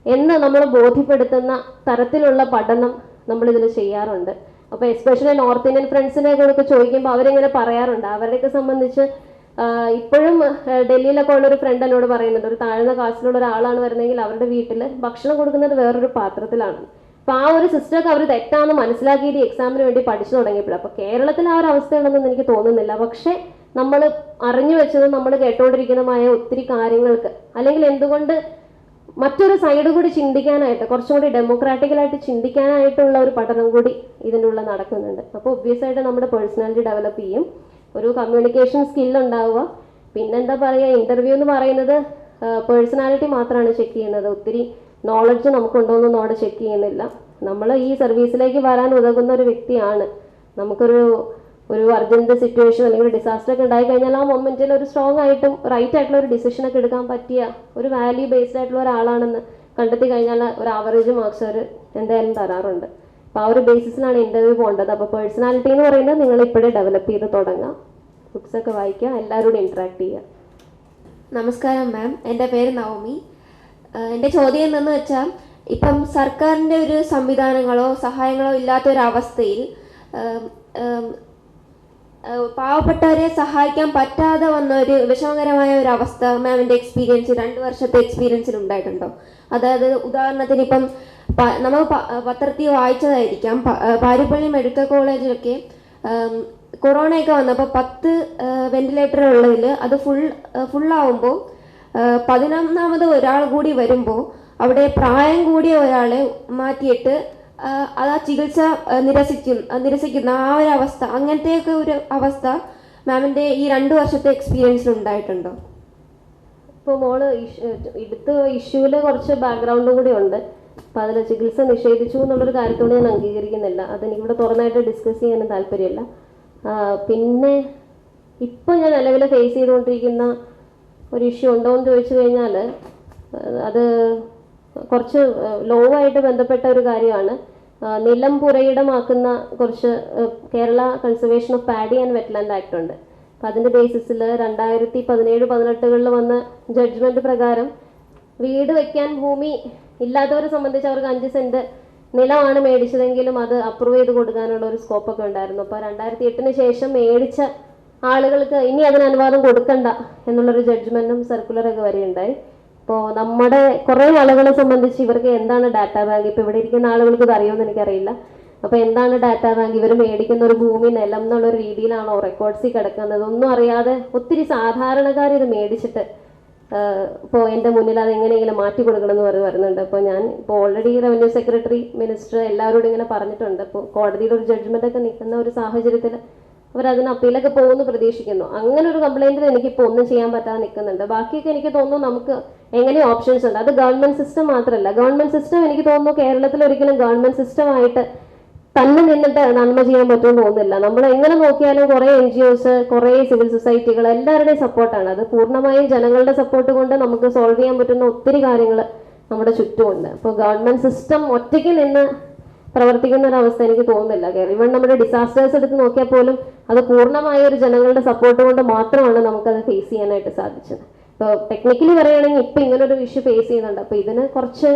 എന്ന് നമ്മൾ ബോധ്യപ്പെടുത്തുന്ന തരത്തിലുള്ള പഠനം നമ്മളിതിൽ ചെയ്യാറുണ്ട്. അപ്പോൾ എസ്പെഷ്യലി നോർത്ത് ഇന്ത്യൻ ഫ്രണ്ട്സിനെ ഒക്കെ ചോദിക്കുമ്പോൾ അവരിങ്ങനെ പറയാറുണ്ട്. അവരെയൊക്കെ സംബന്ധിച്ച് ഇപ്പോഴും ഡൽഹിയിലൊക്കെ ഉള്ളൊരു ഫ്രണ്ട് എന്നോട് പറയുന്നുണ്ട്, ഒരു താഴ്ന്ന കാസ്റ്റിലുള്ള ഒരാളാണ് വരുന്നതെങ്കിൽ അവരുടെ വീട്ടിൽ ഭക്ഷണം കൊടുക്കുന്നത് വേറൊരു പാത്രത്തിലാണ്. അപ്പോൾ ആ ഒരു സിസ്റ്റമൊക്കെ അവർ തെറ്റാണെന്ന് മനസ്സിലാക്കിയത് എക്സാമിന് വേണ്ടി പഠിച്ചു തുടങ്ങിയപ്പോഴും. അപ്പോൾ കേരളത്തിൽ ആ ഒരു അവസ്ഥയുണ്ടെന്ന് എനിക്ക് തോന്നുന്നില്ല. പക്ഷേ നമ്മൾ അറിഞ്ഞു വെച്ചതും നമ്മൾ കേട്ടുകൊണ്ടിരിക്കുന്നതുമായ ഒത്തിരി കാര്യങ്ങൾക്ക്, അല്ലെങ്കിൽ എന്തുകൊണ്ട് മറ്റൊരു സൈഡ് കൂടി ചിന്തിക്കാനായിട്ട്, കുറച്ചും കൂടി ഡെമോക്രാറ്റിക്കലായിട്ട് ചിന്തിക്കാനായിട്ടുള്ള ഒരു പഠനം കൂടി ഇതിൻ്റെ ഉള്ളിൽ നടക്കുന്നുണ്ട്. അപ്പോൾ ഒബ്വിയസ് ആയിട്ട് നമ്മുടെ പേഴ്സണാലിറ്റി ഡെവലപ്പ് ചെയ്യും, ഒരു കമ്മ്യൂണിക്കേഷൻ സ്കിൽ ഉണ്ടാവുക. പിന്നെന്താ പറയുക, ഇൻ്റർവ്യൂ എന്ന് പറയുന്നത് പേഴ്സണാലിറ്റി മാത്രമാണ് ചെക്ക് ചെയ്യുന്നത്. ഒത്തിരി നോളജ് നമുക്കുണ്ടോയെന്നൊന്നും അവിടെ ചെക്ക് ചെയ്യുന്നില്ല. നമ്മൾ ഈ സർവീസിലേക്ക് വരാൻ ഉതകുന്ന ഒരു വ്യക്തിയാണ്. നമുക്കൊരു അർജൻറ്റ് സിറ്റുവേഷൻ അല്ലെങ്കിൽ ഒരു ഡിസാസ്റ്റർ ഒക്കെ ഉണ്ടായി കഴിഞ്ഞാൽ ആ മൊമെൻറ്റിൽ ഒരു സ്ട്രോങ് ആയിട്ടും റൈറ്റ് ആയിട്ടുള്ള ഒരു ഡിസിഷനൊക്കെ എടുക്കാൻ പറ്റിയ ഒരു വാല്യൂ ബേസ്ഡ് ആയിട്ടുള്ള ഒരാളാണെന്ന് കണ്ടെത്തി കഴിഞ്ഞാൽ ഒരു ആവറേജ് മാർക്സ് അവർ എന്തായാലും തരാറുണ്ട്. അപ്പോൾ ആ ഒരു ബേസിസിലാണ് ഇൻ്റർവ്യൂ പോകേണ്ടത്. അപ്പോൾ പേഴ്സണാലിറ്റി എന്ന് പറയുന്നത് നിങ്ങൾ ഇപ്പോഴേ ഡെവലപ്പ് ചെയ്ത് തുടങ്ങാം. ബുക്സൊക്കെ വായിക്കുക, എല്ലാവരോടും ഇൻട്രാക്ട് ചെയ്യുക. നമസ്കാരം മാം, എൻ്റെ പേര് നവമി. എൻ്റെ ചോദ്യം എന്തെന്ന് വെച്ചാൽ, ഇപ്പം സർക്കാരിൻ്റെ ഒരു സംവിധാനങ്ങളോ സഹായങ്ങളോ ഇല്ലാത്തൊരവസ്ഥയിൽ പാവപ്പെട്ടവരെ സഹായിക്കാൻ പറ്റാതെ വന്ന ഒരു വിഷമകരമായ ഒരു അവസ്ഥ മാമിൻ്റെ എക്സ്പീരിയൻസ് 2 വർഷത്തെ എക്സ്പീരിയൻസിൽ ഉണ്ടായിട്ടുണ്ടോ? അതായത് ഉദാഹരണത്തിന് ഇപ്പം നമ്മൾ പത്രത്തിൽ വായിച്ചതായിരിക്കാം, പാരിപ്പള്ളി മെഡിക്കൽ കോളേജിലൊക്കെ കൊറോണയൊക്കെ വന്നപ്പോൾ 10 വെന്റിലേറ്റർ ഉള്ളതിൽ അത് ഫുള്ളാവുമ്പോൾ 11ാമത് ഒരാൾ കൂടി വരുമ്പോൾ അവിടെ പ്രായം കൂടിയ ഒരാളെ മാറ്റിയിട്ട് അത് ആ ചികിത്സ നിരസിക്കുന്ന ആ ഒരു അവസ്ഥ, അങ്ങനത്തെയൊക്കെ ഒരു അവസ്ഥ മാമിൻ്റെ ഈ 2 വർഷത്തെ എക്സ്പീരിയൻസിൽ ഉണ്ടായിട്ടുണ്ടോ? ഇപ്പോൾ മോള് എടുത്ത ഇഷ്യൂവിൽ കുറച്ച് ബാക്ക്ഗ്രൗണ്ടും കൂടി ഉണ്ട്. അപ്പോൾ അതിൽ ചികിത്സ നിഷേധിച്ചു എന്നുള്ളൊരു കാര്യത്തോട് ഞാൻ അംഗീകരിക്കുന്നില്ല. അതെനിക്കിവിടെ തുറന്നായിട്ട് ഡിസ്കസ് ചെയ്യാനും താല്പര്യമില്ല. പിന്നെ ഇപ്പോൾ ഞാൻ നിലവിൽ ഫേസ് ചെയ്തുകൊണ്ടിരിക്കുന്ന ഒരു ഇഷ്യൂ ഉണ്ടോ എന്ന് ചോദിച്ചു കഴിഞ്ഞാൽ അത് കുറച്ച് ലോ ആയിട്ട് ബന്ധപ്പെട്ട ഒരു കാര്യമാണ്. നിലം പുരയിടമാക്കുന്ന കുറച്ച് Kerala conservation of paddy and wetland act ഉണ്ട്. അപ്പം അതിൻ്റെ ബേസിസിൽ 2017-18 വന്ന ജഡ്ജ്മെൻറ്റ് പ്രകാരം വീട് വയ്ക്കാൻ ഭൂമി ഇല്ലാത്തവരെ സംബന്ധിച്ച് അവർക്ക് 5 സെൻറ്റ് നിലമാണ് മേടിച്ചതെങ്കിലും അത് അപ്രൂവ് ചെയ്ത് കൊടുക്കാനുള്ള ഒരു സ്കോപ്പൊക്കെ ഉണ്ടായിരുന്നു. അപ്പോൾ 2008 ശേഷം മേടിച്ച ആളുകൾക്ക് ഇനി അതിന് അനുവാദം കൊടുക്കണ്ട എന്നുള്ളൊരു ജഡ്ജ്മെന്റും സർക്കുലറൊക്കെ വരെയുണ്ടായി. ഇപ്പോൾ നമ്മുടെ കുറേ ആളുകളെ സംബന്ധിച്ച് ഇവർക്ക് എന്താണ് ഡാറ്റാ ബാങ്ക്, ഇപ്പോൾ ഇവിടെ ഇരിക്കുന്ന ആളുകൾക്ക് ഇത് അറിയുമെന്ന് എനിക്കറിയില്ല. അപ്പോൾ എന്താണ് ഡാറ്റാ ബാങ്ക്, ഇവർ മേടിക്കുന്ന ഒരു ഭൂമി നിലം എന്നുള്ളൊരു രീതിയിലാണോ റെക്കോർഡ്സിൽ കിടക്കുന്നത്, ഒന്നും അറിയാതെ ഒത്തിരി സാധാരണക്കാർ ഇത് മേടിച്ചിട്ട് ഇപ്പോൾ എൻ്റെ മുന്നിൽ അത് എങ്ങനെയെങ്കിലും മാറ്റി കൊടുക്കണമെന്ന് വരുന്നുണ്ട്. അപ്പോൾ ഞാൻ ഇപ്പോൾ ഓൾറെഡി റവന്യൂ സെക്രട്ടറി, മിനിസ്റ്റർ എല്ലാവരോടും ഇങ്ങനെ പറഞ്ഞിട്ടുണ്ട്. അപ്പോൾ കോടതിയുടെ ഒരു ജഡ്ജ്മെൻ്റ് ഒക്കെ നിൽക്കുന്ന ഒരു സാഹചര്യത്തിൽ അവരതിന് അപ്പീലൊക്കെ പോകുമെന്ന് പ്രതീക്ഷിക്കുന്നു. അങ്ങനെ ഒരു കംപ്ലൈൻറ്റിൽ എനിക്കിപ്പോൾ ഒന്നും ചെയ്യാൻ പറ്റാതെ നിൽക്കുന്നുണ്ട്. ബാക്കിയൊക്കെ എനിക്ക് തോന്നുന്നു നമുക്ക് എങ്ങനെ ഓപ്ഷൻസ് ഉണ്ട്. അത് ഗവൺമെൻറ് സിസ്റ്റം മാത്രമല്ല, ഗവൺമെൻറ് സിസ്റ്റം എനിക്ക് തോന്നുന്നു കേരളത്തിൽ ഒരിക്കലും ഗവൺമെൻറ് സിസ്റ്റമായിട്ട് തന്നെ നിന്നിട്ട് നന്മ ചെയ്യാൻ പറ്റുമെന്ന് തോന്നുന്നില്ല. നമ്മൾ എങ്ങനെ നോക്കിയാലും കുറേ NGOs, കുറേ സിവിൽ സൊസൈറ്റികൾ എല്ലാവരുടെയും സപ്പോർട്ടാണ്. അത് പൂർണ്ണമായും ജനങ്ങളുടെ സപ്പോർട്ട് കൊണ്ട് നമുക്ക് സോൾവ് ചെയ്യാൻ പറ്റുന്ന ഒത്തിരി കാര്യങ്ങൾ നമ്മുടെ ചുറ്റുമുണ്ട്. അപ്പോൾ ഗവൺമെൻറ് സിസ്റ്റം ഒറ്റയ്ക്ക് നിന്ന് പ്രവർത്തിക്കുന്ന ഒരവസ്ഥ എനിക്ക് തോന്നുന്നില്ല. ഈവൻ നമ്മുടെ ഡിസാസ്റ്റേഴ്സ് എടുത്ത് നോക്കിയാൽ പോലും അത് പൂർണ്ണമായ ഒരു ജനങ്ങളുടെ സപ്പോർട്ട് കൊണ്ട് മാത്രമാണ് നമുക്കത് ഫേസ് ചെയ്യാനായിട്ട് സാധിച്ചത്. ഇപ്പോൾ ടെക്നിക്കലി പറയുകയാണെങ്കിൽ ഇപ്പോൾ ഇങ്ങനൊരു ഇഷ്യൂ ഫേസ് ചെയ്യുന്നുണ്ട്. അപ്പോൾ ഇതിന് കുറച്ച്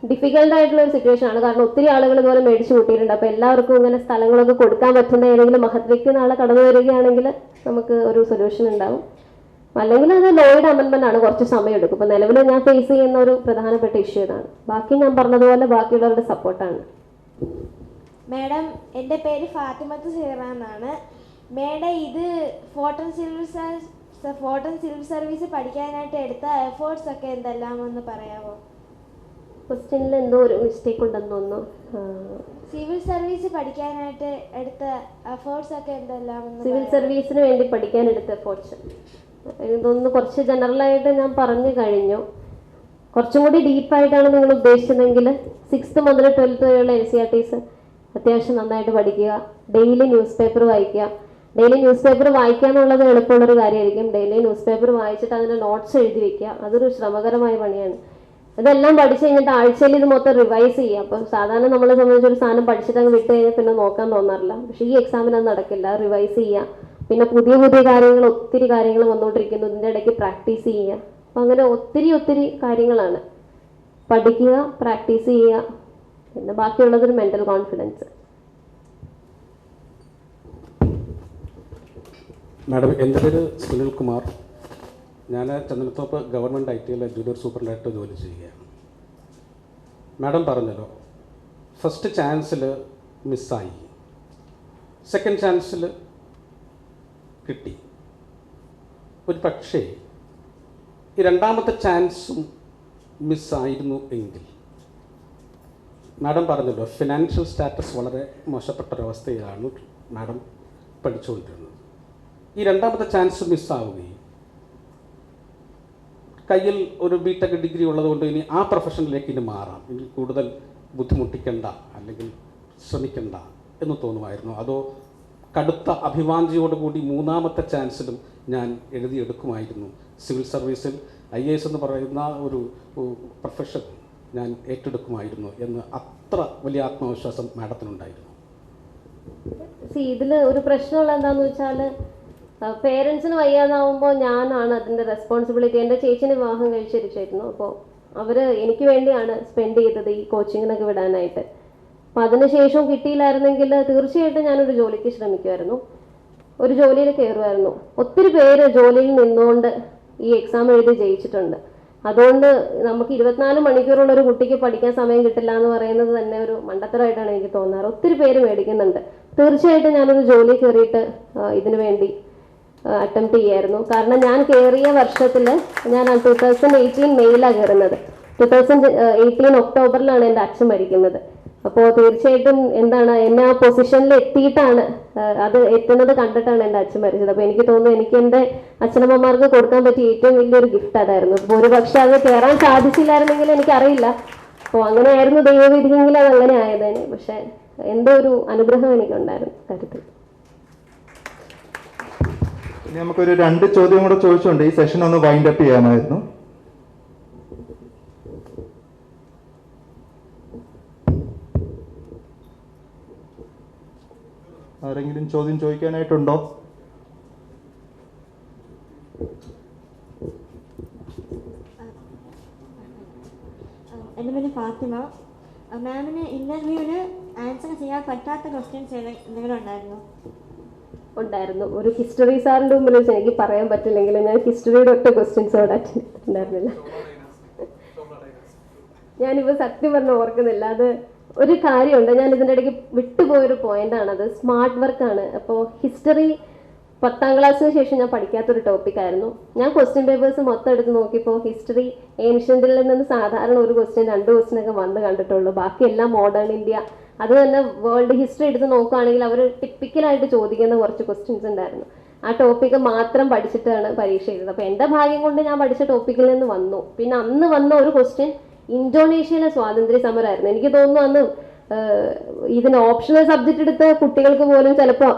ഡിഫിക്കൽട്ട് ആയിട്ടുള്ള ഒരു സിറ്റുവേഷൻ ആണ്. കാരണം ഒത്തിരി ആളുകൾ ഇതുപോലെ മേടിച്ചു കൂട്ടിയിട്ടുണ്ട്. അപ്പോൾ എല്ലാവർക്കും ഇങ്ങനെ സ്ഥലങ്ങളൊക്കെ കൊടുക്കാൻ പറ്റുന്ന ഏതെങ്കിലും മഹത് വ്യക്തി നാളെ കടന്നു വരികയാണെങ്കിൽ നമുക്ക് ഒരു സൊല്യൂഷൻ ഉണ്ടാവും. അല്ലെങ്കിൽ അത് ലോയുടെ അമെൻമെൻ്റ് ആണ്, കുറച്ച് സമയം എടുക്കും. ഇപ്പോൾ നിലവിൽ ഞാൻ ഫേസ് ചെയ്യുന്ന ഒരു പ്രധാനപ്പെട്ട ഇഷ്യൂ ഇതാണ്. ബാക്കി ഞാൻ പറഞ്ഞതുപോലെ ബാക്കിയുള്ളവരുടെ സപ്പോർട്ടാണ്. മാഡം, എൻ്റെ പേര് ഫാത്തിമത്ത് സീറ എന്നാണ്. മാഡം, ഇത് ഫോർട്ടൻ സിവിൽ സർവീസ് പഠിക്കാനായിട്ട് എടുത്ത എഫേർട്സ് ഒക്കെ എന്തെല്ലാമെന്ന് പറയാമോ? ക്വസ്റ്റ്യനിൽ എന്തോ ഒരു മിസ്റ്റേക്ക് ഉണ്ടെന്ന് തോന്നുന്നു. സിവിൽ സർവീസ് പഠിക്കാനായിട്ട് എടുത്ത എഫേർട്സ് ഒക്കെ എന്തെല്ലാമെന്ന്. സിവിൽ സർവീസിന് വേണ്ടി പഠിക്കാൻ എടുത്ത എഫേർട്സ് ഇതൊന്ന് കുറച്ച് ജനറലായിട്ട് ഞാൻ പറഞ്ഞു കഴിഞ്ഞു. കുറച്ചും കൂടി ഡീപ്പായിട്ടാണ് നിങ്ങൾ ഉദ്ദേശിച്ചതെങ്കിൽ 6th മുതൽ 12th വരെയുള്ള NCERTs അത്യാവശ്യം നന്നായിട്ട് പഠിക്കുക. ഡെയിലി ന്യൂസ് പേപ്പർ വായിക്കുക. ഡെയിലി ന്യൂസ് പേപ്പർ വായിക്കുക എന്നുള്ളത് എളുപ്പമുള്ളൊരു കാര്യമായിരിക്കും. ഡെയിലി ന്യൂസ് പേപ്പർ വായിച്ചിട്ട് അതിൻ്റെ നോട്ട്സ് എഴുതി വയ്ക്കുക. അതൊരു ശ്രമകരമായ പണിയാണ്. ഇതെല്ലാം പഠിച്ചു കഴിഞ്ഞിട്ട് ആഴ്ചയിൽ ഇത് മൊത്തം റിവൈസ് ചെയ്യുക. അപ്പോൾ സാധാരണ നമ്മളെ സംബന്ധിച്ച് ഒരു സാധനം പഠിച്ചിട്ട് അങ്ങ് വിട്ട് കഴിഞ്ഞാൽ പിന്നെ നോക്കാൻ തോന്നാറില്ല. പക്ഷേ ഈ എക്സാമിന് അത് നടക്കില്ല. റിവൈസ് ചെയ്യുക. പിന്നെ പുതിയ പുതിയ കാര്യങ്ങൾ, ഒത്തിരി കാര്യങ്ങൾ വന്നുകൊണ്ടിരിക്കുന്നു. ഇതിൻ്റെ ഇടയ്ക്ക് പ്രാക്ടീസ് ചെയ്യുക. അപ്പോൾ അങ്ങനെ ഒത്തിരി കാര്യങ്ങളാണ്. പഠിക്കുക, പ്രാക്ടീസ് ചെയ്യുക, പിന്നെ ബാക്കിയുള്ളതൊരു മെൻ്റൽ കോൺഫിഡൻസ്. മാഡം, എൻ്റെ പേര് സുനിൽ കുമാർ. ഞാൻ ചന്ദനത്തോപ്പ് ഗവൺമെൻറ് ITയിലെ ജൂനിയർ സൂപ്രണ്ടായിട്ട് ജോലി ചെയ്യുകയാണ്. മാഡം പറഞ്ഞല്ലോ, ഫസ്റ്റ് ചാൻസിൽ മിസ്സായി, സെക്കൻഡ് ചാൻസിൽ കിട്ടി. ഒരു പക്ഷേ ഈ രണ്ടാമത്തെ ചാൻസും മിസ്സായിരുന്നു എങ്കിൽ, മാഡം പറഞ്ഞല്ലോ ഫിനാൻഷ്യൽ സ്റ്റാറ്റസ് വളരെ മോശപ്പെട്ടൊരവസ്ഥയിലാണ് മാഡം പഠിച്ചുകൊണ്ടിരുന്നത്. ഈ രണ്ടാമത്തെ ചാൻസ് മിസ്സാവുകയും കയ്യിൽ ഒരു BTech ഡിഗ്രി ഉള്ളതുകൊണ്ട് ഇനി ആ പ്രൊഫഷനിലേക്ക് ഇനി മാറാം, ഇനി കൂടുതൽ ബുദ്ധിമുട്ടിക്കണ്ട അല്ലെങ്കിൽ ശ്രമിക്കണ്ട എന്ന് തോന്നുമായിരുന്നു. അതോ കടുത്ത അഭിവാഞ്ചിയോടുകൂടി മൂന്നാമത്തെ ചാൻസിലും ഞാൻ എഴുതിയെടുക്കുമായിരുന്നു, സിവിൽ സർവീസിൽ IAS എന്ന് പറയുന്ന ഒരു പ്രൊഫഷൻ ഞാൻ ഏറ്റെടുക്കുമായിരുന്നു എന്ന് അത്ര വലിയ ആത്മവിശ്വാസം മാഡത്തിനുണ്ടായിരുന്നു? ഇതിൽ ഒരു പ്രശ്നമുള്ള എന്താണെന്ന് വെച്ചാൽ, പേരൻസിന് വയ്യാതാവുമ്പോൾ ഞാനാണ് അതിൻ്റെ റെസ്പോൺസിബിലിറ്റി. എൻ്റെ ചേച്ചിന് വിവാഹം കഴിച്ചിരിച്ചായിരുന്നു. അപ്പോൾ അവർ എനിക്ക് വേണ്ടിയാണ് സ്പെൻഡ് ചെയ്തത് ഈ കോച്ചിങ്ങിനൊക്കെ വിടാനായിട്ട്. അപ്പോൾ അതിനുശേഷം കിട്ടിയില്ലായിരുന്നെങ്കിൽ തീർച്ചയായിട്ടും ഞാനൊരു ജോലിക്ക് ശ്രമിക്കുമായിരുന്നു, ഒരു ജോലിയിൽ കയറുമായിരുന്നു. ഒത്തിരി പേര് ജോലിയിൽ നിന്നുകൊണ്ട് ഈ എക്സാം എഴുതി ജയിച്ചിട്ടുണ്ട്. അതുകൊണ്ട് നമുക്ക് 24 മണിക്കൂറുള്ള ഒരു കുട്ടിക്ക് പഠിക്കാൻ സമയം കിട്ടില്ല എന്ന് പറയുന്നത് തന്നെ ഒരു മണ്ടത്തരമായിട്ടാണ് എനിക്ക് തോന്നാറ്. ഒത്തിരി പേര് മേടിക്കുന്നുണ്ട്. തീർച്ചയായിട്ടും ഞാനൊരു ജോലി കയറിയിട്ട് ഇതിനു വേണ്ടി അറ്റംപ്റ്റ് ചെയ്യായിരുന്നു. കാരണം ഞാൻ കയറിയ വർഷത്തിൽ ഞാൻ 2018 മെയിലാണ് കയറുന്നത്. 2018 ഒക്ടോബറിലാണ് എൻ്റെ അച്ഛൻ മരിക്കുന്നത്. അപ്പോൾ തീർച്ചയായിട്ടും എന്താണ്, എന്നെ ആ പൊസിഷനിൽ എത്തിയിട്ടാണ്, അത് എത്തുന്നത് കണ്ടിട്ടാണ് എൻ്റെ അച്ഛൻ മരിച്ചത്. അപ്പോൾ എനിക്ക് തോന്നുന്നു എനിക്ക് എൻ്റെ അച്ഛനമ്മമാർക്ക് കൊടുക്കാൻ പറ്റിയ ഏറ്റവും വലിയൊരു ഗിഫ്റ്റ് അതായിരുന്നു. അപ്പോൾ ഒരു പക്ഷേ അത് കയറാൻ സാധിച്ചില്ലായിരുന്നെങ്കിൽ എനിക്കറിയില്ല. അപ്പോൾ അങ്ങനെയായിരുന്നു ദൈവവിധിയെങ്കിൽ അത് അങ്ങനെ ആയതേനെ. പക്ഷേ എന്തോ ഒരു അനുഗ്രഹം എനിക്കുണ്ടായിരുന്നു കാര്യത്തിൽ. ഇനി നമുക്കൊരു 2 ചോദ്യം കൂടെ ചോദിച്ചുകൊണ്ട് ഈ സെഷൻ ഒന്ന് വൈൻഡ് അപ്പ് ചെയ്യാനായിരുന്നു. ആരെങ്കിലും ചോദ്യം ചോദിക്കാനായിട്ടുണ്ടോ? എൻ്റെ പേര് ഫാത്തിമ. മാമിന് ഇൻ്റർവ്യൂവിന് ആൻസർ ചെയ്യാൻ പറ്റാത്ത ക്വസ്റ്റ്യൻസ് എന്തെങ്കിലും ഉണ്ടായിരുന്നു? ഉണ്ടായിരുന്നു. ഒരു ഹിസ്റ്ററി സാറിൻ്റെ മുമ്പിൽ വെച്ച് എനിക്ക് പറയാൻ പറ്റില്ലെങ്കിലും ഞാൻ ഹിസ്റ്ററിയുടെ ഒറ്റ ക്വസ്റ്റ്യൻസോട് അറ്റൻഡ് ചെയ്തിട്ടുണ്ടായിരുന്നില്ല. ഞാനിപ്പോൾ സത്യം പറഞ്ഞ് ഓർക്കുന്നില്ല. അത് ഒരു കാര്യമുണ്ട്, ഞാൻ ഇതിൻ്റെ ഇടയ്ക്ക് വിട്ടുപോയൊരു പോയിൻ്റാണത്. സ്മാർട്ട് വർക്കാണ്. അപ്പോൾ ഹിസ്റ്ററി 10ാം ക്ലാസ്സിന് ശേഷം ഞാൻ പഠിക്കാത്തൊരു ടോപ്പിക്കായിരുന്നു. ഞാൻ ക്വസ്റ്റ്യൻ പേപ്പേഴ്സ് മൊത്തം എടുത്ത് നോക്കിയപ്പോൾ ഹിസ്റ്ററി ഏൻഷ്യൻറ്റിൽ നിന്ന് സാധാരണ ഒരു ക്വസ്റ്റ്യൻ 2 ക്വസ്റ്റ്യനൊക്കെ വന്ന് കണ്ടിട്ടുള്ളൂ. ബാക്കിയെല്ലാം മോഡേൺ ഇന്ത്യ, അത് തന്നെ വേൾഡ് ഹിസ്റ്ററി എടുത്ത് നോക്കുകയാണെങ്കിൽ അവർ ടിപ്പിക്കലായിട്ട് ചോദിക്കുന്ന കുറച്ച് ക്വസ്റ്റ്യൻസ് ഉണ്ടായിരുന്നു. ആ ടോപ്പിക്ക് മാത്രം പഠിച്ചിട്ടാണ് പരീക്ഷ എഴുതുന്നത്. അപ്പോൾ എൻ്റെ ഭാഗ്യം കൊണ്ട് ഞാൻ പഠിച്ച ടോപ്പിക്കിൽ നിന്ന് വന്നു. പിന്നെ അന്ന് വന്ന ഒരു ക്വസ്റ്റ്യൻ ഇന്തോനേഷ്യയിലെ സ്വാതന്ത്ര്യ സമരമായിരുന്നു. എനിക്ക് തോന്നുന്നു അന്ന് ഇതിന് ഓപ്ഷണൽ സബ്ജക്റ്റ് എടുത്ത കുട്ടികൾക്ക് പോലും ചിലപ്പോൾ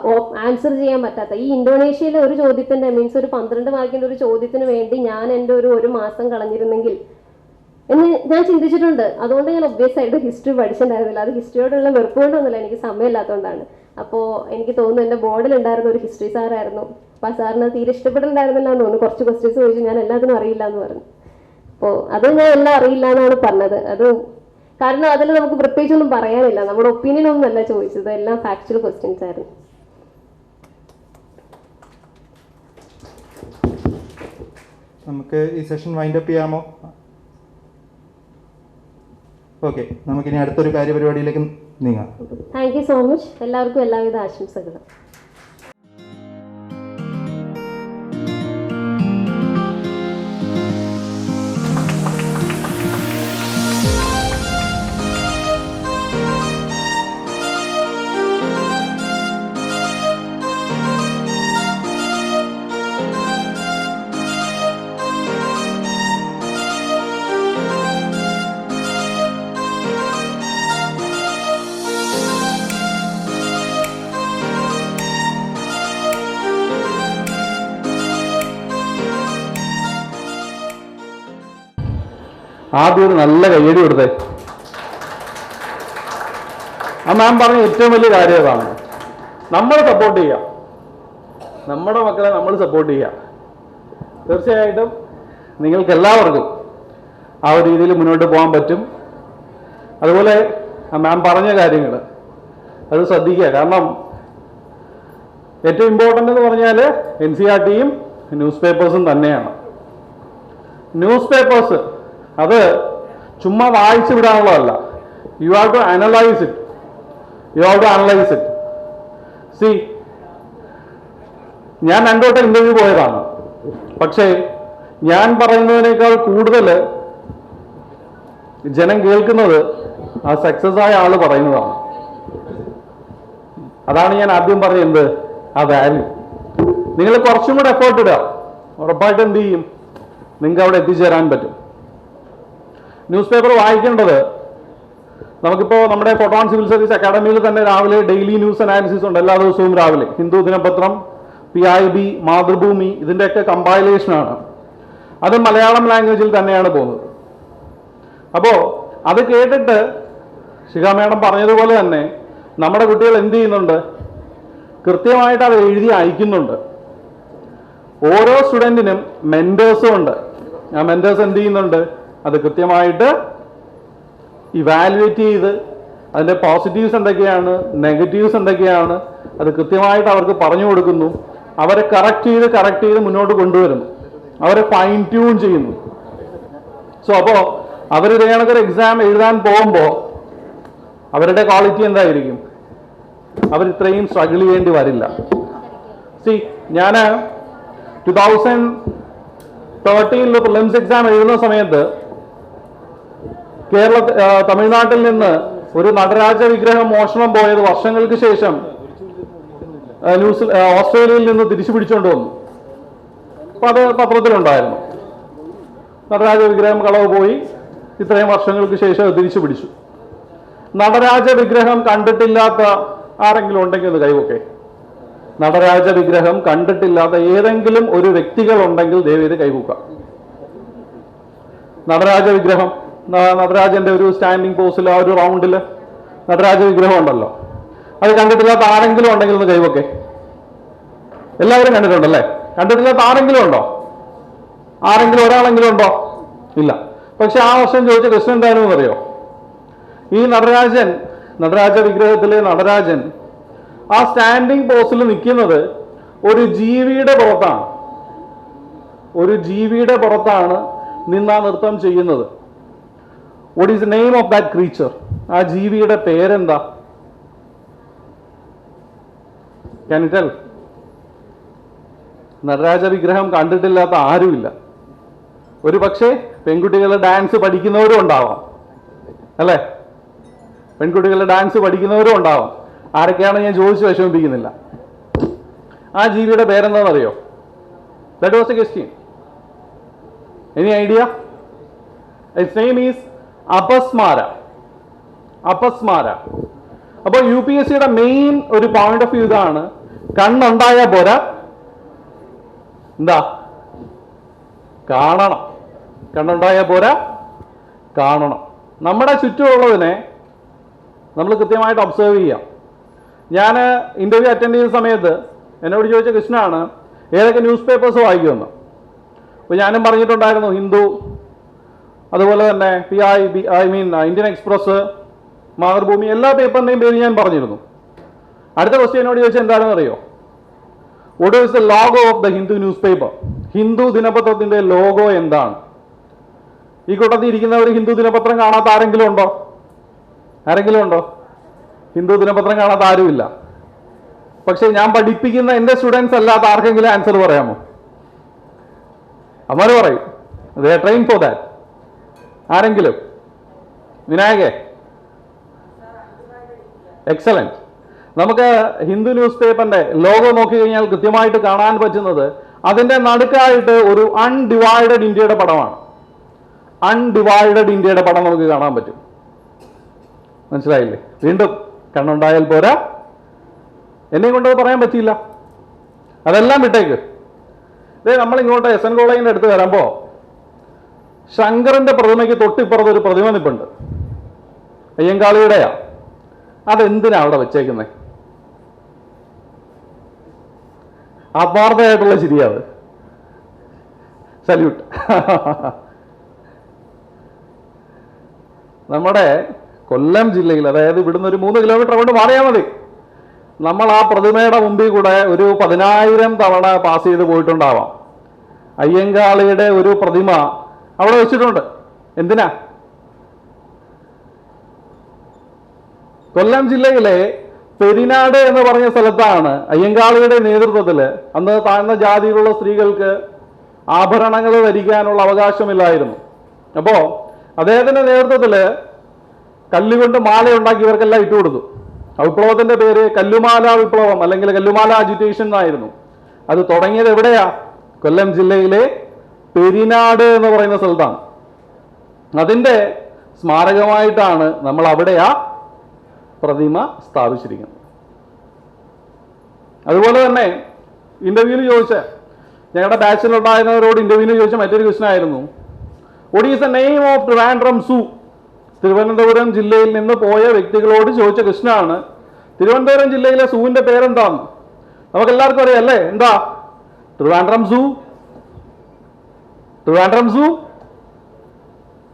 ആൻസർ ചെയ്യാൻ പറ്റാത്ത ഈ ഇന്തോനേഷ്യയിലെ ഒരു ചോദ്യത്തിൻ്റെ മീൻസ് ഒരു 12 മാർക്കിൻ്റെ ഒരു ചോദ്യത്തിന് വേണ്ടി ഞാൻ എൻ്റെ ഒരു മാസം കളഞ്ഞിരുന്നെങ്കിൽ എന്ന് ഞാൻ ചിന്തിച്ചിട്ടുണ്ട്. അതുകൊണ്ട് ഞാൻ ഒബ്വിയസ് ആയിട്ട് ഹിസ്റ്ററി പഠിച്ചിട്ടുണ്ടായിരുന്നില്ല. അത് ഹിസ്റ്ററിയോടുള്ള വെറുപ്പ് കൊണ്ടൊന്നുമില്ല, എനിക്ക് സമയമില്ലാത്തതുകൊണ്ടാണ്. അപ്പോൾ എനിക്ക് തോന്നുന്നു എൻ്റെ ബോർഡിലുണ്ടായിരുന്ന ഒരു ഹിസ്റ്ററി സാറായിരുന്നു. അപ്പോൾ ആ സാറിന് തീരെ ഇഷ്ടപ്പെട്ടിട്ടുണ്ടായിരുന്നില്ല എന്ന് തോന്നുന്നു. കുറച്ച് ക്വസ്റ്റ്യൻസ് ചോദിച്ചു, ഞാൻ എല്ലാത്തിനും അറിയില്ല എന്ന് പറഞ്ഞു. അപ്പോൾ അത് ഞാൻ എല്ലാം അറിയില്ല എന്നാണ് പറഞ്ഞത്. അത് കാരണം അതിൽ നമുക്ക് പ്രത്യേകിച്ചൊന്നും പറയാനില്ല, നമ്മുടെ ഒപ്പീനിയൻ ഒന്നും അല്ല ചോദിച്ചത്, എല്ലാം ഫാക്ച്വൽ ക്വസ്റ്റ്യൻസ് ആയിരുന്നു. നമുക്ക് ഈ സെഷൻ വൈൻഡപ്പ് ചെയ്യാമോ? ഓക്കെ, നമുക്കിനി അടുത്തൊരു കാര്യപരിപാടിയിലേക്ക് നീങ്ങാം. Thank you so much. എല്ലാവർക്കും എല്ലാവിധ ആശംസകളും. ആദ്യം ഒരു നല്ല കയ്യടി കൊടുത്തേ. ആ മാം പറഞ്ഞ ഏറ്റവും വലിയ കാര്യം അതാണ്, നമ്മൾ സപ്പോർട്ട് ചെയ്യാം, നമ്മുടെ മക്കളെ നമ്മൾ സപ്പോർട്ട് ചെയ്യാം. തീർച്ചയായിട്ടും നിങ്ങൾക്ക് എല്ലാവർക്കും ആ ഒരു രീതിയിൽ മുന്നോട്ട് പോകാൻ പറ്റും. അതുപോലെ ആ മാം പറഞ്ഞ കാര്യങ്ങൾ അത് ശ്രദ്ധിക്കുക. കാരണം ഏറ്റവും ഇമ്പോർട്ടൻ്റ് എന്ന് പറഞ്ഞാൽ NCERTയും ന്യൂസ് പേപ്പേഴ്സും തന്നെയാണ്. ന്യൂസ് പേപ്പേഴ്സ് അത് ചുമ്മാ വായിച്ചു വിടാനുള്ളതല്ല. You have to analyse it. See, ഞാൻ 2 വട്ടം ഇന്റർവ്യൂ പോയതാണ്. പക്ഷേ ഞാൻ പറയുന്നതിനേക്കാൾ കൂടുതൽ ജനം കേൾക്കുന്നത് ആ സക്സസ് ആയ ആള് പറയുന്നതാണ്. അതാണ് ഞാൻ ആദ്യം പറയുന്നത്, ആ വാല്യൂ. നിങ്ങൾ കുറച്ചും കൂടെ എഫേർട്ട് ഇടുക, ഉറപ്പായിട്ട് എന്ത് ചെയ്യും, നിങ്ങൾക്ക് അവിടെ എത്തിച്ചേരാൻ പറ്റും. ന്യൂസ് പേപ്പർ വായിക്കേണ്ടത്, നമുക്കിപ്പോൾ നമ്മുടെ ഫോട്ടോൺ സിവിൽ സർവീസ് അക്കാഡമിയിൽ തന്നെ രാവിലെ ഡെയിലി ന്യൂസ് അനാലിസിസ് ഉണ്ട്, എല്ലാ ദിവസവും രാവിലെ. ഹിന്ദു ദിനപത്രം, PIB, മാതൃഭൂമി, ഇതിൻ്റെയൊക്കെ കമ്പൈലേഷനാണ്. അത് മലയാളം ലാംഗ്വേജിൽ തന്നെയാണ് പോകുന്നത്. അപ്പോൾ അത് കേട്ടിട്ട് ശിഖ മാഡം പറഞ്ഞതുപോലെ തന്നെ നമ്മുടെ കുട്ടികൾ എന്ത് ചെയ്യുന്നുണ്ട്, കൃത്യമായിട്ട് അത് എഴുതി അയക്കുന്നുണ്ട്. ഓരോ സ്റ്റുഡൻറ്റിനും മെൻറ്റേഴ്സും ഉണ്ട്. ആ മെൻറ്റേഴ്സ് എന്ത് ചെയ്യുന്നുണ്ട്, അത് കൃത്യമായിട്ട് ഇവാലുവേറ്റ് ചെയ്ത് അതിൻ്റെ പോസിറ്റീവ്സ് എന്തൊക്കെയാണ്, നെഗറ്റീവ്സ് എന്തൊക്കെയാണ്, അത് കൃത്യമായിട്ട് അവർക്ക് പറഞ്ഞു കൊടുക്കുന്നു. അവരെ കറക്റ്റ് ചെയ്ത് മുന്നോട്ട് കൊണ്ടുവരുന്നു. അവരെ ഫൈൻ ട്യൂൺ ചെയ്യുന്നു. സോ അപ്പോൾ അവർ ഇതേ കണക്കൊരു എക്സാം എഴുതാൻ പോകുമ്പോൾ അവരുടെ ക്വാളിറ്റി എന്തായിരിക്കും, അവർ ഇത്രയും സ്ട്രഗിൾ ചെയ്യേണ്ടി വരില്ല. സി, ഞാൻ 2013 പ്രിലിംസ് എക്സാം എഴുതുന്ന സമയത്ത് തമിഴ്നാട്ടിൽ നിന്ന് ഒരു നടരാജ വിഗ്രഹം മോഷണം പോയത് വർഷങ്ങൾക്ക് ശേഷം ഓസ്ട്രേലിയയിൽ നിന്ന് തിരിച്ചു പിടിച്ചുകൊണ്ട് വന്നു. അപ്പൊ അത് പത്രത്തിലുണ്ടായിരുന്നു. നടരാജ വിഗ്രഹം കളവ് പോയി, ഇത്രയും വർഷങ്ങൾക്ക് ശേഷം അത് തിരിച്ചു പിടിച്ചു. നടരാജ വിഗ്രഹം കണ്ടിട്ടില്ലാത്ത ആരെങ്കിലും ഉണ്ടെങ്കിൽ ഒന്ന് കൈവൊക്കെ. നടരാജ വിഗ്രഹം കണ്ടിട്ടില്ലാത്ത ഏതെങ്കിലും ഒരു വ്യക്തികൾ ഉണ്ടെങ്കിൽ ദയവേത് കൈവക്കുക. നടരാജ വിഗ്രഹം, നടരാജന്റെ ഒരു സ്റ്റാൻഡിങ് പോസിൽ ആ ഒരു റൗണ്ടിൽ നടരാജ വിഗ്രഹം ഉണ്ടല്ലോ, അത് കണ്ടിട്ടില്ലാത്ത ആരെങ്കിലും ഉണ്ടെങ്കിൽ ഒന്ന് കൈവൊക്കെ. എല്ലാവരും കണ്ടിട്ടുണ്ടല്ലേ? കണ്ടിട്ടില്ലാത്ത ആരെങ്കിലും ഉണ്ടോ? ആരെങ്കിലും ഒരാളെങ്കിലും ഉണ്ടോ? ഇല്ല. പക്ഷെ ആ വർഷം ചോദിച്ച ക്വസ്റ്റ്യൻ എന്താണെന്ന് അറിയോ? ഈ നടരാജ വിഗ്രഹത്തിലെ നടരാജൻ ആ സ്റ്റാൻഡിങ് പോസിൽ നിൽക്കുന്നത് ഒരു ജീവിയുടെ പുറത്താണ്, ഒരു ജീവിയുടെ പുറത്താണ് നിന്ന് ആ നൃത്തം ചെയ്യുന്നത്. What is the name of that creature? ആ ജീവിയുടെ പേരെന്താ? Can you tell? നടരാജ വിഗ്രഹം കണ്ടിട്ടില്ലാത്ത ആരുമില്ല. ഒരു പക്ഷേ പെൺകുട്ടികൾ ഡാൻസ് പഠിക്കുന്നവരും ഉണ്ടാവാം, അല്ലേ? പെൺകുട്ടികൾ ഡാൻസ് പഠിക്കുന്നവരും ഉണ്ടാവാം. ആരൊക്കെയാണ് ഞാൻ ചോദിച്ച് വിഷമിപ്പിക്കുന്നില്ല. ആ ജീവിയുടെ പേരെന്താണെന്നറിയോ? That was a question. Any idea? It's name is Apasmara. Apasmara. അപ്പോൾ UPSCയുടെ മെയിൻ ഒരു പോയിന്റ് ഓഫ് വ്യൂ ഇതാണ്, കണ്ണുണ്ടായ പോരാ, എന്താ? കാണണം. കണ്ണുണ്ടായ പോരാ, കാണണം. നമ്മുടെ ചുറ്റുമുള്ളതിനെ നമ്മൾ കൃത്യമായിട്ട് ഒബ്സർവ് ചെയ്യാം. ഞാൻ ഇന്റർവ്യൂ അറ്റൻഡ് ചെയ്ത സമയത്ത് എന്നോട് ചോദിച്ച കൃഷ്ണനാണ് ഏതൊക്കെ ന്യൂസ് പേപ്പേഴ്സ് വായിക്കുമെന്ന്. അപ്പോൾ ഞാനും പറഞ്ഞിട്ടുണ്ടായിരുന്നു ഹിന്ദു, അതുപോലെ തന്നെ ഇന്ത്യൻ എക്സ്പ്രസ്, മാതൃഭൂമി, എല്ലാ പേപ്പറിൻ്റെയും പേര് ഞാൻ പറഞ്ഞിരുന്നു. അടുത്ത ക്വസ്റ്റ്യൻ എന്നോട് ചോദിച്ചാൽ എന്താണെന്ന് അറിയോ? What is the logo of the Hindu news paper? Hindu ദിനപത്രത്തിന്റെ ലോഗോ എന്താണ്? ഈ കൂട്ടത്തിൽ ഇരിക്കുന്നവർ ഹിന്ദു ദിനപത്രം കാണാത്ത ആരെങ്കിലും ഉണ്ടോ? ആരെങ്കിലും ഉണ്ടോ? ഹിന്ദു ദിനപത്രം കാണാത്ത ആരുമില്ല. പക്ഷെ ഞാൻ പഠിപ്പിക്കുന്ന എൻ്റെ സ്റ്റുഡൻസ് അല്ലാത്ത ആർക്കെങ്കിലും ആൻസർ പറയാമോ? അമർ പറയും, ദേ ട്രെയിൻ ഫോർ ദാറ്റ്. ആരെങ്കിലും? വിനായകേ? എക്സലന്റ്. നമുക്ക് ഹിന്ദു ന്യൂസ് പേപ്പറിന്റെ ലോഗോ നോക്കി കഴിഞ്ഞാൽ കൃത്യമായിട്ട് കാണാൻ പറ്റുന്നത് അതിന്റെ നടുക്കായിട്ട് ഒരു അൺഡിവൈഡഡ് ഇന്ത്യയുടെ പടമാണ്. അൺഡിവൈഡഡ് ഇന്ത്യയുടെ പടം നമുക്ക് കാണാൻ പറ്റും. മനസ്സിലായില്ലേ? വീണ്ടും കണ്ണുണ്ടായാൽ പോരാ, എന്നെ കൊണ്ടത് പറയാൻ പറ്റിയില്ല. അതെല്ലാം വിട്ടേക്ക്. ഇതേ നമ്മൾ ഇങ്ങോട്ട് SN കോളേജിന്റെ അടുത്ത് വരുമ്പോൾ ശങ്കരന്റെ പ്രതിമയ്ക്ക് തൊട്ടിപ്പുറത്ത് ഒരു പ്രതിമ നിൽപ്പുണ്ട്, അയ്യങ്കാളിയുടെയാ. അതെന്തിനാ അവിടെ വെച്ചേക്കുന്നത്? ആത്മാർത്ഥമായിട്ടുള്ള ശരിയാവ്. സല്യൂട്ട്. നമ്മുടെ കൊല്ലം ജില്ലയിൽ, അതായത് ഇവിടുന്ന് ഒരു 3 കിലോമീറ്റർ കൊണ്ട് മാറിയാൽ മതി, നമ്മൾ ആ പ്രതിമയുടെ മുമ്പിൽ കൂടെ ഒരു 10,000 തവണ പാസ് ചെയ്ത് പോയിട്ടുണ്ടാവാം. അയ്യങ്കാളിയുടെ ഒരു പ്രതിമ അവിടെ വെച്ചിട്ടുണ്ട്. എന്തിനാ? കൊല്ലം ജില്ലയിലെ പെരിനാട് എന്ന് പറഞ്ഞ സ്ഥലത്താണ് അയ്യങ്കാളിയുടെ നേതൃത്വത്തിൽ അന്ന് താഴ്ന്ന ജാതിയിലുള്ള സ്ത്രീകൾക്ക് ആഭരണങ്ങൾ ധരിക്കാനുള്ള അവകാശമില്ലായിരുന്നു. അപ്പോൾ അദ്ദേഹത്തിന്റെ നേതൃത്വത്തിൽ കല്ലുകൊണ്ട് മാല ഉണ്ടാക്കി ഇവർക്കെല്ലാം ഇട്ടുകൊടുത്തു. വിപ്ലവത്തിന്റെ പേര് കല്ലുമാല വിപ്ലവം അല്ലെങ്കിൽ കല്ലുമാല അജിറ്റേഷൻ എന്നായിരുന്നു. അത് തുടങ്ങിയത് എവിടെയാ? കൊല്ലം ജില്ലയിലെ പെരിനാട് എന്ന് പറയുന്ന സ്ഥലത്താണ്. അതിൻ്റെ സ്മാരകമായിട്ടാണ് നമ്മൾ അവിടെ ആ പ്രതിമ സ്ഥാപിച്ചിരിക്കുന്നത്. അതുപോലെ തന്നെ ഇന്റർവ്യൂവിൽ ചോദിച്ച ഞങ്ങളുടെ ബാച്ചിലുണ്ടായിരുന്നവരോട് ഇന്റർവ്യൂവിൽ ചോദിച്ച മറ്റൊരു ക്വസ്റ്റൻ ആയിരുന്നു, what is the name of Trivandrum zoo? Thiruvananthapuram ജില്ലയിൽ നിന്ന് പോയ വ്യക്തികളോട് ചോദിച്ച ക്വസ്റ്റനാണ്, തിരുവനന്തപുരം ജില്ലയിലെ സൂവിന്റെ പേരെന്താന്ന്? നമുക്കെല്ലാവർക്കും അറിയാം അല്ലേ? എന്താ? ട്രിവാൻഡ്രം സൂ. ട്രിവാൻഡ്രം സൂ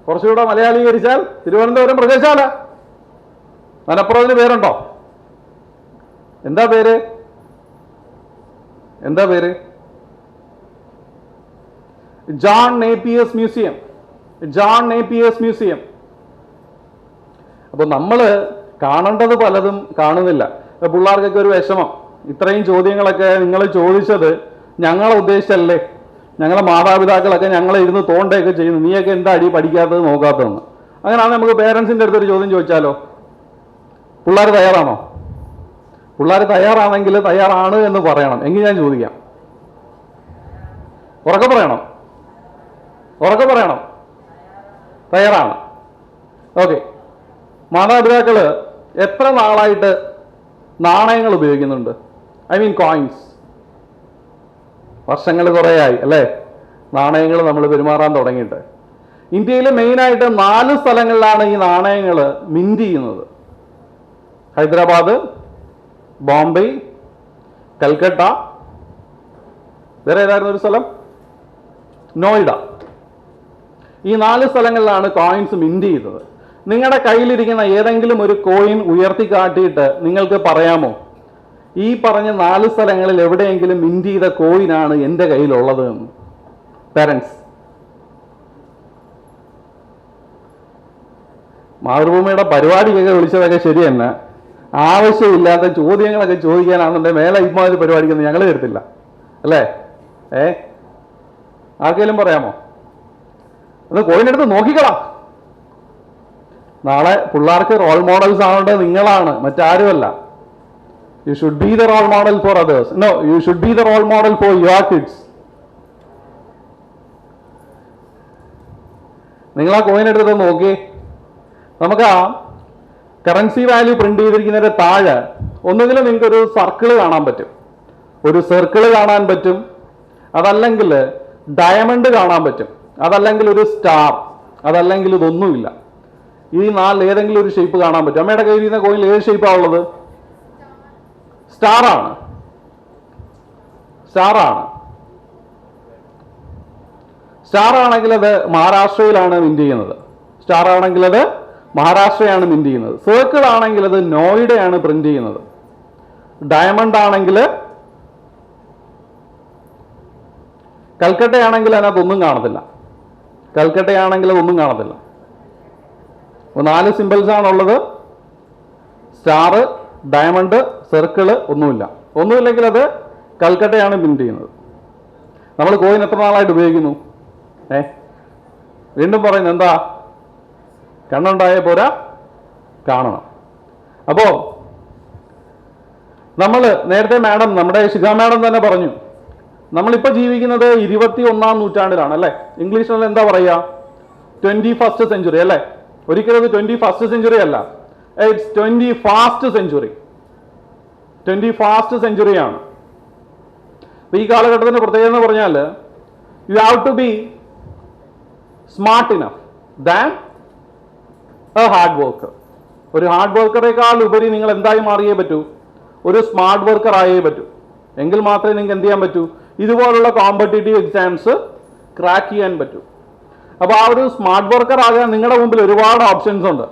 കുറച്ചുകൂടെ മലയാളീകരിച്ചാൽ തിരുവനന്തപുരം മൃഗശാല. മലപ്പുറത്തിന് പേരുണ്ടോ? എന്താ പേര്? എന്താ പേര്? John നേപ്പിയേഴ്സ് museum. John നേപ്പിയേഴ്സ് museum. അപ്പൊ നമ്മൾ കാണേണ്ടത് പലതും കാണുന്നില്ല. പിള്ളേർക്കൊക്കെ ഒരു വിഷമം, ഇത്രയും ചോദ്യങ്ങളൊക്കെ നിങ്ങൾ ചോദിച്ചത് ഞങ്ങളെ ഉദ്ദേശിച്ചല്ലേ, ഞങ്ങളെ മാതാപിതാക്കളൊക്കെ ഞങ്ങളെ ഇരുന്ന് തോണ്ടയൊക്കെ ചെയ്യുന്നു, നീയൊക്കെ എന്താ അടി പഠിക്കാത്തത് നോക്കാത്തതെന്ന്. അങ്ങനെയാണ് നമുക്ക് പേരൻസിൻ്റെ അടുത്തൊരു ചോദ്യം ചോദിച്ചാലോ? പിള്ളേർ തയ്യാറാണോ? പിള്ളേർ തയ്യാറാണെങ്കിൽ തയ്യാറാണ് എന്ന് പറയണം. എങ്കിൽ ഞാൻ ചോദിക്കാം, ഉറക്കെ പറയണം, ഉറക്കെ പറയണം. തയ്യാറാണ്. ഓക്കെ. മാതാപിതാക്കൾ എത്ര നാളായിട്ട് നാണയങ്ങൾ ഉപയോഗിക്കുന്നുണ്ട്? I mean coins. വർഷങ്ങൾ കുറേയായി അല്ലേ നാണയങ്ങൾ നമ്മൾ പെരുമാറാൻ തുടങ്ങിയിട്ട്. ഇന്ത്യയിൽ മെയിനായിട്ട് 4 സ്ഥലങ്ങളിലാണ് ഈ നാണയങ്ങൾ മിന്റ് ചെയ്യുന്നത്. ഹൈദരാബാദ്, ബോംബെ, കൽക്കട്ട, വേറെ ഏതായിരുന്നു ഒരു സ്ഥലം? നോയിഡ. ഈ 4 സ്ഥലങ്ങളിലാണ് കോയിൻസ് മിന്റ് ചെയ്യുന്നത്. നിങ്ങളുടെ കയ്യിലിരിക്കുന്ന ഏതെങ്കിലും ഒരു കോയിൻ ഉയർത്തി കാട്ടിയിട്ട് നിങ്ങൾക്ക് പറയാമോ ഈ പറഞ്ഞ 4 സ്ഥലങ്ങളിൽ എവിടെയെങ്കിലും മിന്റ് ചെയ്ത കോയിനാണ് എൻ്റെ കയ്യിലുള്ളത് എന്ന്? പാരൻസ്, മാതൃഭൂമിയുടെ പരിപാടിക്കൊക്കെ വിളിച്ചതൊക്കെ ശരി തന്നെ, ആവശ്യമില്ലാത്ത ചോദ്യങ്ങളൊക്കെ ചോദിക്കാനാണെന്നുണ്ടെങ്കിൽ മേലെ ഇമാതിരി പരിപാടിക്കൊന്നും ഞങ്ങൾ തരത്തില്ല അല്ലേ? ആർക്കെങ്കിലും പറയാമോ? അത് കോയിനെടുത്ത് നോക്കിക്കളാം. നാളെ പിള്ളേർക്ക് റോൾ മോഡൽസ് ആവേണ്ടത് നിങ്ങളാണ്, മറ്റാരുമല്ല. You should be the role model for others. No, you should be the role model for your kids. നിങ്ങൾ ആ കോയിൻ എടുത്ത് നോക്കി. നമുക്ക് ആ കറൻസി വാല്യൂ പ്രിന്റ് ചെയ്തിരിക്കുന്നതിന്റെ താഴെ ഒന്നുകിൽ നിങ്ങൾക്കൊരു സർക്കിൾ കാണാൻ പറ്റും, ഒരു സർക്കിൾ കാണാൻ പറ്റും, അതല്ലെങ്കിൽ ഡയമണ്ട് കാണാൻ പറ്റും, അതല്ലെങ്കിൽ ഒരു സ്റ്റാർ, അതല്ലെങ്കിൽ ഇതൊന്നുമില്ല. ഈ 4 ഏതെങ്കിലും ഒരു ഷേപ്പ് കാണാൻ പറ്റും. അമ്മയുടെ കയ്യിൽ ഇരുന്ന കോയിൻ ഏത് ഷേപ്പാണ് ഉള്ളത്? സ്റ്റാറാണ്. സ്റ്റാർ ആണെങ്കിൽ അത് മഹാരാഷ്ട്രയിലാണ് മിന്റ് ചെയ്യുന്നത്. സ്റ്റാർ ആണെങ്കിൽ അത് മഹാരാഷ്ട്രയാണ് മിന്റ് ചെയ്യുന്നത്. സർക്കിൾ ആണെങ്കിൽ അത് നോയിഡയാണ് പ്രിന്റ് ചെയ്യുന്നത്. ഡയമണ്ട് ആണെങ്കിൽ കൽക്കട്ടയാണെങ്കിൽ അതിനകത്തൊന്നും കാണത്തില്ല. 4 സിമ്പിൾസ് ആണുള്ളത്. സ്റ്റാർ, ഡയമണ്ട്, സർക്കിള്, ഒന്നുമില്ലെങ്കിൽ അത് കൽക്കട്ടയാണ് പ്രിന്റ് ചെയ്യുന്നത്. നമ്മൾ കോയിൻ എത്ര നാളായിട്ട് ഉപയോഗിക്കുന്നു? വീണ്ടും പറയുന്നു, എന്താ കണ്ണുണ്ടായ പോരാ, കാണണം. അപ്പോ നമ്മൾ നേരത്തെ നമ്മുടെ ശിഖ മാഡം തന്നെ പറഞ്ഞു, നമ്മളിപ്പോൾ ജീവിക്കുന്നത് 21ാം നൂറ്റാണ്ടിലാണ് അല്ലേ? ഇംഗ്ലീഷിൽ എന്താ പറയുക? 21st സെഞ്ചുറി അല്ലേ? ഒരിക്കലും അത് 21st സെഞ്ചുറി അല്ല, ഇറ്റ്സ് 21st സെഞ്ചുറി. 21st സെഞ്ചുറിയാണ്. ഈ കാലഘട്ടത്തിന്റെ പ്രത്യേകത എന്ന് പറഞ്ഞാൽ you have to be smart enough than a hard worker. ഒരു ഹാർഡ് വർക്കറേക്കാൾ ഉപരി നിങ്ങൾ എന്തായി മാറിയേ പറ്റൂ? ഒരു സ്മാർട്ട് വർക്കർ ആയേ പറ്റൂ. എങ്കിൽ മാത്രമേ നിങ്ങൾക്ക് എന്ത് ചെയ്യാൻ പറ്റൂ? ഇതുപോലുള്ള കോമ്പറ്റേറ്റീവ് എക്സാംസ് ക്രാക്ക് ചെയ്യാൻ പറ്റൂ. അപ്പോൾ ആ ഒരു സ്മാർട്ട് വർക്കർ ആകാൻ നിങ്ങളുടെ മുമ്പിൽ ഒരുപാട് ഓപ്ഷൻസ് ഉണ്ട്.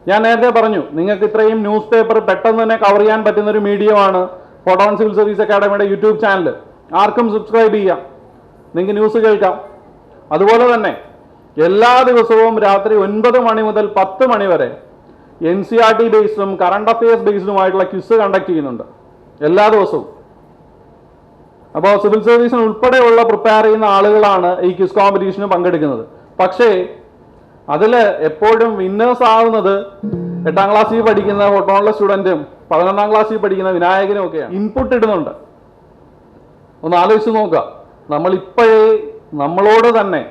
ഞാൻ നേരത്തെ പറഞ്ഞു, നിങ്ങൾക്ക് ഇത്രയും ന്യൂസ് പേപ്പർ പെട്ടെന്ന് തന്നെ കവർ ചെയ്യാൻ പറ്റുന്ന ഒരു മീഡിയമാണ് ഫോട്ടോൺ സിവിൽ സർവീസ് അക്കാഡമിയുടെ യൂട്യൂബ് ചാനൽ. ആർക്കും സബ്സ്ക്രൈബ് ചെയ്യാം, നിങ്ങൾക്ക് ന്യൂസ് കേൾക്കാം. അതുപോലെ തന്നെ എല്ലാ ദിവസവും രാത്രി 9 മണി മുതൽ 10 മണി വരെ NCERT ബേസ്ഡും കറണ്ട് അഫയേഴ്സ് ബേസ്ഡുമായിട്ടുള്ള ക്വിസ് കണ്ടക്ട് ചെയ്യുന്നുണ്ട് എല്ലാ ദിവസവും. അപ്പോൾ സിവിൽ സർവീസിന് ഉൾപ്പെടെയുള്ള പ്രിപ്പയർ ചെയ്യുന്ന ആളുകളാണ് ഈ ക്വിസ് കോമ്പറ്റീഷന് പങ്കെടുക്കുന്നത്. പക്ഷേ അതിൽ എപ്പോഴും വിന്നേഴ്സ് ആവുന്നത് 8ാം ക്ലാസ്സിൽ പഠിക്കുന്ന ഫോട്ടോണിലെ സ്റ്റുഡൻറ്റും 11ാം ക്ലാസ്സിൽ പഠിക്കുന്ന വിനായകനും ഒക്കെയാണ്. ഇൻപുട്ട് ഇടുന്നുണ്ട്. ഒന്ന് ആലോചിച്ച് നോക്കുക, നമ്മളിപ്പോഴേ നമ്മളോട് തന്നെ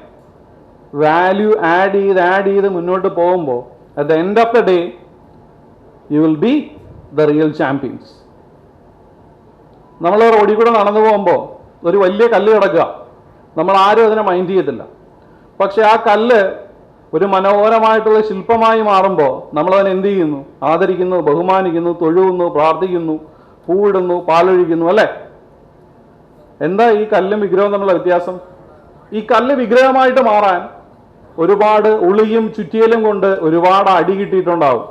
വാല്യൂ ആഡ് ചെയ്ത് മുന്നോട്ട് പോകുമ്പോൾ at the end of the day you will be the real champions. നമ്മൾ റോഡിൽ കൂടെ നടന്നു പോകുമ്പോൾ ഒരു വലിയ കല്ല് കിടക്കുക, നമ്മൾ ആരും അതിനെ മൈൻഡ് ചെയ്യത്തില്ല. പക്ഷെ ആ കല്ല് ഒരു മനോഹരമായിട്ടുള്ള ശില്പമായി മാറുമ്പോൾ നമ്മളതിനെ എന്ത് ചെയ്യുന്നു? ആദരിക്കുന്നു, ബഹുമാനിക്കുന്നു, തൊഴുകുന്നു, പ്രാർത്ഥിക്കുന്നു, പൂവിടുന്നു, പാലൊഴിക്കുന്നു അല്ലേ? എന്താ ഈ കല്ലും വിഗ്രഹവും തമ്മിലുള്ള വ്യത്യാസം? ഈ കല്ല് വിഗ്രഹമായിട്ട് മാറാൻ ഒരുപാട് ഉളിയും ചുറ്റിയലും കൊണ്ട് ഒരുപാട് അടി കിട്ടിയിട്ടുണ്ടാവും.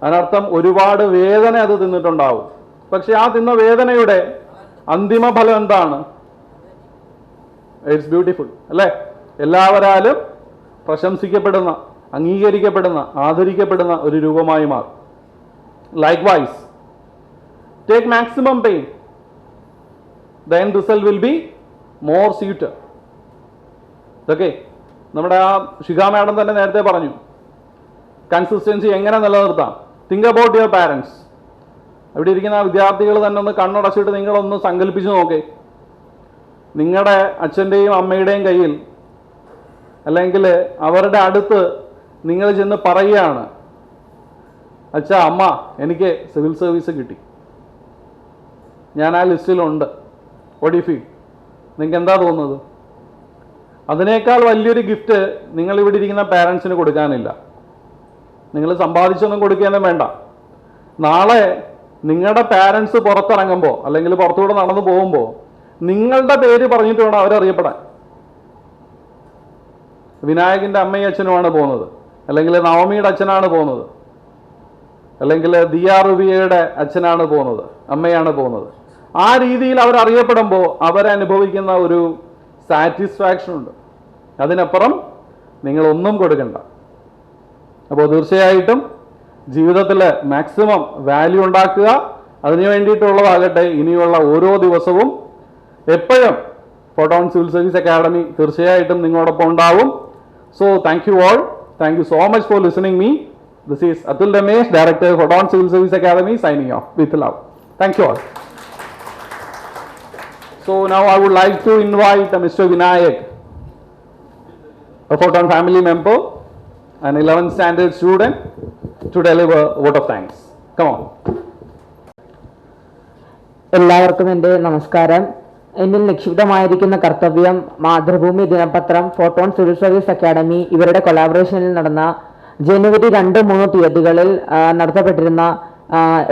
അതിനർത്ഥം ഒരുപാട് വേദന അത് തിന്നിട്ടുണ്ടാവും. പക്ഷെ ആ തിന്ന വേദനയുടെ അന്തിമ ഫലം എന്താണ്? ഇറ്റ്സ് ബ്യൂട്ടിഫുൾ അല്ലേ? എല്ലാവരാലും പ്രശംസിക്കപ്പെടുന്ന, അംഗീകരിക്കപ്പെടുന്ന, ആദരിക്കപ്പെടുന്ന ഒരു രൂപമായി മാറും. Likewise, take maximum pain, the end result will be more sweeter. Okay, നമ്മുടെ ആ ശിഖ മാഡം തന്നെ നേരത്തെ പറഞ്ഞു, കൺസിസ്റ്റൻസി എങ്ങനെ നിലനിർത്താം. Think about your parents. അവിടെ ഇരിക്കുന്ന ആ വിദ്യാർത്ഥികൾ തന്നെ ഒന്ന് കണ്ണടച്ചിട്ട് നിങ്ങളൊന്ന് സങ്കല്പിച്ച് നോക്കേ. നിങ്ങളുടെ അച്ഛൻ്റെയും അമ്മയുടെയും കയ്യിൽ അല്ലെങ്കിൽ അവരുടെ അടുത്ത് നിങ്ങൾ ചെന്ന് പറയുകയാണ്, അച്ഛാ അമ്മ എനിക്ക് സിവിൽ സർവീസ് കിട്ടി, ഞാൻ ആ ലിസ്റ്റിലുണ്ട്. What you feel? നിങ്ങൾക്ക് എന്താ തോന്നുന്നത്? അതിനേക്കാൾ വലിയൊരു ഗിഫ്റ്റ് നിങ്ങൾ ഇവിടെ ഇരിക്കുന്ന പാരൻസിന് കൊടുക്കാനില്ല. നിങ്ങൾ സമ്പാദിച്ചൊന്നും കൊടുക്കുകയൊന്നും വേണ്ട. നാളെ നിങ്ങളുടെ പാരൻസ് പുറത്തിറങ്ങുമ്പോൾ അല്ലെങ്കിൽ പുറത്തുകൂടെ നടന്നു പോകുമ്പോൾ നിങ്ങളുടെ പേര് പറഞ്ഞിട്ട് വേണം അവരറിയപ്പെടാൻ. വിനായകൻ്റെ അമ്മയും അച്ഛനുമാണ് പോകുന്നത്, അല്ലെങ്കിൽ നവമിയുടെ അച്ഛനാണ് പോകുന്നത്, അല്ലെങ്കിൽ ദിയ റുബിയയുടെ അച്ഛനാണ് പോകുന്നത്. അമ്മയാണ് പോകുന്നത്. ആ രീതിയിൽ അവർ അറിയപ്പെടുമ്പോൾ അവരനുഭവിക്കുന്ന ഒരു സാറ്റിസ്ഫാക്ഷൻ ഉണ്ട്. അതിനപ്പുറം നിങ്ങളൊന്നും കൊടുക്കണ്ട. അപ്പോൾ തീർച്ചയായിട്ടും ജീവിതത്തിൽ മാക്സിമം വാല്യൂ ഉണ്ടാക്കുക. അതിനു വേണ്ടിയിട്ടുള്ളതാകട്ടെ ഇനിയുള്ള ഓരോ ദിവസവും എപ്പോഴും ഫോട്ടോൺ സിവിൽ സർവീസ് അക്കാഡമി തീർച്ചയായിട്ടും നിങ്ങളോടൊപ്പം ഉണ്ടാവും. So thank you all. Thank you so much for listening me. This is Atul Ramesh, Director, Photon Civil Service Academy, signing off with love. Thank you all. So now I would like to invite Mr. Vinayak, a Photon family member, an 11th standard student, to deliver a vote of thanks. Come on. എല്ലാവർക്കും എൻ്റെ നമസ്കാരം. എന്നിൽ നിക്ഷിപ്തമായിരിക്കുന്ന കർത്തവ്യം മാതൃഭൂമി ദിനപത്രം, photon civil service academy ഇവരുടെ കൊളാബറേഷനിൽ നടന്ന ജനുവരി 2-3 തീയതികളിൽ നടത്തപ്പെട്ടിരുന്ന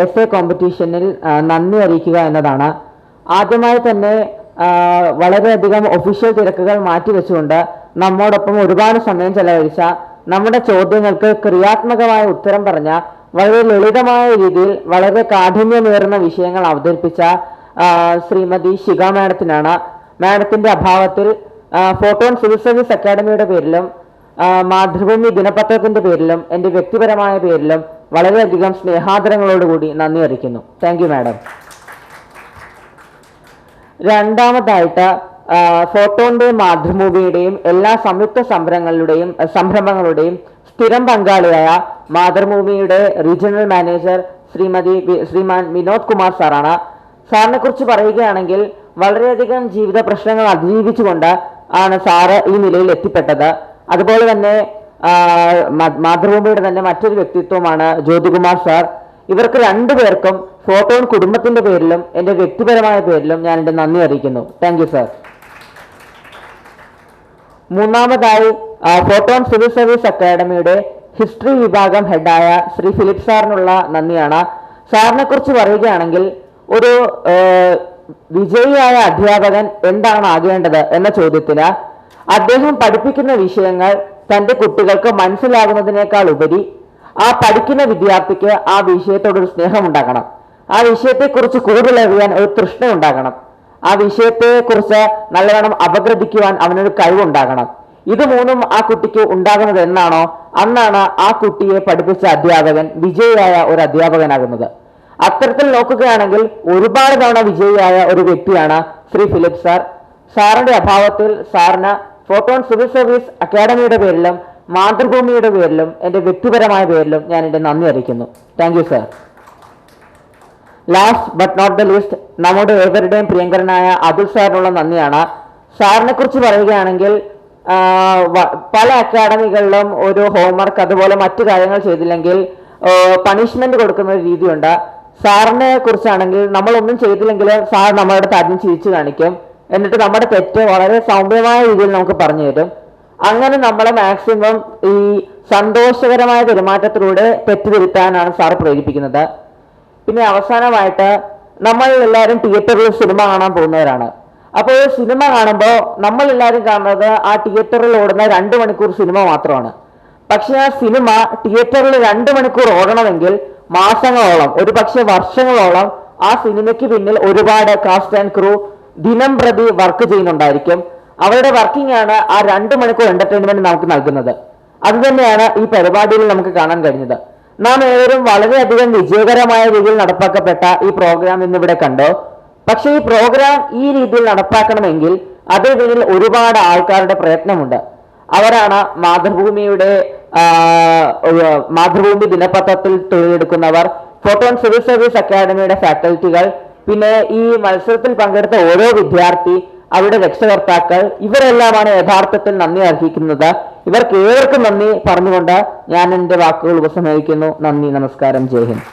S A കോമ്പറ്റീഷനിൽ നന്ദി അറിയിക്കുക എന്നതാണ്. ആദ്യമായി തന്നെ വളരെയധികം ഒഫീഷ്യൽ തിരക്കുകൾ മാറ്റിവെച്ചുകൊണ്ട് നമ്മോടൊപ്പം ഒരുപാട് സമയം ചെലവഴിച്ച, നമ്മുടെ ചോദ്യങ്ങൾക്ക് ക്രിയാത്മകമായ ഉത്തരം പറഞ്ഞ, വളരെ ലളിതമായ രീതിയിൽ വളരെ കാഠിന്യമേറുന്ന വിഷയങ്ങൾ അവതരിപ്പിച്ച ശ്രീമതി ശിഖ മാഡത്തിനാണ്. മാഡത്തിൻ്റെ അഭാവത്തിൽ ഫോട്ടോൺ സിവിൽ സർവീസ് അക്കാഡമിയുടെ പേരിലും മാതൃഭൂമി ദിനപത്രത്തിൻ്റെ പേരിലും എൻ്റെ വ്യക്തിപരമായ പേരിലും വളരെയധികം സ്നേഹാദരങ്ങളോടുകൂടി നന്ദി അറിയിക്കുന്നു. Thank you madam. രണ്ടാമതായിട്ട് ഫോട്ടോൻ്റെയും മാതൃഭൂമിയുടെയും എല്ലാ സംയുക്ത സംരംഭങ്ങളുടെയും സ്ഥിരം പങ്കാളിയായ മാതൃഭൂമിയുടെ റീജിയണൽ മാനേജർ ശ്രീമാൻ വിനോദ് കുമാർ സാറാണ്. സാറിനെ കുറിച്ച് പറയുകയാണെങ്കിൽ വളരെയധികം ജീവിത പ്രശ്നങ്ങൾ അതിജീവിച്ചുകൊണ്ട് ആണ് സാറ് ഈ നിലയിൽ എത്തിപ്പെട്ടത്. അതുപോലെ തന്നെ മാതൃഭൂമിയുടെ തന്നെ മറ്റൊരു വ്യക്തിത്വമാണ് ജ്യോതികുമാർ സാർ. ഇവർക്ക് രണ്ടുപേർക്കും ഫോട്ടോൺ കുടുംബത്തിന്റെ പേരിലും എൻ്റെ വ്യക്തിപരമായ പേരിലും ഞാൻ എൻ്റെ നന്ദി അറിയിക്കുന്നു. Thank you sir. മൂന്നാമതായി ഫോട്ടോൺ സിവിൽ സർവീസ് അക്കാഡമിയുടെ ഹിസ്റ്ററി വിഭാഗം ഹെഡായ ശ്രീ ഫിലിപ്പ് സാറിനുള്ള നന്ദിയാണ്. സാറിനെ കുറിച്ച് പറയുകയാണെങ്കിൽ ഒരു വിജയിയായ അധ്യാപകൻ എന്താണ് ആകേണ്ടത് എന്ന ചോദ്യത്തിന് അദ്ദേഹം പഠിപ്പിക്കുന്ന വിഷയങ്ങൾ തൻ്റെ കുട്ടികൾക്ക് മനസ്സിലാകുന്നതിനേക്കാൾ ഉപരി ആ പഠിക്കുന്ന വിദ്യാർത്ഥിക്ക് ആ വിഷയത്തോടൊരു സ്നേഹം ഉണ്ടാകണം, ആ വിഷയത്തെക്കുറിച്ച് കൂടുതൽ അറിയാൻ ഒരു തൃഷ്ണ ഉണ്ടാകണം, ആ വിഷയത്തെക്കുറിച്ച് നല്ലവണ്ണം അപഗ്രഥിക്കുവാൻ അവനൊരു കഴിവുണ്ടാകണം. ഇത് മൂന്നും ആ കുട്ടിക്ക് ഉണ്ടാകുന്നത് എന്നാണോ അന്നാണ് ആ കുട്ടിയെ പഠിപ്പിച്ച അധ്യാപകൻ വിജയിയായ ഒരു അധ്യാപകനാകുന്നത്. അത്തരത്തിൽ നോക്കുകയാണെങ്കിൽ ഒരുപാട് തവണ വിജയിയായ ഒരു വ്യക്തിയാണ് ശ്രീ ഫിലിപ്പ് സാർ. സാറിന്റെ അഭാവത്തിൽ സാറിന് ഫോട്ടോൺ സിവിൽ സർവീസ് അക്കാഡമിയുടെ പേരിലും മാതൃഭൂമിയുടെ പേരിലും എൻ്റെ വ്യക്തിപരമായ പേരിലും ഞാൻ എൻ്റെ നന്ദി അറിയിക്കുന്നു. Thank you sir. Last but not the least, നമ്മുടെ ഏവരുടെയും പ്രിയങ്കരനായ അതുൽ സാറിനുള്ള നന്ദിയാണ്. സാറിനെ കുറിച്ച് പറയുകയാണെങ്കിൽ പല അക്കാഡമികളിലും ഒരു ഹോംവർക്ക് അതുപോലെ മറ്റു കാര്യങ്ങൾ ചെയ്തില്ലെങ്കിൽ പണിഷ്മെന്റ് കൊടുക്കുന്ന ഒരു രീതിയുണ്ട്. സാറിനെ കുറിച്ചാണെങ്കിൽ നമ്മളൊന്നും ചെയ്തില്ലെങ്കിൽ സാർ നമ്മുടെ അടുത്ത് ആദ്യം ചിരിച്ചു കാണിക്കും, എന്നിട്ട് നമ്മുടെ തെറ്റ് വളരെ സൗമ്യമായ രീതിയിൽ നമുക്ക് പറഞ്ഞു തരും. അങ്ങനെ നമ്മളെ മാക്സിമം ഈ സന്തോഷകരമായ പെരുമാറ്റത്തിലൂടെ തെറ്റുതിരുത്താനാണ് സാർ പ്രേരിപ്പിക്കുന്നത്. പിന്നെ അവസാനമായിട്ട് നമ്മൾ എല്ലാവരും തിയേറ്ററിൽ സിനിമ കാണാൻ പോകുന്നവരാണ്. അപ്പോൾ സിനിമ കാണുമ്പോൾ നമ്മൾ എല്ലാവരും കാണുന്നത് ആ തിയേറ്ററിൽ ഓടുന്ന 2 മണിക്കൂർ സിനിമ മാത്രമാണ്. പക്ഷെ ആ സിനിമ തിയേറ്ററിൽ 2 മണിക്കൂർ ഓടണമെങ്കിൽ മാസങ്ങളോളം, ഒരു പക്ഷെ വർഷങ്ങളോളം ആ സിനിമയ്ക്ക് പിന്നിൽ ഒരുപാട് കാസ്റ്റ് ആൻഡ് ക്രൂ ദിനം പ്രതി വർക്ക് ചെയ്യുന്നുണ്ടായിരിക്കും. അവരുടെ വർക്കിംഗ് ആണ് ആ 2 മണിക്കൂർ എന്റർടൈൻമെന്റ് നമുക്ക് നൽകുന്നത്. അത് തന്നെയാണ് ഈ പരിപാടിയിൽ നമുക്ക് കാണാൻ കഴിഞ്ഞത്. നാം ഏവരും വളരെയധികം വിജയകരമായ രീതിയിൽ നടപ്പാക്കപ്പെട്ട ഈ പ്രോഗ്രാം ഇന്നിവിടെ കണ്ടു. പക്ഷെ ഈ പ്രോഗ്രാം ഈ രീതിയിൽ നടപ്പാക്കണമെങ്കിൽ അതിന് പിന്നിൽ ഒരുപാട് ആൾക്കാരുടെ പ്രയത്നമുണ്ട്. അവരാണ് മാതൃഭൂമി ദിനപത്രത്തിൽ തൊഴിലെടുക്കുന്നവർ, ഫോട്ടോൺ സിവിൽ സർവീസ് അക്കാഡമിയുടെ ഫാക്കൽറ്റികൾ, പിന്നെ ഈ മത്സരത്തിൽ പങ്കെടുത്ത ഓരോ വിദ്യാർത്ഥി, അവരുടെ രക്ഷകർത്താക്കൾ, ഇവരെല്ലാമാണ് യഥാർത്ഥത്തിൽ നന്ദി അർഹിക്കുന്നത്. ഇവർക്ക് ഏവർക്കും നന്ദി പറഞ്ഞുകൊണ്ട് ഞാൻ എൻ്റെ വാക്കുകൾ ഉപസംഹരിക്കുന്നു. നന്ദി, നമസ്കാരം, ജയ് ഹിന്ദ്.